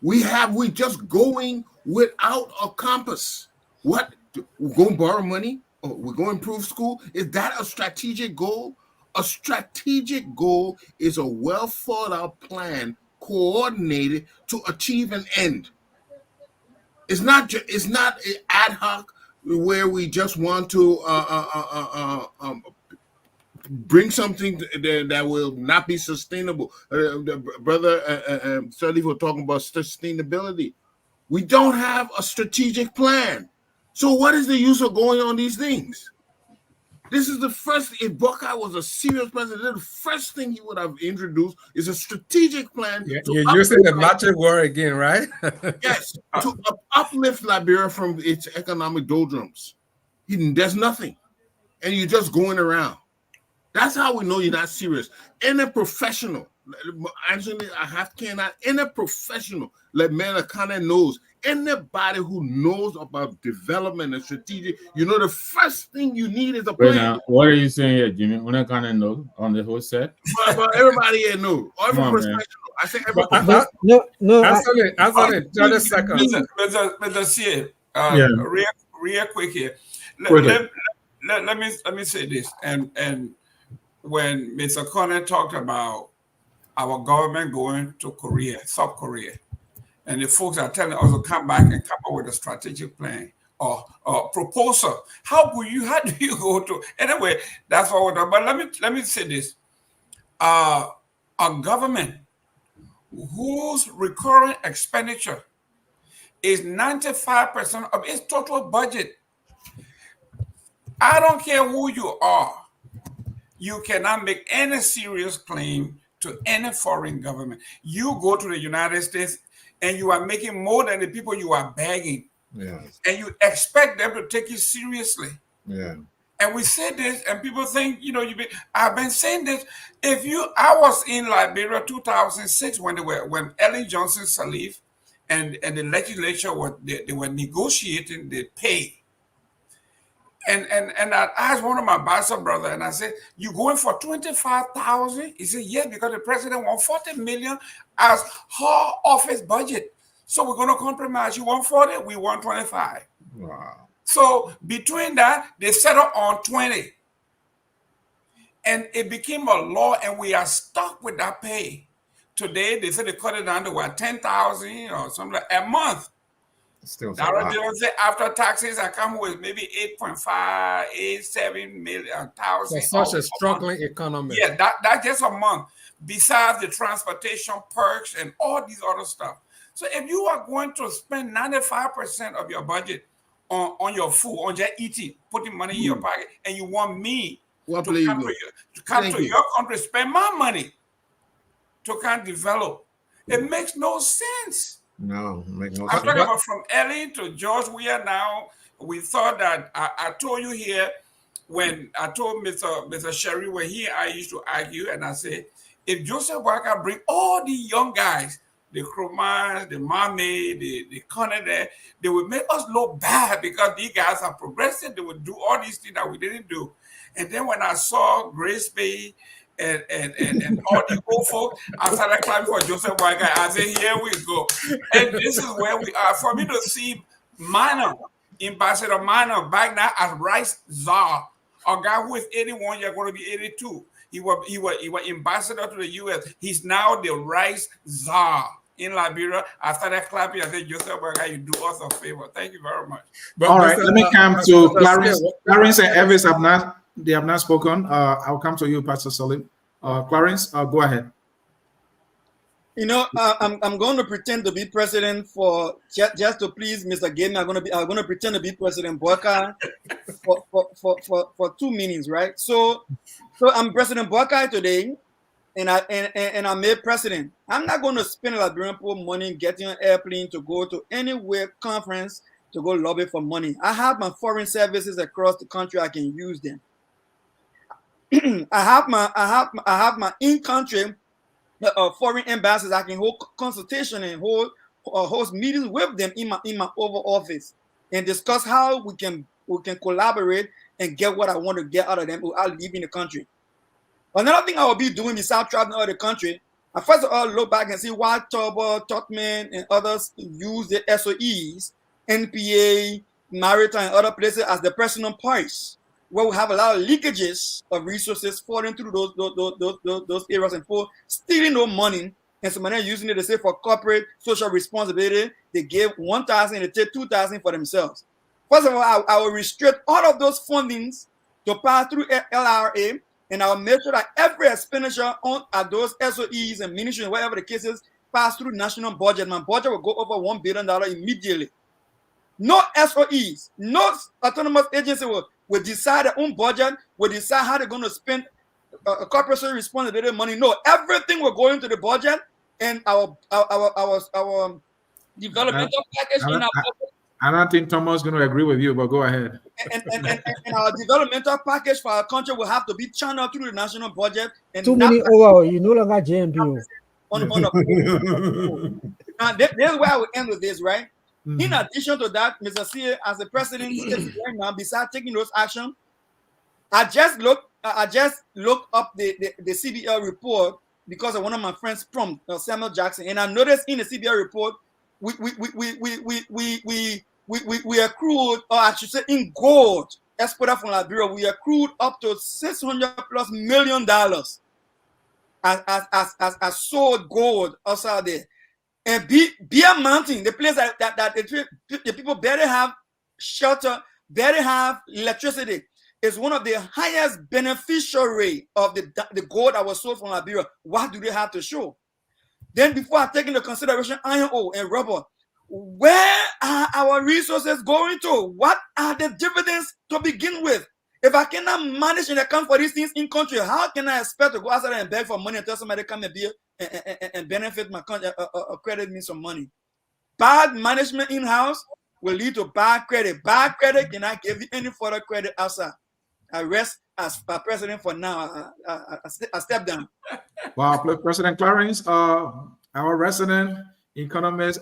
We just going without a compass. What? We're going to borrow money? Or we're going to improve school? Is that a strategic goal? A strategic goal is a well thought out plan, coordinated to achieve an end. It's not an ad hoc where we just want to bring something that will not be sustainable. Brother Sirleaf was talking about sustainability. We don't have a strategic plan. So what is the use of going on these things? This is the first, if Boakai was a serious president, the first thing he would have introduced is a strategic plan. You're using the magic word again, right? Yes, to uplift Liberia from its economic doldrums. There's nothing. And you're just going around. That's how we know you're not serious. Any professional, actually, any professional, like man, kind of knows. Anybody who knows about development and strategic, you know, the first thing you need is a Wait plan. now, what are you saying here, Jimmy? Una kind of know on the whole set? But everybody here knows. Every Come on, professional. man. I say every But professional. No. Anthony, 30 seconds. Mr. C, Yeah. real quick here. Let me say this. And when Mr. Conner talked about our government going to Korea, South Korea, and the folks are telling us to come back and come up with a strategic plan or proposal. How do you go to anyway? That's what we're talking about. But let me say this: a government whose recurring expenditure is 95% of its total budget. I don't care who you are, you cannot make any serious claim to any foreign government. You go to the United States and you are making more than the people you are begging. Yeah. And you expect them to take you seriously. Yeah. And we say this, and people think, I've been saying this. I was in Liberia 2006 when Ellen Johnson Sirleaf and the legislature they were negotiating the pay. And I asked one of my bastard brother, and I said, "You going for 25,000?" He said, "Yes, because the president want 40 million as her office budget. So we're going to compromise. You want 40, we want 25." Wow. So between that, they settled on 20. And it became a law, and we are stuck with that pay. Today, they said they cut it down to what, 10,000 or something like a month. Still Now, after taxes, I come with maybe 8.5, 87 million thousand. For such a struggling economy. Yeah, that's just a month. Besides the transportation perks and all these other stuff. So if you are going to spend 95% of your budget on your food, on just eating, putting money in your pocket, and you want me to come to your country, spend my money to kind of develop, it makes no sense. No, make no I'm sense. talking about from Ellie to George Weah now. We thought that I told you here when I told Mr. Sherry when he and I used to argue, and I said, if Joseph Boakai bring all the young guys, the Kromans, the Mame, the Connor there, they would make us look bad because these guys are progressive. They would do all these things that we didn't do. And then when I saw Grace Bay and all the old folk, I started climbing for Joseph Boakai. I said, here we go. And this is where we are. For me to see Ambassador Minor back now as Rice Czar, a guy who is 81, you're going to be 82. He was ambassador to the U.S. He's now the Rice Czar in Liberia. I started clapping. I said, Joseph Boakai, you do us a favor. Thank you very much. All right, let me come to Clarence. Clarence and Elvis have not spoken. I'll come to you, Pastor Salim. Clarence, go ahead. I'm going to pretend to be president for just to please Mr. Game. I'm going to pretend to be President Boakai for 2 meanings, right? So I'm President Boakai today, and I'm made president. I'm not going to spend Liberian poor money getting an airplane to go to anywhere conference to go lobby for money. I have my foreign services across the country. I can use them. I have my in-country foreign ambassadors. I can hold consultation and host meetings with them in my Oval Office and discuss how we can collaborate and get what I want to get out of them without leaving the country. Another thing I will be doing besides traveling out of the country, I first of all look back and see why Turbo, Tuckman, and others use the SOEs, NPA, Maritime, and other places as the personal price, where we have a lot of leakages of resources falling through those areas and for stealing no money, and some money using it to say for corporate social responsibility. They gave 1,000 and they take 2,000 for themselves. First of all, I will restrict all of those fundings to pass through LRA, and I will make sure that every expenditure on those SOEs and ministries, whatever the case is, pass through national budget. My budget will go over $1 billion immediately. No SOEs, no autonomous agency will decide their own budget, will decide how they're going to spend corporate social responsibility money. No, everything will go into the budget, and our developmental package in our budget I don't think Thomas is going to agree with you, but go ahead. And our developmental package for our country will have to be channeled through the national budget. And Too many over. You no longer JMPO. Now, there's where I will end with this, right? In addition to that, Mr. C, as the president sits right now, besides taking those actions, I just looked up the CBL report because of one of my friends from Samuel Jackson, and I noticed in the CBL report we accrued, or I should say, in gold exported from Liberia, we accrued up to $600+ million as sold gold outside there. And Beer Mountain, the place that the people better have shelter, better have electricity, is one of the highest beneficiary of the gold that was sold from Liberia. What do they have to show? Then, before I take into consideration iron ore and rubber, where are our resources going to? What are the dividends to begin with? If I cannot manage and account for these things in country, how can I expect to go outside and beg for money and tell somebody to come and be and benefit my country, credit me some money? Bad management in-house will lead to bad credit. Bad credit cannot give you any further credit outside. I rest as president for now. I step down. Wow, President Clarence, our resident economist,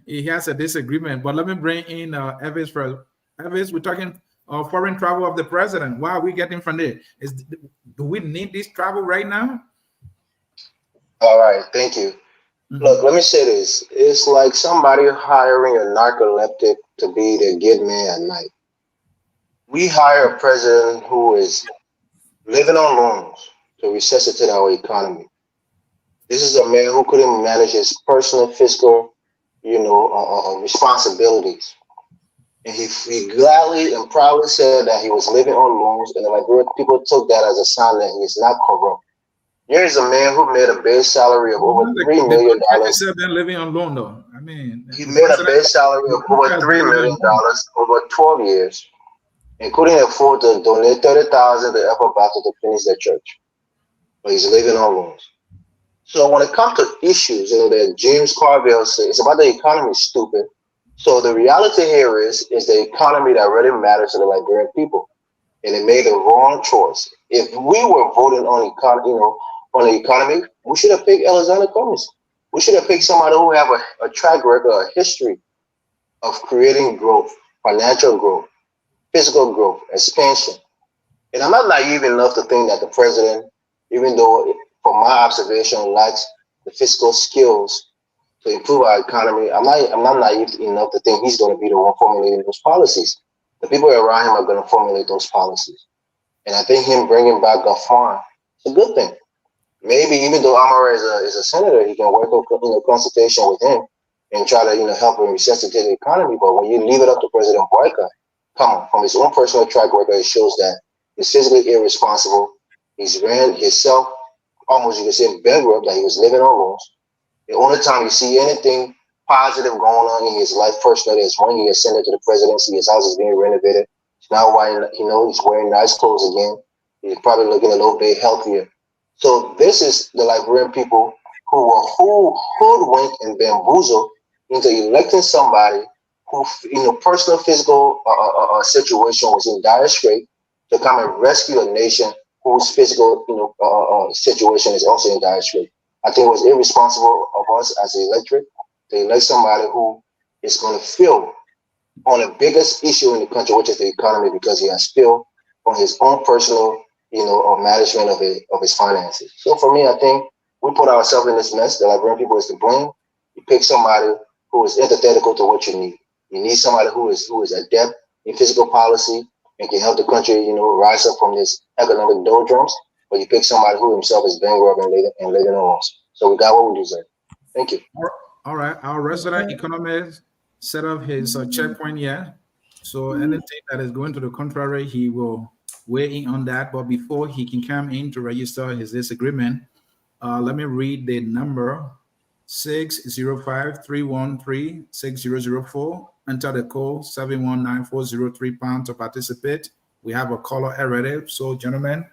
he has a disagreement. But let me bring in Evis first. Evis, we're talking foreign travel of the president. What are we getting from there? Do we need this travel right now? All right, thank you. Look, let me say this. It's like somebody hiring a narcoleptic to be their good man at night. We hire a president who is living on loans to resuscitate our economy. This is a man who couldn't manage his personal fiscal, responsibilities. And he gladly and proudly said that he was living on loans, and the Liberian people took that as a sign that he is not corrupt. Here is a man who made a base salary of over $3 million. Than living on loan, though. I mean, he made a base salary of over $3 million over 12 years, and couldn't afford to donate $30,000 to Upper Baptist to finish their church. But he's living on loans. So when it comes to issues, that James Carville said, it's about the economy, stupid. So the reality here is the economy that really matters to the Liberian people, and they made the wrong choice. If we were voting on the economy, we should have picked Alexander Cummings. We should have picked somebody who have a track record, a history of creating growth, financial growth, physical growth, expansion. And I'm not naive enough to think that the president, even though from my observation lacks the fiscal skills to improve our economy, I'm not naive enough to think he's going to be the one formulating those policies. The people around him are going to formulate those policies. And I think him bringing back Gafan is a good thing. Maybe even though Amara is a senator, he can work in consultation with him and try to help him resuscitate the economy. But when you leave it up to President Boakai, from his own personal track record, it shows that he's physically irresponsible. He's ran himself almost, you can say, bankrupt, that he was living on loans. The only time you see anything positive going on in his life personally is when he ascended to the presidency. His house is being renovated. Now, he's wearing nice clothes again. He's probably looking a little bit healthier. So this is the Liberian people who were hoodwinked and bamboozled into electing somebody who, personal physical situation was in dire strait to come and rescue a nation whose physical situation is also in dire strait. I think it was irresponsible of us as the electorate to elect somebody who is going to feel on the biggest issue in the country, which is the economy, because he has feel on his own personal, management of his finances. So for me, I think we put ourselves in this mess. The Liberian people is to blame. You pick somebody who is antithetical to what you need. You need somebody who is adept in fiscal policy and can help the country, rise up from this economic doldrums. But you pick somebody who himself is bankrupt and living on loans. So we got what we deserve. Thank you. All right. Our resident economist set up his checkpoint here. So anything that is going to the contrary, he will weigh in on that. But before he can come in to register his disagreement, let me read the number 605-313-6004. Enter the code 719-403 to participate. We have a caller already. So gentlemen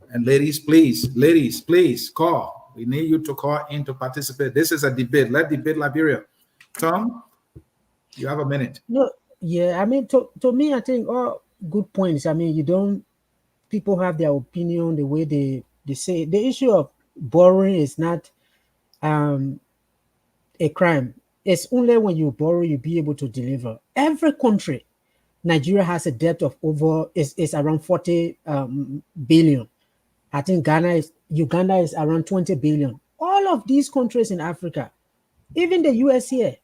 and ladies, please call. We need you to call in to participate. This is a debate. Let's debate Liberia. Tom? You have a minute. No, yeah, I mean, to me, I think all good points. I mean, people have their opinion, the way they say. The issue of borrowing is not a crime. It's only when you borrow, you be able to deliver. Every country, Nigeria has a debt of over, is around 40 billion. I think Uganda is around 20 billion. All of these countries in Africa, even the US here,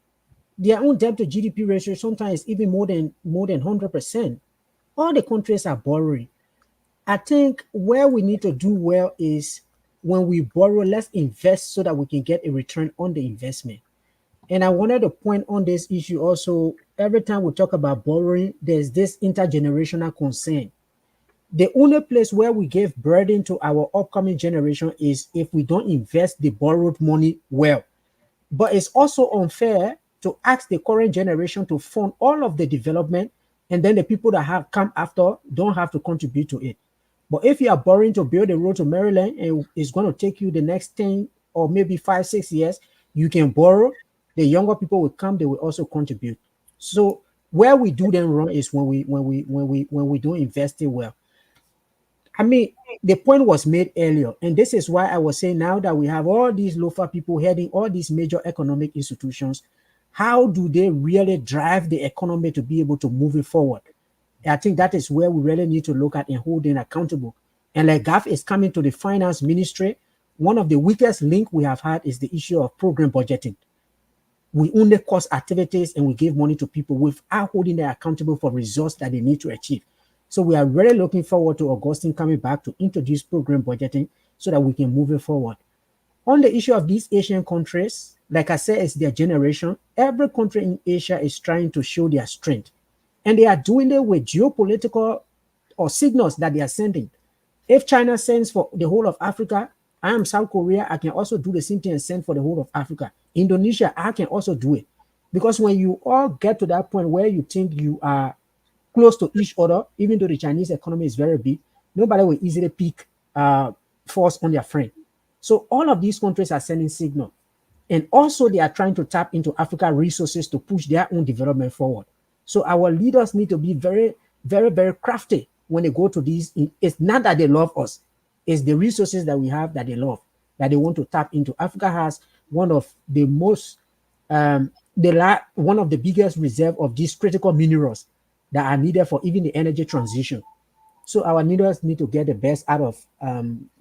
their own debt to GDP ratio sometimes even more than 100%. All the countries are borrowing. I think where we need to do well is when we borrow, let's invest so that we can get a return on the investment. And I wanted to point on this issue also. Every time we talk about borrowing, there's this intergenerational concern. The only place where we give burden to our upcoming generation is if we don't invest the borrowed money well. But it's also unfair to ask the current generation to fund all of the development, and then the people that have come after don't have to contribute to it. But if you are borrowing to build a road to Maryland and it's going to take you the next 10 or maybe 5-6 years, you can borrow. The younger people will come, they will also contribute. So where we do them wrong is when we don't invest it well. I mean, the point was made earlier, and this is why I was saying now that we have all these Lofa people heading all these major economic institutions, how do they really drive the economy to be able to move it forward? I think that is where we really need to look at and hold them accountable. And like GAF is coming to the finance ministry, one of the weakest link we have had is the issue of program budgeting. We only cost activities and we give money to people without holding them accountable for results that they need to achieve. So we are really looking forward to Augustine coming back to introduce program budgeting so that we can move it forward. On the issue of these Asian countries, like I said, it's their generation. Every country in Asia is trying to show their strength. And they are doing it with geopolitical or signals that they are sending. If China sends for the whole of Africa, I am South Korea, I can also do the same thing and send for the whole of Africa. Indonesia, I can also do it. Because when you all get to that point where you think you are close to each other, even though the Chinese economy is very big, nobody will easily pick force on their friend. So all of these countries are sending signal. And also they are trying to tap into African resources to push their own development forward. So our leaders need to be very, very, very crafty when they go to these. It's not that they love us. It's the resources that we have that they love, that they want to tap into. Africa has one of the most, one of the biggest reserve of these critical minerals that are needed for even the energy transition. So our leaders need to get the best out of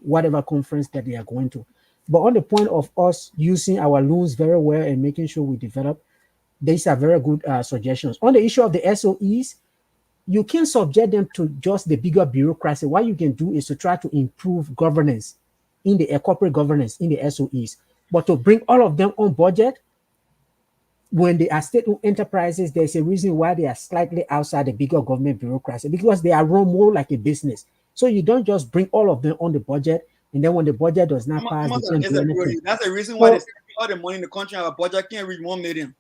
whatever conference that they are going to. But on the point of us using our loans very well and making sure we develop, these are very good suggestions. On the issue of the SOEs, you can subject them to just the bigger bureaucracy. What you can do is to try to improve governance in the corporate governance in the SOEs. But to bring all of them on budget, when they are state-owned enterprises, there's a reason why they are slightly outside the bigger government bureaucracy, because they are run more like a business. So you don't just bring all of them on the budget, and then when the budget does not pass, they can't do anything. That's the reason why they spend all the money in the country. Our budget can't reach 1 million.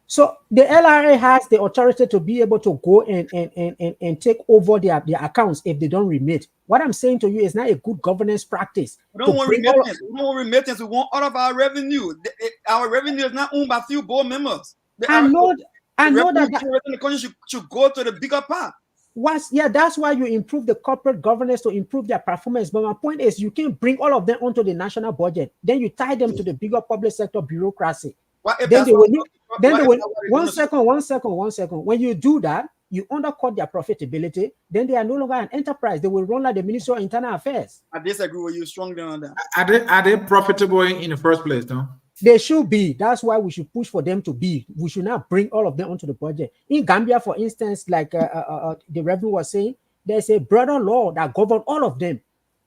So the LRA has the authority to be able to go and take over their accounts if they don't remit. What I'm saying to you is not a good governance practice. We don't want remittance. We don't want remittance. We want all of our revenue. Our revenue is not owned by few board members. I know that the country should go to the bigger part. That's why you improve the corporate governance to improve their performance. But my point is, you can't bring all of them onto the national budget. Then you tie them to the bigger public sector bureaucracy. One second. When you do that, you undercut their profitability. Then they are no longer an enterprise. They will run like the Ministry of Internal Affairs. I disagree with you strongly on that. Are they profitable in the first place, no? They should be. That's why we should push for them to be. We should not bring all of them onto the budget. In Gambia, for instance, like the Reverend was saying, there's a broader law that governs all of them.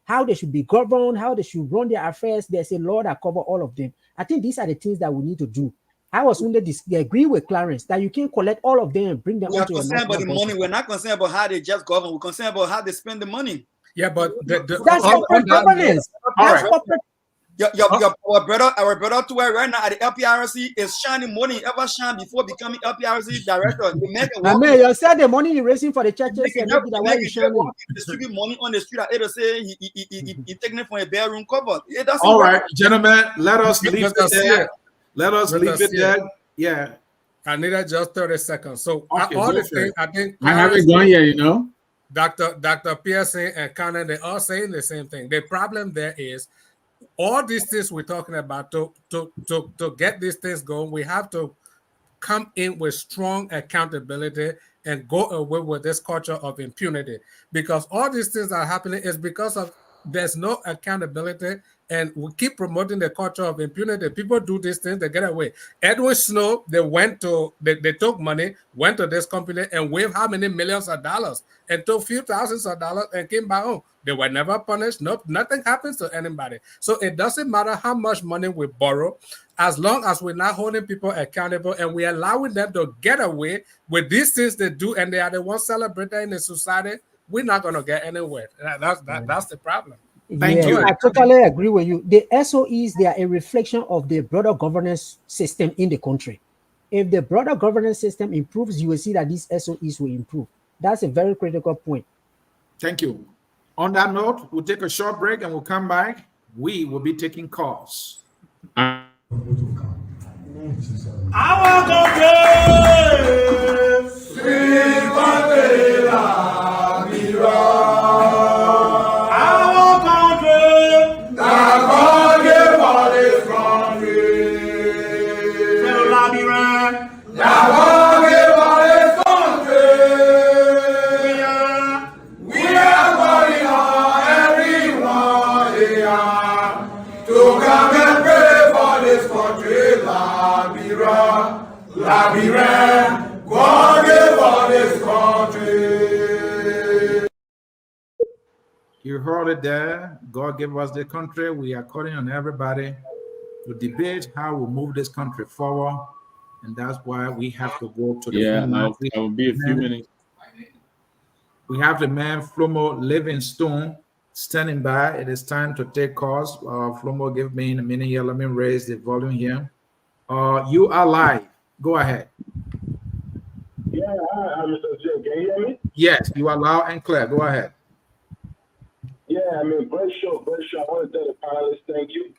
How they should be governed, how they should run their affairs. There's a law that covers all of them. I think these are the things that we need to do. I was under this. They agree with Clarence that you can collect all of them and bring them. We are concerned about the money. We're not concerned about how they just govern. We're concerned about how they spend the money. Yeah, but that's corporate governance. Our brother to right now at the LPRC is shining money he ever shine before becoming LPRC director. You said the money you're raising for the churches distribute money on the street. It'll say he taking it from a bedroom cover. All right, gentlemen, let us leave it there. Let us leave it there. Yeah. I needed just 30 seconds. So Okay, all go the for things it. I think I haven't gone yet, you know. Dr. Pearson and Connor, they're all saying the same thing. The problem there is all these things we're talking about to get these things going, we have to come in with strong accountability and go away with this culture of impunity, because all these things are happening is because of there's no accountability, and we keep promoting the culture of impunity. People do these things, they get away. Edwin Snow, they took money, went to this company and waved how many millions of dollars and took few thousands of dollars and came back home. They were never punished. Nope, nothing happens to anybody. So it doesn't matter how much money we borrow, as long as we're not holding people accountable and we're allowing them to get away with these things they do, and they are the ones celebrated in the society, we're not going to get anywhere. That's the problem. Thank you. I totally agree with you. The SOEs, they are a reflection of the broader governance system in the country. If the broader governance system improves, you will see that these SOEs will improve. That's a very critical point. Thank you. On that note, we'll take a short break and we'll come back. We will be taking calls. God gave us this country. You heard it there. God gave us the country. We are calling on everybody to debate how we move this country forward. And that's why we have to go to the phone line. I will be a few minutes. We have the man Flomo Livingstone standing by. It is time to take calls. Flomo, give me a minute here. Let me raise the volume here. You are live. Go ahead. Yeah, hi, Mr. J. Can you hear me? Yes, you are loud and clear. Go ahead. Yeah, I mean, great show, great show. I want to tell the panelists thank you.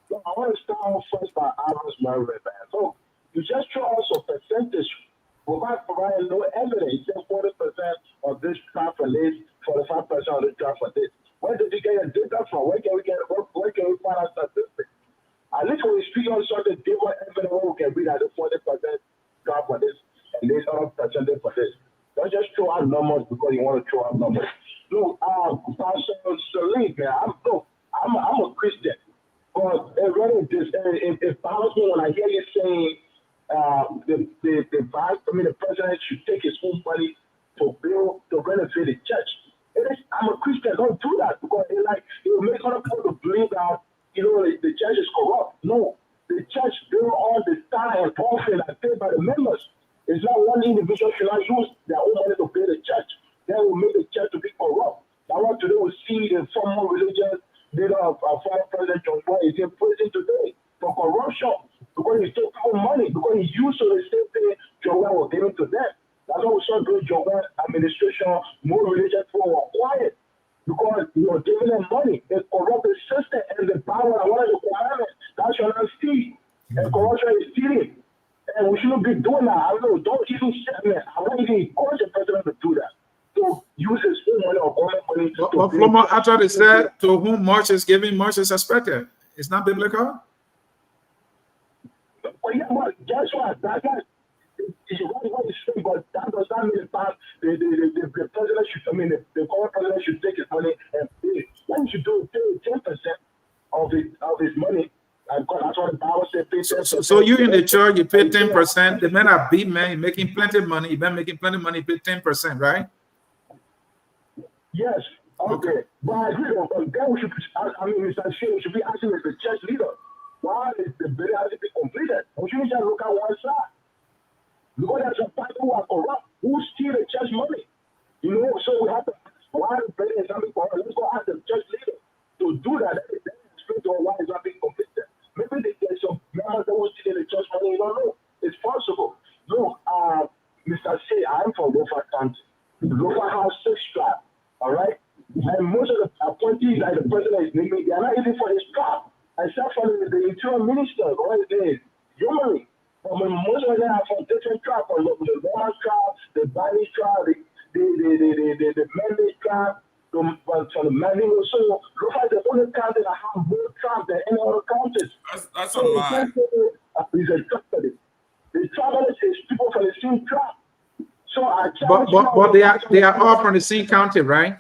So I want to start off first by Aaron's merit. So you just show us a percentage without providing no evidence. Just 40% of this trap for this, 45% of this trap for this. Where did you get your data from? Where can we find our statistics? At least when we speak on something different evidence, we can read that the 40% trap for this and this other percentage for this. Don't just throw out numbers because you want to throw out numbers. Look, Pastor Salim, man, I'm a Christian, but it bothers me when I hear you saying the president should take his own money to renovate the church. I'm a Christian, don't do that because it will make other people to believe that the church is corrupt. No, the church built on the tithe and offering and paid by the members. It's not one individual should not use their own money to pay the church. That will make the church to be corrupt. I want today we see the former religious leader of our former president John Weah is in prison today for corruption because he took our money, because he used the same thing John Weah was giving to them. That's why we saw during John Weah administration, more religious people were quiet because you are giving them money. It's corrupt the system and the power and one of the commandments. That shall not steal. And corruption is stealing. And we shouldn't be doing that. I don't know. Don't even I won't even encourage the president to do that. To use his own money or government money. But Flomo, I thought it said, to whom much is given, much is expected. It's not biblical? Well, yeah, but guess what? That is what he's saying, but that does not mean that the president should, the current president should take his money and pay. What he should do is pay 10% of his money. And that's what the Bible said. Pay 10%. So you in the church, you pay 10%. The men are big men, you're making plenty of money. You've been making plenty of money, you pay 10%, right? Yes. Okay. But I agree. But then we should, Mr. Shea, we should be asking as the church leader, why is the bill has to be completed? We shouldn't just look at one side. Because there's some people who are corrupt, who steal the church money. So we have to ask why the bill is not being completed. Let's go ask the church leader to do that. Explain to why it's not being completed. Maybe there's some members that will steal the church money. You don't know. It's possible. Look, Mr. Shea, I'm from Lofa County. Lofa has 6 tribes. All right? And most of the appointees that the president is naming, they are not even for his job. Except for the interior minister, or his name, Yomari. Most of them are from different tribes, from the Roman tribe, the Bani tribe, the Mende tribe, from the Mandingo. So Lofa is the only county that has more tribes than any other counties. That's so a lie. He's a tribal. The tribalist is people from the same tribe. So I but they are all from the same county, right?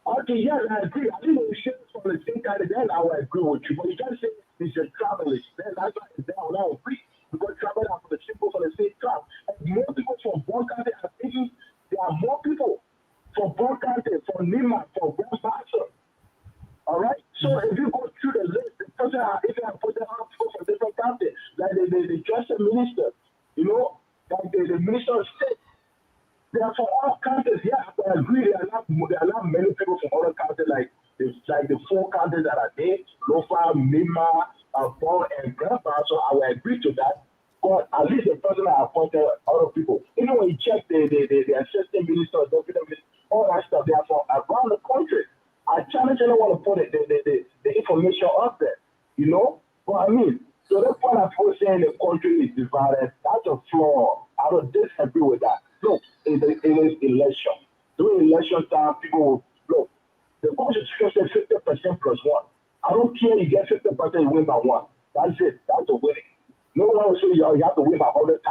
Okay, yes, I agree. I think we share from the same county, then I will agree with you. But you can't say he's a tribalist. Then that's why it's there. I will agree. Because tribal are from the people from the same tribe. And more people from Boakai are thinking there are more people from Boakai, from Nima, from Grandmaster. All right? So if you go through the list, the person, if you have put them out people from different counties, like the justice minister, you know, like the minister of state, they are from all counties. Yeah, I agree. There are not many people from other counties like the 4 counties that are there, Lofa, Mima, Bon, and Grandpa. So I will agree to that. But at least the person that appointed other people, even when you check the assistant minister, deputy minister, all that stuff, they are from around the country. I challenge anyone to put the information up there, you know? But I mean, so the point of saying the country is divided, that's a flaw. I don't disagree with that. Look, it is election. During election time, people will, look, the constitution says 50% plus 1. I don't care you get 50%, you win by 1. That's it. That's a winning. No one will say you have to win by 100,000.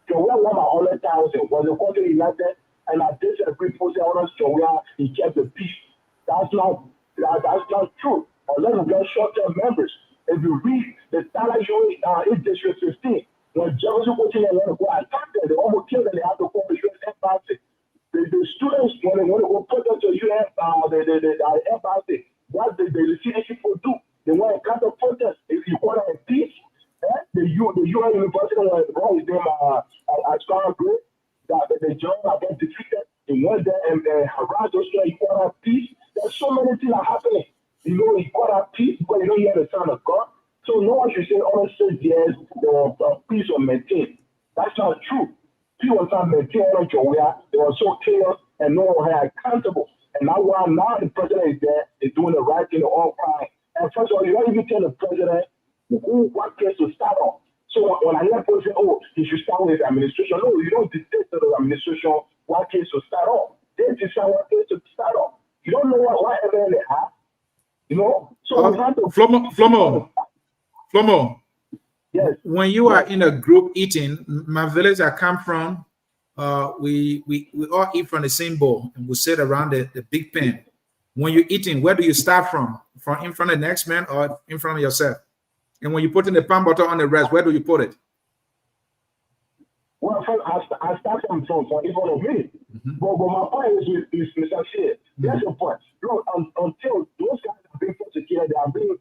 So we won by 100,000. Was the country united? And I disagree with the others, so he kept the peace. That's not true. Unless we get short-term members. If you read the Tala in District 15, when Jefferson Coaching and want to go attack them, they almost killed them, they have to call the U.S. embassy. The students, when they want to go put them to U.S. the embassy, what the CDC people do? They want to counter protest. If you want to peace, the UN University, what is name, at Scar Group, that the general have been defeated. They went there and harassed those people. You want peace? There's so many things are happening. You know, you got peace because you don't hear the sound of God. So no one should say, all says yes, the peace was maintained. That's not true. Peace was not maintained on Weah. There was so chaos and no one had accountable. And now the president is there, is doing the right thing, all crying. And first of all, you don't even tell the president what case to start on. So when I hear people say, oh, he should start with administration, no, you don't dictate to the administration what case to start on. They decide what case to start on. You don't know what evidence they have. You know? So Flomo. Yes. When you are in a group eating, my village I come from, we all eat from the same bowl and we sit around the big pan. When you're eating, where do you start from? From in front of the next man or in front of yourself? And when you put in the pan butter on the rest, where do you put it? Well, first, I start from in front of me. But my point is Mr. Shea. That's the point. Look, until those guys are being prosecuted, they are being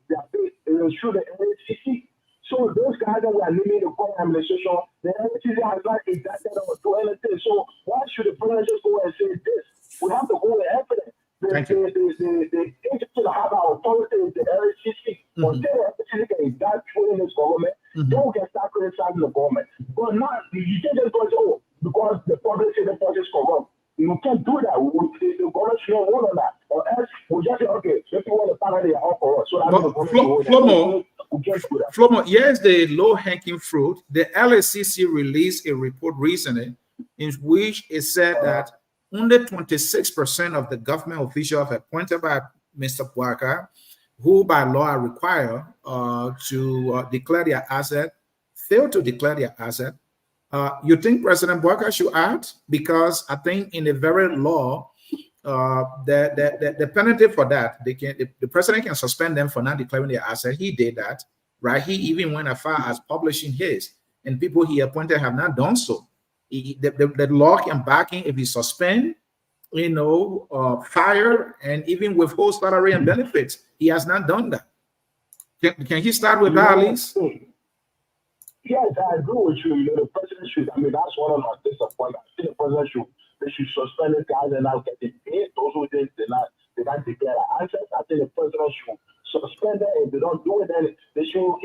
through the LHCC. So those guys that were naming the current administration, the LHCC has not indicted or do anything. So why should the president just go and say this? We have to go with evidence. The agency that have our authority is the LHCC. Until the LHCC can indict in this government, then we can start criticizing the government. But not, you can't just go and say, oh, because the public say the police is corrupt. You can't do that. The government should not vote on that. Or else we'll just say, okay, if you want to find out they are all corrupt. So that's Flomo, here's the low-hanging fruit. The LACC released a report recently in which it said that only 26% of the government officials appointed by Mr. Boakai, who by law are required to declare their asset, failed to declare their asset. You think President Boakai should act? Because I think in the very law, the penalty for that, the president can suspend them for not declaring their asset. He did that, right? He even went as far as publishing his, and people he appointed have not done so. The law can back him if he suspend, fire, and even withhold salary and benefits. He has not done that. Can he start with that, at least? Yes, I agree with you. The president should. I mean, that's one of my disappointments. I think the president should suspend the guys and not get paid. Those who did not declare assets. I think the president should suspend them. If they don't do it, then they should,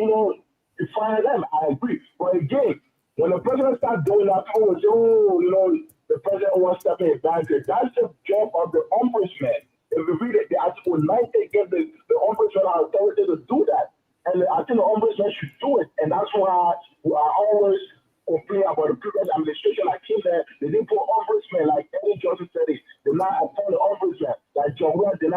fire them. I agree. But again, when the president starts doing that, people will say, the president wants to step in boundary. That's the job of the ombudsman. If we read it, the Article 9, they give the ombudsman authority to do that. And I think the ombudsman should do it. And that's why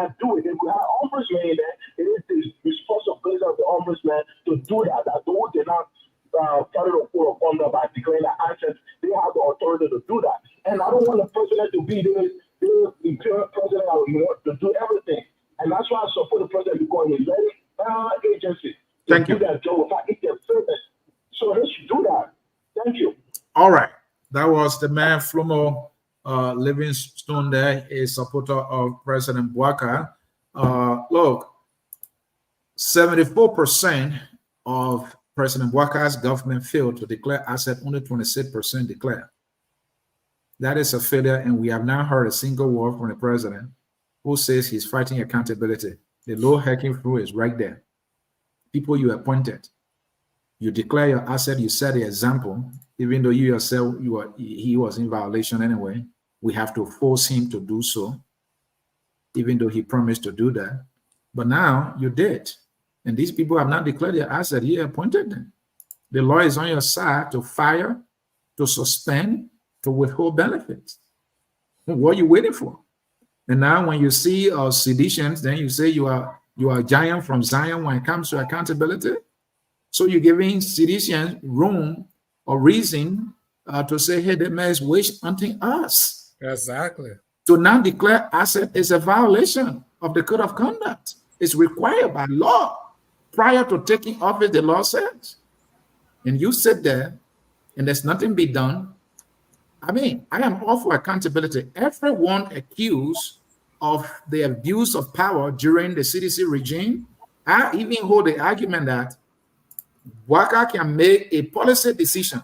ombudsman do it. If we have ombudsman in there, it is the responsibility of the ombudsman to do that. That those did not follow the code of conduct by declaring the assets, they have the authority to do that. And I don't want the president to be the imperial president to do everything. And that's why I support the president because he let agency to do that job without interference. So they should do that. Thank you. All right. That was the man Flomo Livingstone there, a supporter of President Boakai. Look, 74% of President Boakai's government failed to declare asset, only 26% declared. That is a failure, and we have not heard a single word from the president who says he's fighting accountability. The low-hanging fruit is right there. People you appointed, you declare your asset, you set the example, even though you yourself, he was in violation anyway. We have to force him to do so, even though he promised to do that. But now you did. And these people have not declared their asset. He appointed them. The law is on your side to fire, to suspend, to withhold benefits. What are you waiting for? And now when you see seditions, then you say you are a giant from Zion when it comes to accountability. So you're giving seditions room or reason to say, hey, the man is witch hunting us. Exactly. To not declare asset is a violation of the code of conduct. It's required by law. Prior to taking office, the law says. And you sit there and there's nothing be done. I mean, I am all for accountability. Everyone accused of the abuse of power during the CDC regime, I even hold the argument that Boakai can make a policy decision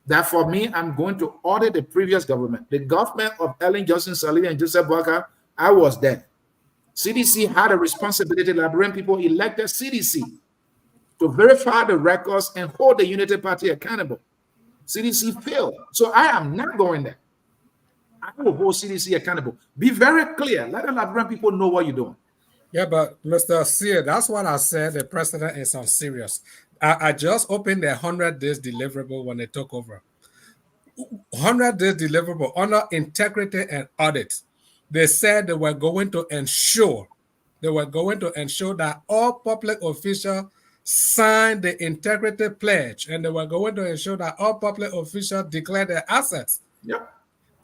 that for me, I'm going to audit the previous government. The government of Ellen Johnson Sirleaf and Joseph Boakai, I was there. CDC had a responsibility, Liberian people elected CDC to verify the records and hold the Unity Party accountable. CDC failed. So I am not going there. I will hold CDC accountable. Be very clear. Let the Liberian people know what you're doing. Yeah, but Mr. Sear, that's what I said. The president is on serious. I just opened the 100 days deliverable when they took over. 100 days deliverable under integrity and audit. They said they were going to ensure that all public officials signed the integrity pledge, and they were going to ensure that all public officials declare their assets. Yep.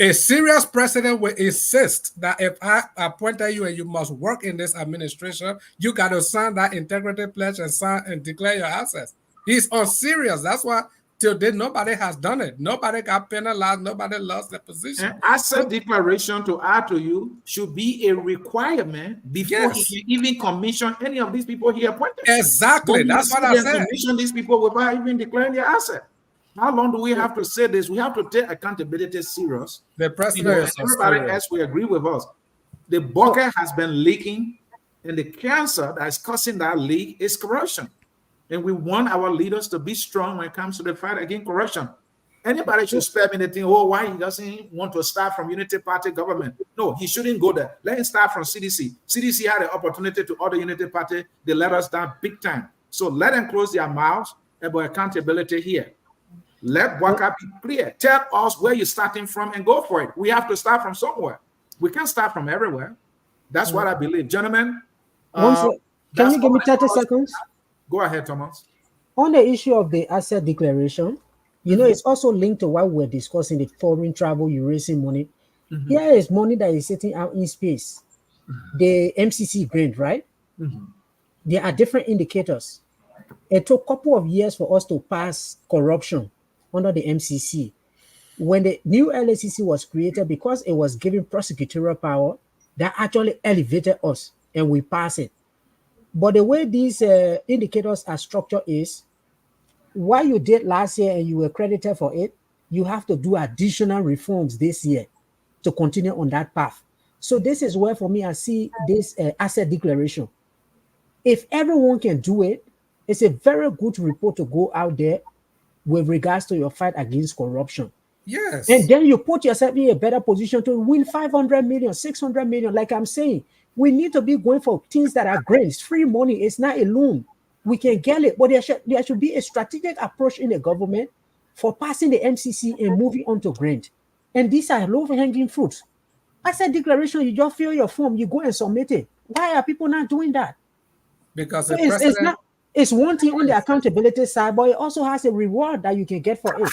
A serious president will insist that if I appointed you and you must work in this administration, you got to sign that integrity pledge and sign and declare your assets. He's on serious. That's why till then nobody has done it. Nobody got penalized. Nobody lost their position. And asset declaration, to add to you, should be a requirement before he can even commission any of these people he appointed. Exactly. That's what I said. Commission these people without even declaring their asset. How long do we have to say this? We have to take accountability serious. The president, everybody else will agree with us. The bucket has been leaking, and the cancer that is causing that leak is corruption. And we want our leaders to be strong when it comes to the fight against corruption. Anybody should spare me the thing, why he doesn't want to start from Unity Party government. No, he shouldn't go there. Let him start from CDC. CDC had the opportunity to order Unity Party. They let us down big time. So let them close their mouths about accountability here. Let Boakai be clear. Tell us where you're starting from and go for it. We have to start from somewhere. We can't start from everywhere. That's what I believe. Gentlemen, can you give me 30 seconds? Go ahead, Thomas. On the issue of the asset declaration, you know, it's also linked to what we're discussing, the foreign travel, you're raising money. Here is money that is sitting out in space. The MCC grant, right? There are different indicators. It took a couple of years for us to pass corruption under the MCC. When the new LACC was created, because it was given prosecutorial power, that actually elevated us and we passed it. But the way these indicators are structured is, what you did last year and you were credited for it, you have to do additional reforms this year to continue on that path. So this is where, for me, I see this asset declaration. If everyone can do it, it's a very good report to go out there with regards to your fight against corruption. Yes. And then you put yourself in a better position to win 500 million, 600 million. Like I'm saying, we need to be going for things that are grants, free money. It's not a loan. We can get it, but there should be a strategic approach in the government for passing the MCC and moving on to grant. And these are low-hanging fruits. Asset declaration, you just fill your form, you go and submit it. Why are people not doing that? Because So the it's president, not. It's one thing on the accountability side, but it also has a reward that you can get for it.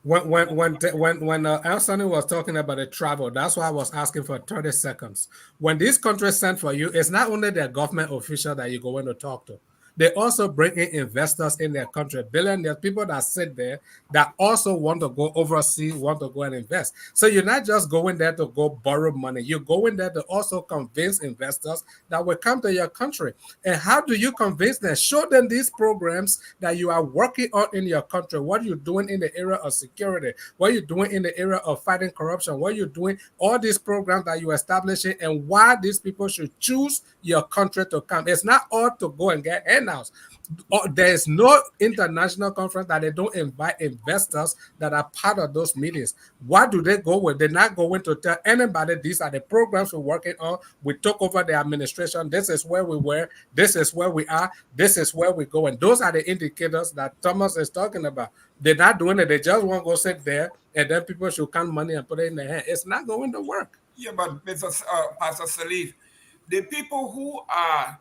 when Anthony was talking about the travel, that's why I was asking for 30 seconds. When these countries send for you, it's not only their government official that you're going to talk to. They also bring in investors in their country, billionaires, people that sit there that also want to go overseas, want to go and invest. So you're not just going there to go borrow money. You're going there to also convince investors that will come to your country. And how do you convince them? Show them these programs that you are working on in your country, what you're doing in the area of security, what you're doing in the area of fighting corruption, what you're doing, all these programs that you're establishing, and why these people should choose your country to come. It's not all to go and get handouts. There's no international conference that they don't invite investors that are part of those meetings. What do they go with? They're not going to tell anybody these are the programs we're working on. We took over the administration. This is where we were. This is where we are. This is where we're going. Those are the indicators that Thomas is talking about. They're not doing it. They just want to go sit there and then people should count money and put it in their hand. It's not going to work. Yeah, but Mr. Pastor Salif, the people who are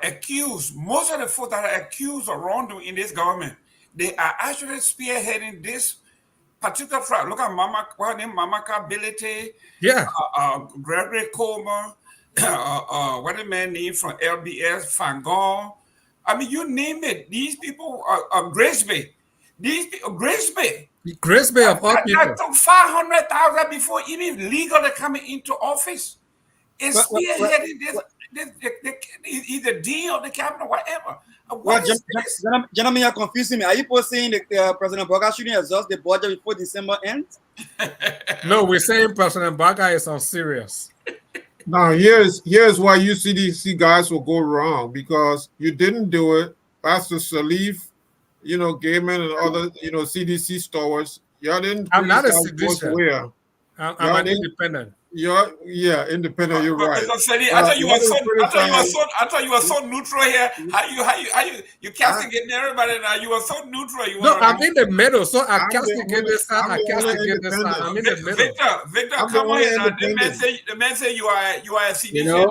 accused, most of the folks that are accused of wrongdoing in this government, they are actually spearheading this particular fraud. Look at Mama Ability, yeah, Gregory Comer, what the man named from LBS, Fangon. I mean, you name it. These people are Grisby. These people, Grisby. Grisby of all people. That took 500,000 before even legally coming into office. It's spearheading this, either deal or the cabinet, whatever. Gentlemen, you're confusing me. Are you saying that President Boakai shouldn't exhaust the budget before December ends? No, we're saying President Boakai is on serious. Now, here's why you CDC guys will go wrong, because you didn't do it. Pastor Salif, Gaiman and other, CDC stalwarts. Y'all didn't. I'm not a seditious. I'm an independent. Independent. You're right. I thought you were so neutral here. How you castigate everybody now? You were so neutral. I'm in the middle. So I castigate this side. I castigate this side. I'm in the middle. Victor, come on here. The man say you are a CDC.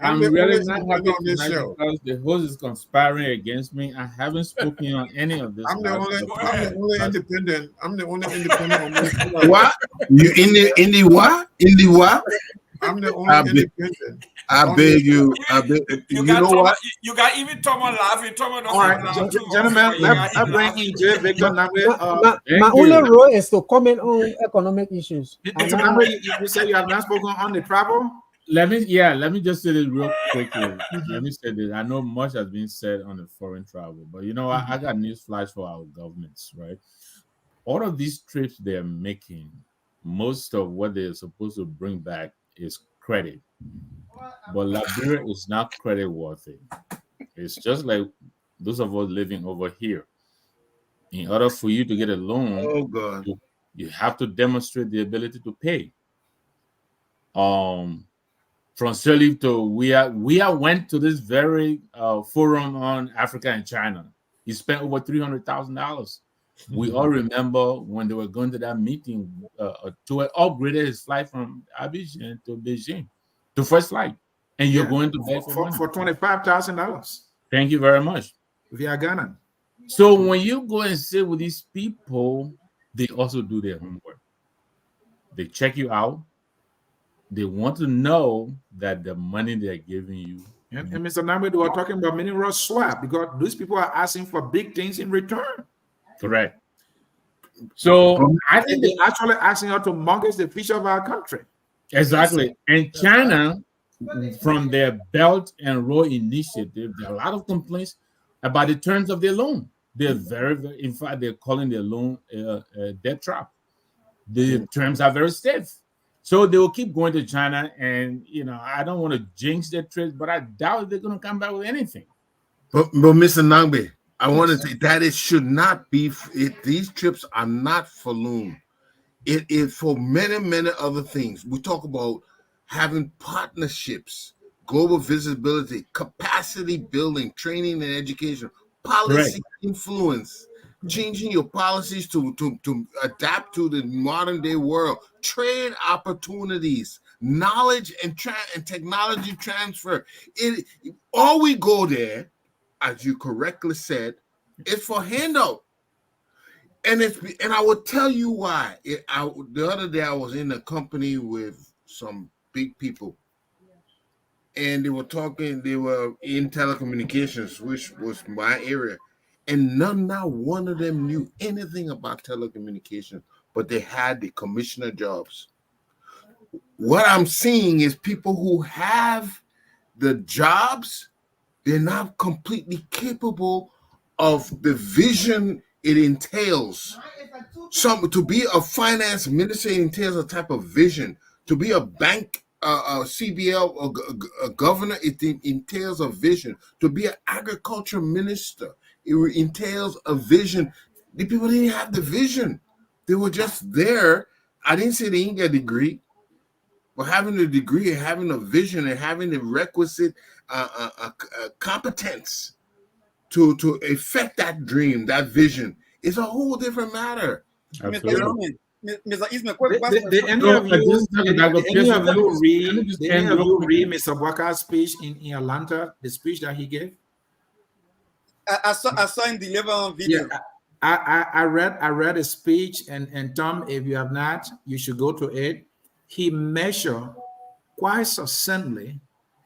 I'm really not happy tonight because the host is conspiring against me. I haven't spoken on any of this. I'm the only independent. I'm the only independent on this. What? You in the what? In the what? I'm the only independent. I beg you. You know what? You got even Thomas laughing. Thomas all right, gentlemen, let's bring in J. Victor Nambe. My only role is to comment on economic issues. You say you have not spoken on the travel? Let me just say this real quickly. Let me say this. I know much has been said on the foreign travel, but I got news flash for our governments, right? All of these trips they're making, most of what they're supposed to bring back is credit. But Liberia is not credit worthy. It's just like those of us living over here. In order for you to get a loan, you have to demonstrate the ability to pay. From Shirley to Weah went to this very forum on Africa and China. He spent over $300,000. We all remember when they were going to that meeting to upgrade his flight from Abidjan to Beijing, the first flight, and you're going to pay for $25,000. Thank you very much. Via Ghana. So when you go and sit with these people, they also do their homework. They check you out. They want to know that the money they're giving you. And Mr. Nambe, we are talking about mineral swap because these people are asking for big things in return. Correct. So I think they're actually asking us to mortgage the future of our country. Exactly. And China, from their Belt and Road Initiative, there are a lot of complaints about the terms of their loan. They're very, very, in fact, they're calling their loan a debt trap. The terms are very stiff. So they will keep going to China, and I don't want to jinx their trip, but I doubt they're going to come back with anything. But Mr. Nambe, I want to say that it should not be. These trips are not for loan. It is for many, many other things. We talk about having partnerships, global visibility, capacity building, training and education, policy influence, changing your policies to adapt to the modern day world, trade opportunities, knowledge and technology transfer. All we go there, as you correctly said, is for handout. And I will tell you why. The other day I was in a company with some big people, and they were in telecommunications, which was my area, and not one of them knew anything about telecommunications, but they had the commissioner jobs. What I'm seeing is people who have the jobs, they're not completely capable of the vision it entails. To be a finance minister entails a type of vision. To be a bank, CBL, a governor, it entails a vision. To be an agriculture minister, it entails a vision. The people didn't have the vision. They were just there. I didn't say they didn't get a degree, but having a degree and having a vision and having the requisite competence to effect that dream, that vision, is a whole different matter. Mr. Ismail, quick question. Did any of you read Mr. Boakai's speech in Atlanta, the speech that he gave? I saw him deliver on video. Yeah, I read a speech, and Tom, if you have not, you should go to it. He measured quite succinctly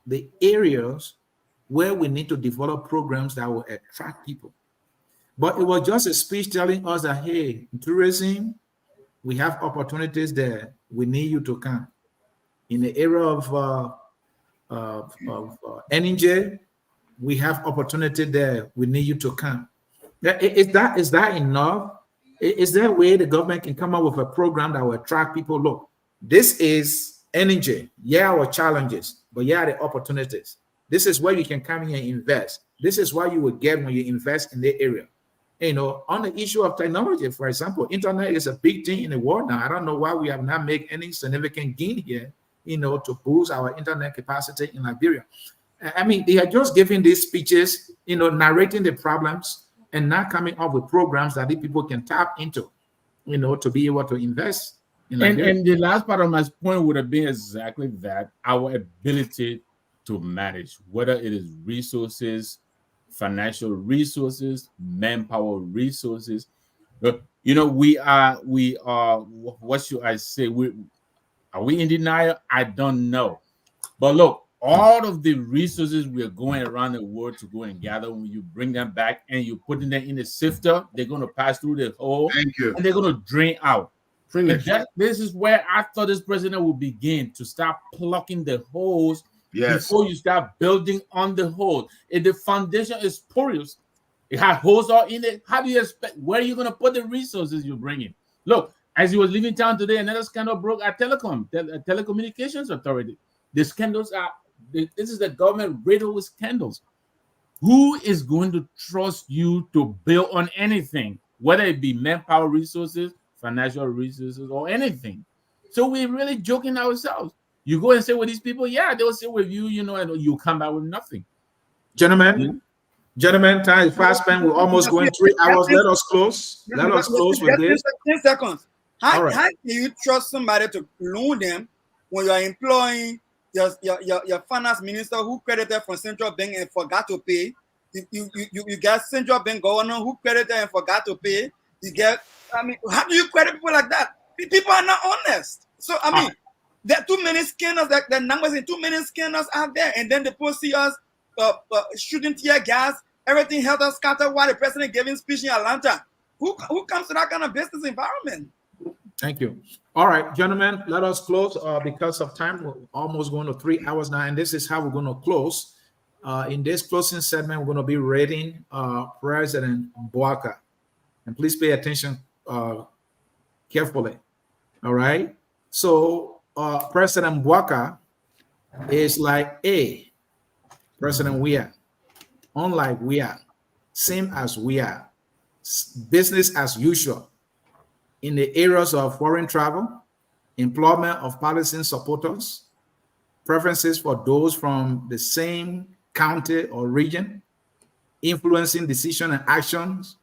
the areas where we need to develop programs that will attract people. But it was just a speech telling us that, hey, tourism, we have opportunities there. We need you to come. In the area of energy, we have opportunity there. We need you to come. Is that enough? Is there a way the government can come up with a program that will attract people? Look, this is energy. Yeah, our challenges, but yeah, the opportunities. This is where you can come in and invest. This is what you will get when you invest in the area. You know, on the issue of technology, for example, internet is a big thing in the world now. I don't know why we have not made any significant gain here, you know, to boost our internet capacity in Liberia. I mean, they are just giving these speeches, you know, narrating the problems and not coming up with programs that the people can tap into, you know, to be able to invest in Liberia. And the last part of my point would have been exactly that: our ability to manage, whether it is resources, financial resources, manpower resources. You know, we are, what should I say? Are we in denial? I don't know. But look, all of the resources we are going around the world to go and gather, when you bring them back and you put them in the sifter, they're going to pass through the hole. Thank you. And they're going to drain out. This is where I thought this president would begin to start plucking the holes. Yes. Before you start building on the hole. If the foundation is porous, it has holes all in it, how do you expect, where are you going to put the resources you're bringing? Look, as he was leaving town today, another scandal broke at Telecommunications Authority. The scandals are, this is the government riddled with scandals. Who is going to trust you to build on anything, whether it be manpower resources, financial resources, or anything? So we're really joking ourselves. You go and say with these people, yeah, they'll sit with you, you know, and you come back with nothing. Gentlemen, time is fast spent. We're almost going 3 hours. Let us close. Let us close with this. 10 seconds. How can you trust somebody to loan them when you are employing your finance minister who credited from central bank and forgot to pay? You get central bank governor who credited and forgot to pay. You get, I mean, how do you credit people like that? People are not honest. So, I mean, there are too many scanners, the numbers in too many scanners out there, and then the post see us shooting tear gas, everything held us scattered while the president giving speech in Atlanta. Who comes to that kind of business environment? Thank you. All right, gentlemen, let us close because of time. We're almost going to 3 hours now, and this is how we're going to close. In this closing segment, we're going to be rating President Boakai, and please pay attention carefully. All right, so. President Boakai is like President Weah, unlike Weah, same as Weah, business as usual in the areas of foreign travel, employment of Palestinian supporters, preferences for those from the same county or region, influencing decision and actions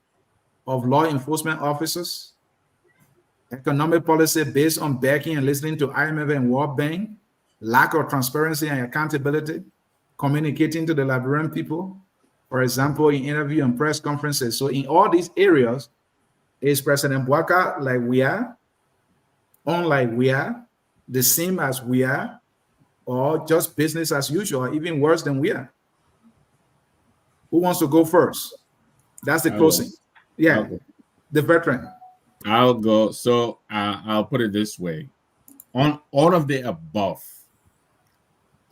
of law enforcement officers, economic policy based on backing and listening to IMF and World Bank, lack of transparency and accountability, communicating to the Liberian people, for example, in interview and press conferences. So in all these areas, is President Boakai like Weah, unlike Weah, the same as Weah, or just business as usual, or even worse than Weah? Who wants to go first? That's the closing. Yeah, the veteran. I'll go. So I'll put it this way. On all of the above,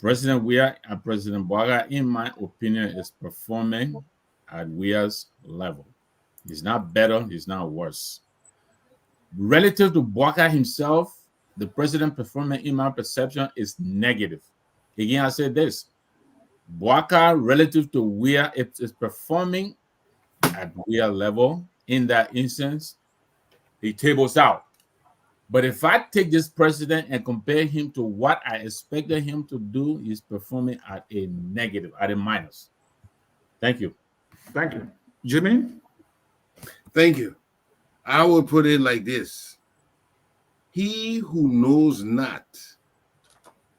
President Weah and President Boakai, in my opinion, is performing at Weah's level. He's not better, he's not worse. Relative to Boakai himself, the president performance, in my perception, is negative. Again, I said this. Boakai, relative to Weah, is performing at Weah level. In that instance, he tables out. But if I take this president and compare him to what I expected him to do, he's performing at a negative, at a minus. Thank you. Thank you. Jimmy? Thank you. I would put it like this. He who knows not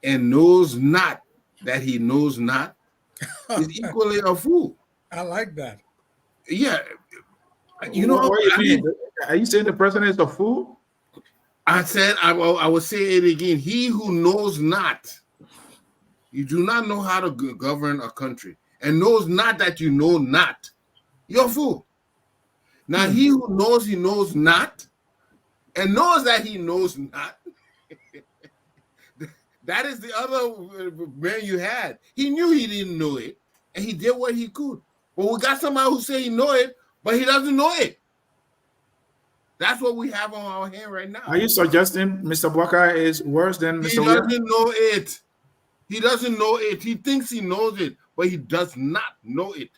and knows not that he knows not is equally a fool. I like that. Yeah. You know what I mean? Are you saying the president is a fool? I said, I will say it again. He who knows not, you do not know how to govern a country, and knows not that you know not, you're a fool. Now, he who knows he knows not, and knows that he knows not, that is the other man you had. He knew he didn't know it, and he did what he could. But we got somebody who say he know it, but he doesn't know it. That's what we have on our hand right now. Are you suggesting Mr. Boakai is worse than Mr. He doesn't know it. He doesn't know it. He thinks he knows it, but he does not know it.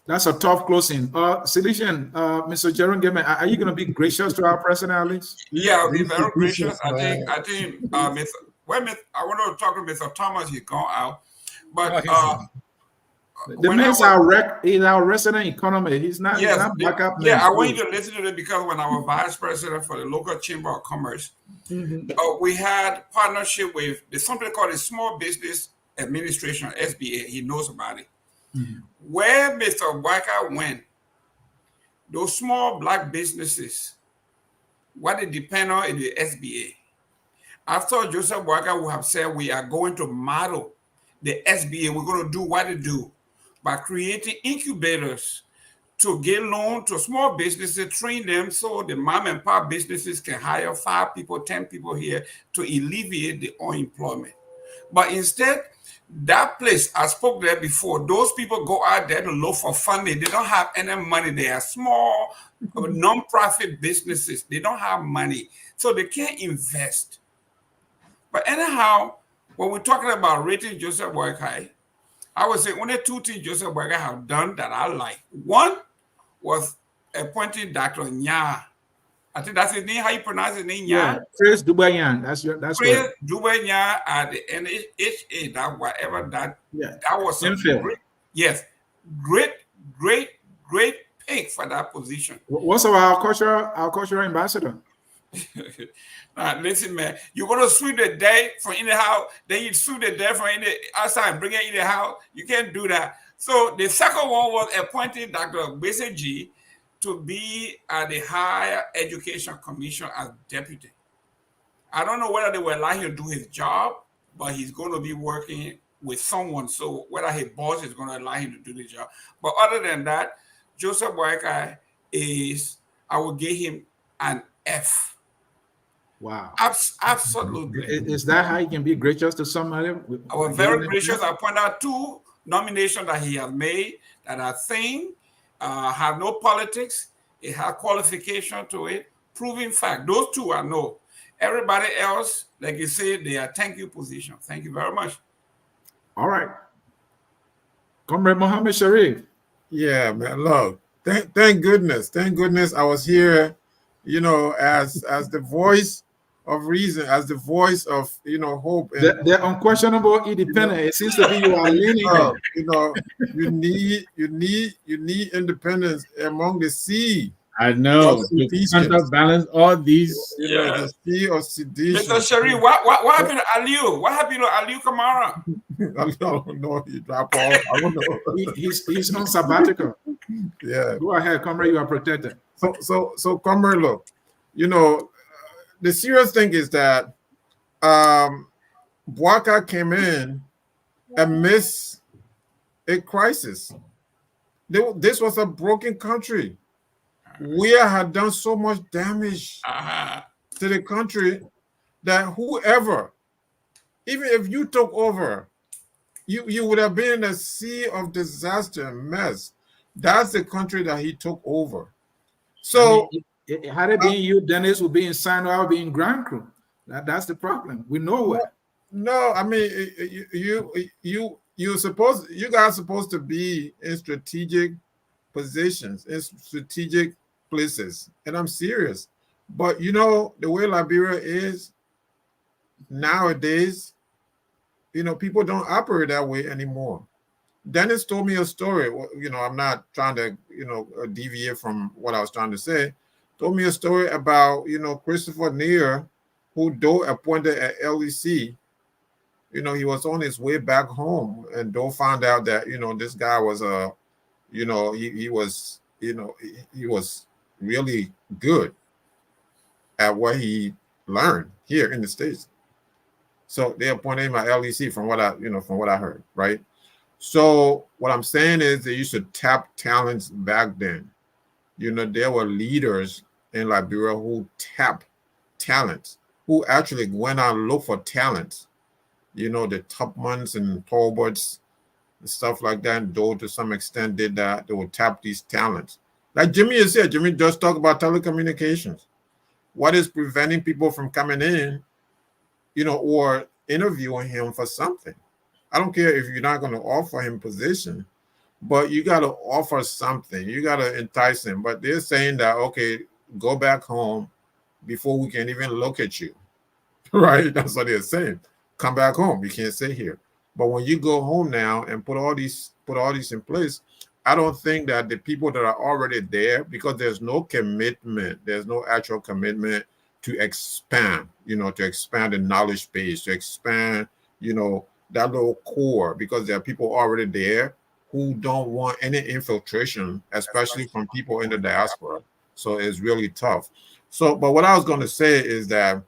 That's a tough closing. Silician, Mr. Jerome Gamer, are you going to be gracious to our president, at least? Yeah, I'll be very gracious. I think, I want to talk to Mr. Thomas. He's gone out. But the man's he's our resident economist. He's not, yes, he's not backup. Yeah, I want you to listen to it because when I was vice president for the local chamber of commerce, we had partnership with something called the Small Business Administration, SBA. He knows about it. Where Mr. Boakai went, those small black businesses, what they depend on is the SBA. I thought Joseph Boakai would have said we are going to model the SBA. We're going to do what they do by creating incubators to get loan to small businesses, train them so the mom and pop businesses can hire 5 people, 10 people here to alleviate the unemployment. But instead, that place, I spoke there before, those people go out there to look for funding. They don't have any money. They are small, non-profit businesses. They don't have money, so they can't invest. But anyhow, when we're talking about rating Joseph Boakai, I would say only 2 things Joseph Boakai have done that I like. One was appointing Dr. Nya. I think that's his name. How you pronounce his name? Yeah, Chris Dubayan. That's Chris Dubayan at the NHA. That whatever that was a great pick for that position. What's our cultural ambassador? Listen, man, you're gonna sweep the day from in the house, then you sweep the day from in the outside and bring it in the house. You can't do that. So the second one was appointing Dr. Beseji to be at the Higher Education Commission as deputy. I don't know whether they will allow him to do his job, but he's going to be working with someone. So whether his boss is going to allow him to do the job. But other than that, Joseph Boakai I will give him an F. Wow. Absolutely. Is that how you can be gracious to somebody? I was very gracious. I point out 2 nominations that he has made that I think have no politics. It has qualification to it. Proving fact. Those 2 I know. Everybody else, like you said, they are thank you position. Thank you very much. All right. Comrade Mohammed Sharif. Yeah, man. Look, thank goodness. Thank goodness I was here, as the voice of reason, as the voice of hope. And, the unquestionable independent. It seems to be you are leaning. you need independence among the sea. I know to sedition. counterbalance all these. You know, the sea of sedition. Mr. Sherry, what happened to Aliu? What happened to Aliu Kamara? I don't know. He dropped off. I don't know. He's on sabbatical. Yeah. Go ahead, comrade. You are protected. So, comrade, look, you know, the serious thing is that Boakai came in amidst a crisis. This was a broken country. Weah had done so much damage to the country that whoever, even if you took over, you would have been in a sea of disaster and mess. That's the country that he took over. So, had it been you, Dennis would be in Sinai, be in Grand Crew. That's the problem. We know it. No, I mean you guys supposed to be in strategic positions, in strategic places, and I'm serious. But you know the way Liberia is nowadays, you know, people don't operate that way anymore. Dennis told me a story. You know, I'm not trying to, you know, deviate from what I was trying to say. Told me a story about, you know, Christopher Neer, who Doe appointed at LEC. You know, he was on his way back home, and Doe found out that, you know, this guy was you know, he was, you know, he was really good at what he learned here in the States. So they appointed him at LEC from what I heard, right? So what I'm saying is they used to tap talents back then. You know, there were leaders in Liberia who tapped talents, who actually went out and looked for talents. You know, the Tupmans and Talbots and stuff like that, and Doe to some extent did that. They would tap these talents. Like Jimmy has said, Jimmy just talked about telecommunications. What is preventing people from coming in, you know, or interviewing him for something? I don't care if you're not going to offer him position, but you got to offer something. You got to entice him. But they're saying that, okay, go back home before we can even look at you, right? That's what they're saying. Come back home. You can't stay here. But when you go home now and put all these in place, I don't think that the people that are already there, because there's no commitment, there's no actual commitment to expand, you know, to expand the knowledge base, to expand, you know, that little core, because there are people already there who don't want any infiltration, especially from people in the diaspora. So it's really tough. So, but what I was going to say is that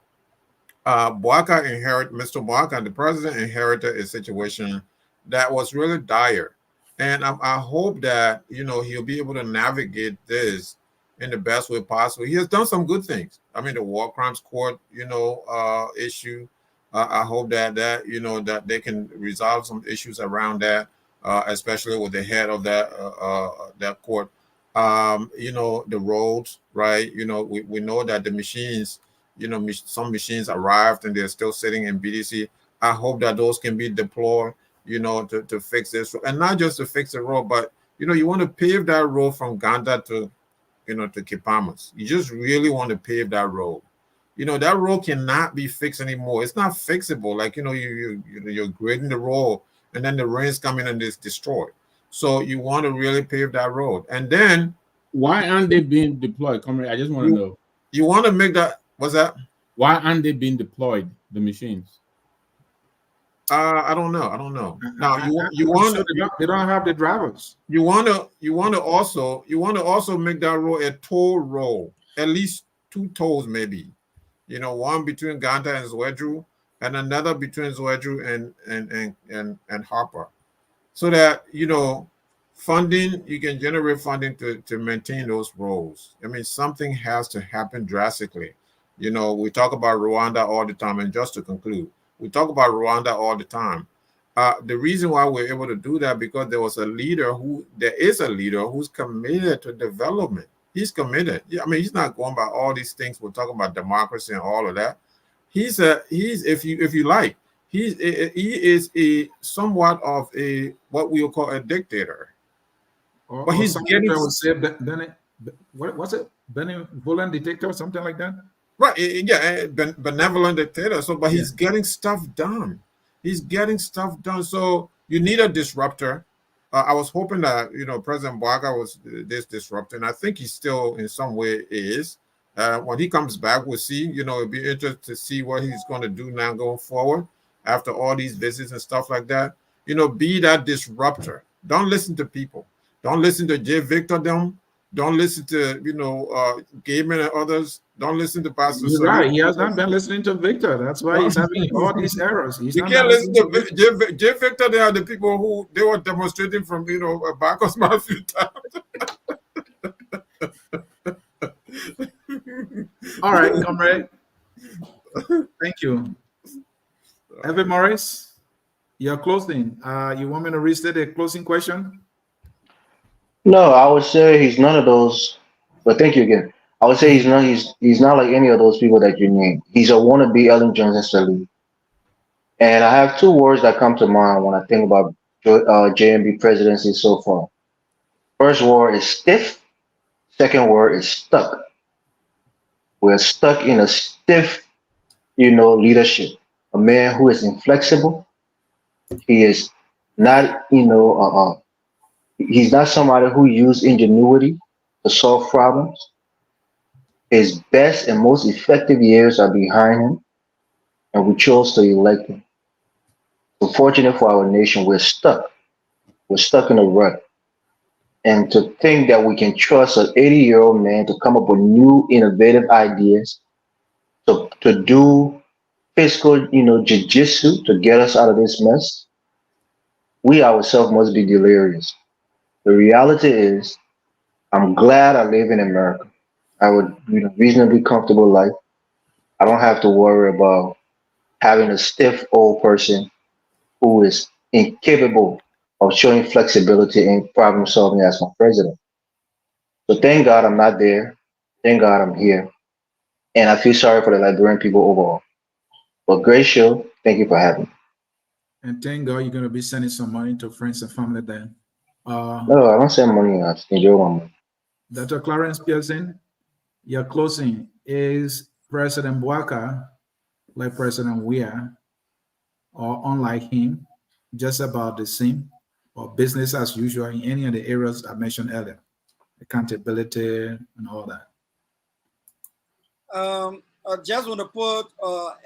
Mr. Boakai, the president, inherited a situation that was really dire. And I hope that, you know, he'll be able to navigate this in the best way possible. He has done some good things. I mean, the War Crimes Court, you know, issue. I hope that you know, that they can resolve some issues around that, especially with the head of that court. You know, the roads, right? You know, we know that the machines, you know, some machines arrived and they're still sitting in BDC. I hope that those can be deployed, you know, to fix this, and not just to fix the road, but you know, you want to pave that road from Ganda to, you know, to Kipamas. You just really want to pave that road. You know, that road cannot be fixed anymore. It's not fixable. Like, you know, you're grading the road and then the rains come in and it's destroyed. So you want to really pave that road. And then why aren't they being deployed? Comrade, I just want to know. You want to make that, what's that? Why aren't they being deployed, the machines? I don't know. Now you want to, they don't have the drivers. You want to also make that road a toll road, at least 2 tolls maybe. You know, one between Ganta and Zwedru, and another between Zwedru and Harper, so that, you know, funding, you can generate funding to maintain those roads. I mean, something has to happen drastically. You know, we talk about Rwanda all the time, and just to conclude, we talk about Rwanda all the time. The reason why we're able to do that, because there is a leader who's committed to development. He's committed. Yeah, I mean, he's not going by all these things. We're talking about democracy and all of that. He is a somewhat of a, what we would call a dictator. But he's getting, what's it? Benevolent dictator, something like that. Right, yeah, benevolent dictator. So, but he's getting stuff done. He's getting stuff done. So you need a disruptor. I was hoping that President Boakai was this disrupting. I think he still in some way is. When he comes back, we'll see. It'll be interesting to see what he's going to do now going forward after all these visits and stuff like that. Be that disruptor. Don't listen to people. Don't listen to J. Victor them. Don't listen to Gaiman and others. Don't listen to Pastor. You're right. He has not been listening to Victor. That's why he's having all these errors. He's You not can't been listen listening to J. Victor. They are the people who they were demonstrating from Bacchus a few times. All right, comrade. Thank you. Evan Morris, you're closing. You want me to restate a closing question? No, I would say he's none of those. But thank you again. I would say he's not like any of those people that you named. He's a wannabe Ellen Johnson. And I have two words that come to mind when I think about JMB presidency so far. First word is stiff. Second word is stuck. We're stuck in a stiff, leadership. A man who is inflexible. He is not, he's not somebody who used ingenuity to solve problems. His best and most effective years are behind him, and we chose to elect him. Unfortunately for our nation, we're stuck. We're stuck in a rut. And to think that we can trust an 80-year-old man to come up with new, innovative ideas, to do fiscal, jiu-jitsu to get us out of this mess, we ourselves must be delirious. The reality is, I'm glad I live in America. I would reasonably comfortable life. I don't have to worry about having a stiff old person who is incapable of showing flexibility in problem solving as my president. So thank God I'm not there. Thank God I'm here. And I feel sorry for the Liberian people overall. But great show. Thank you for having me. And thank God you're going to be sending some money to friends and family then. No, I don't send money. I just enjoy my money. Dr. Clarence Pearson, your closing is President Boakai, like President Weah, or unlike him, just about the same, or business as usual in any of the areas I mentioned earlier, accountability and all that. I just want to put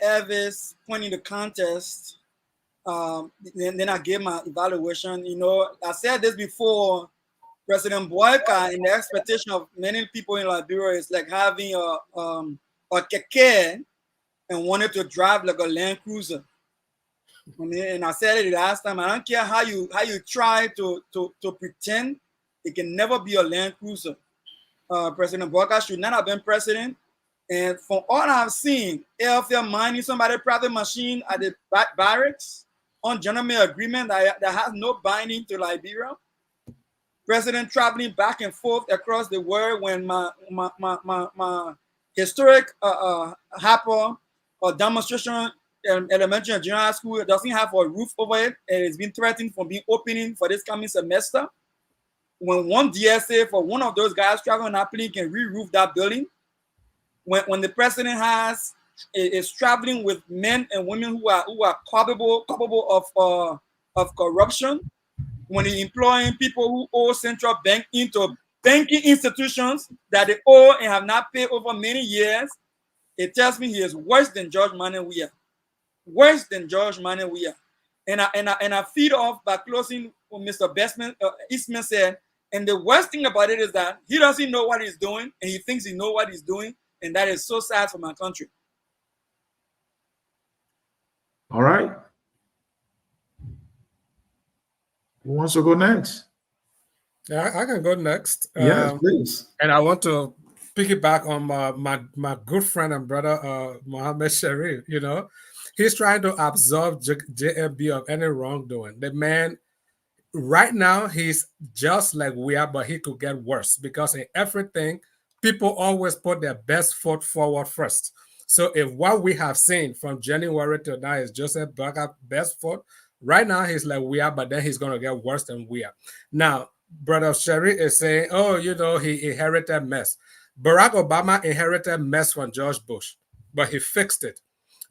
Elvis point in the contest. Then I gave my evaluation. I said this before. President Boakai, in the expectation of many people in Liberia, is like having a keke and wanted to drive like a Land Cruiser. And I said it last time. I don't care how you try to pretend, it can never be a Land Cruiser. President Boakai should not have been president. And from all I've seen, if they're mining somebody's private machine at the barracks on gentleman agreement that has no binding to Liberia, president traveling back and forth across the world when my historic HAPA or demonstration elementary and junior high school doesn't have a roof over it, and it's been threatened from being opening for this coming semester. When one DSA for one of those guys traveling on that plane can re-roof that building, when the president is traveling with men and women who are culpable of corruption, when he's employing people who owe central bank into banking institutions that they owe and have not paid over many years, it tells me he is worse than George Manuel Weah. Worse than George Manuel Weah. And I feed off by closing what Mr. Eastman said. And the worst thing about it is that he doesn't know what he's doing, and he thinks he knows what he's doing, and that is so sad for my country. All right. Who wants to go next? Yeah, I can go next. Yes, please. And I want to piggyback on my good friend and brother, Mohammed Sharif. He's trying to absolve JMB of any wrongdoing. The man, right now, he's just like we are, but he could get worse because in everything, people always put their best foot forward first. So if what we have seen from January to now is Joseph Boakai best foot, right now he's like we are, but then he's going to get worse than we are. Now, Brother Sherry is saying, he inherited mess. Barack Obama inherited mess from George Bush, but he fixed it.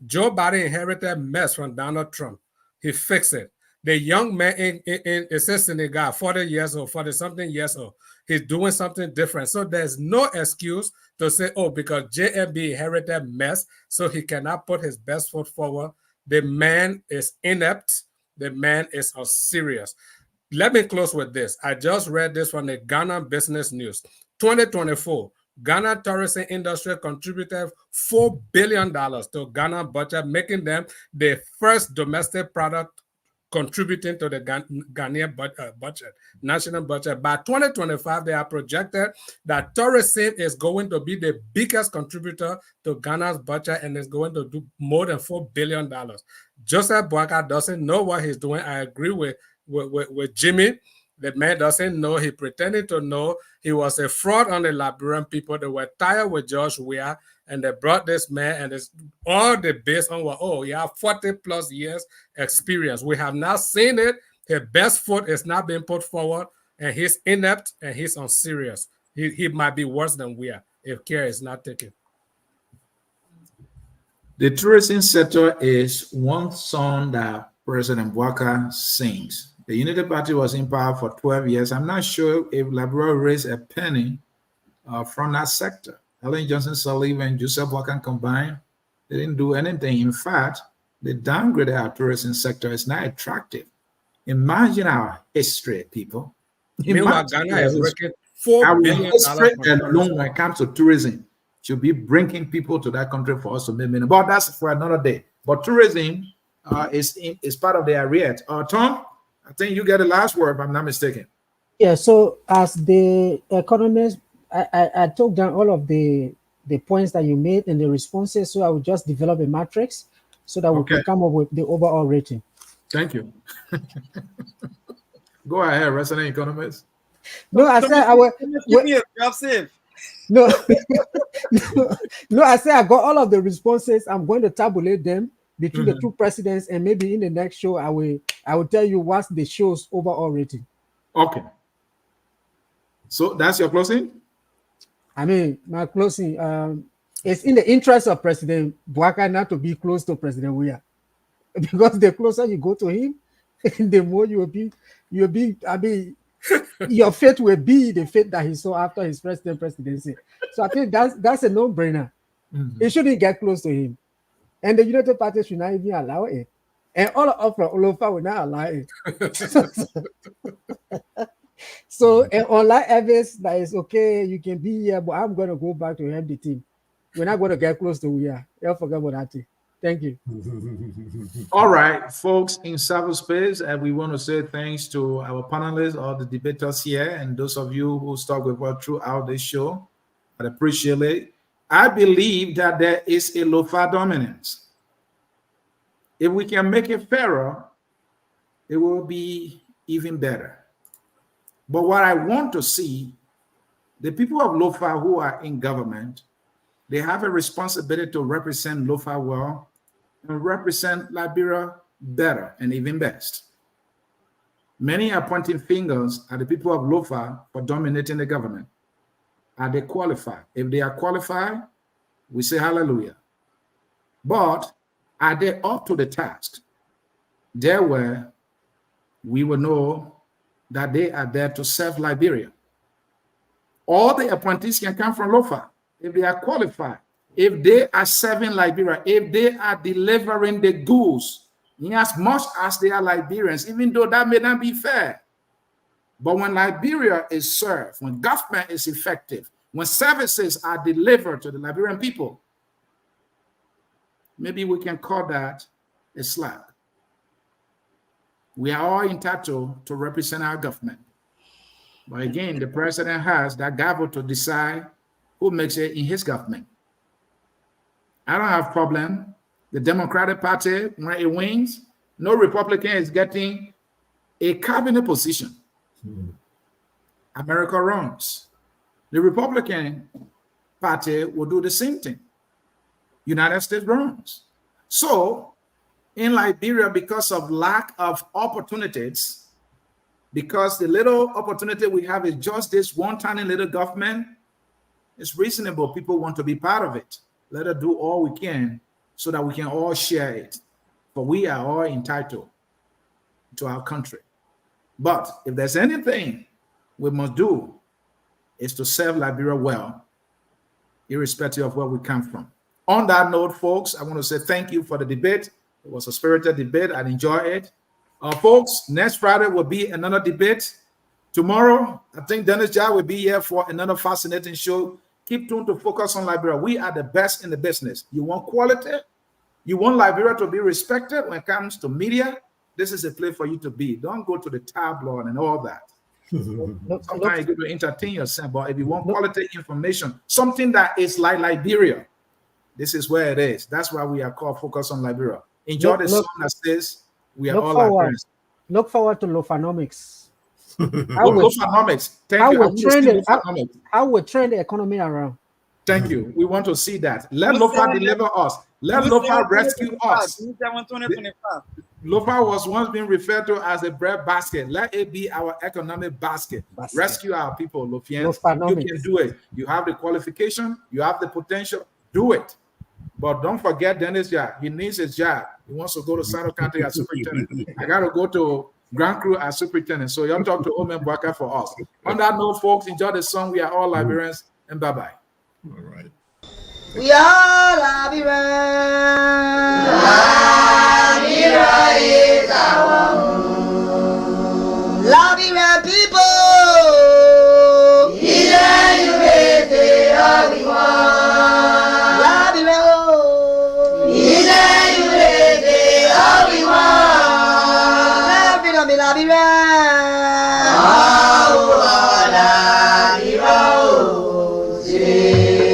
Joe Biden inherited mess from Donald Trump. He fixed it. The young man in Senegal, 40 years old, 40 something years old, he's doing something different. So there's no excuse to say, oh, because JMB inherited mess, so he cannot put his best foot forward. The man is inept. The man is unserious. Let me close with this. I just read this from the Ghana Business News. 2024, Ghana tourism industry contributed $4 billion to Ghana budget, making them the first domestic product contributing to the Ghanaian budget, national budget. By 2025, they are projected that tourism is going to be the biggest contributor to Ghana's budget and is going to do more than $4 billion. Joseph Boakai doesn't know what he's doing. I agree with Jimmy. The man doesn't know. He pretended to know. He was a fraud on the Liberian people. They were tired with George Weah, and they brought this man, and it's all the based on what, oh, he has 40 plus years experience. We have not seen it. His best foot is not being put forward, and he's inept and he's unserious. He might be worse than Weah if care is not taken. The tourism sector is one song that President Boakai sings. The Unity Party was in power for 12 years. I'm not sure if Liberia raised a penny from that sector. Ellen Johnson Sirleaf and Joseph Boakai combined, they didn't do anything. In fact, they downgraded our tourism sector. It's not attractive. Imagine our history, people. Meanwhile, Ghana is breaking $4 billion alone when it comes to tourism should be bringing people to that country for us to make money. But that's for another day. But tourism is part of the arrears. Tom, I think you get the last word, if I'm not mistaken. Yeah, so as the economist, I took down all of the points that you made and the responses, so I will just develop a matrix so that we can come up with the overall rating. Thank you. Go ahead, resident economist. No, I said I will give me a graph save. No, no, I said I got all of the responses. I'm going to tabulate them between the two presidents, and maybe in the next show I will tell you what's the show's overall rating. Okay. So that's your closing? I mean, my closing, it's in the interest of President Boakai not to be close to President Weah, because the closer you go to him, the more you will be, I mean, your fate will be the fate that he saw after his presidency. So I think that's a no-brainer. It shouldn't get close to him. And the United Party should not even allow it. And all of Lofa will not allow it. So and online evidence that is okay, you can be here, but I'm going to go back to help the team. We're not going to get close to Weah. Don't forget about that thing. Thank you. All right, folks in cyberspace, and we want to say thanks to our panelists, all the debaters here, and those of you who stuck with us throughout the show. I appreciate it. I believe that there is a Lofa dominance. If we can make it fairer, it will be even better. But what I want to see, the people of Lofa who are in government, they have a responsibility to represent Lofa well and represent Liberia better and even best. Many are pointing fingers at the people of Lofa for dominating the government. Are they qualified? If they are qualified, we say hallelujah. But are they up to the task? There where we will know that they are there to serve Liberia. All the appointees can come from Lofa if they are qualified, if they are serving Liberia, if they are delivering the goods, in as much as they are Liberians, even though that may not be fair. But when Liberia is served, when government is effective, when services are delivered to the Liberian people, maybe we can call that a slap. We are all entitled to represent our government. But again, the president has that gavel to decide who makes it in his government. I don't have a problem. The Democratic Party, when it wins, no Republican is getting a cabinet position. America runs. The Republican Party will do the same thing. United States runs. So, in Liberia, because of lack of opportunities, because the little opportunity we have is just this one tiny little government, it's reasonable people want to be part of it. Let us do all we can so that we can all share it. For we are all entitled. to our country. But if there's anything we must do, is to serve Liberia well, irrespective of where we come from. On that note, folks, I want to say thank you for the debate. It was a spirited debate. I enjoyed it. Folks, next Friday will be another debate. Tomorrow, I think Dennis Jai will be here for another fascinating show. Keep tuned to Focus on Liberia. We are the best in the business. You want quality? You want Liberia to be respected when it comes to media? This is a place for you to be. Don't go to the tabloid and all that. Sometimes you go to entertain yourself, but if you want quality information, something that is like Liberia, this is where it is. That's why we are called Focus on Liberia. Enjoy the song that says we are all Liberians. Look forward to Lofanomics. Lofanomics. Thank you. How we turn the economy around. Thank you. We want to see that. Let Lofa deliver us. Let Lofa rescue us. Lofa was once being referred to as a bread basket. Let it be our economic basket. Rescue our people, Lofians. You can do it. You have the qualification. You have the potential. Do it. But don't forget Dennis Jai. He needs his job. He wants to go to Sado County as superintendent. I got to go to Grand Crew as superintendent. So y'all talk to Omen Boakai for us. On that note, folks, enjoy the song. We are all Liberians. And bye-bye. All right. We are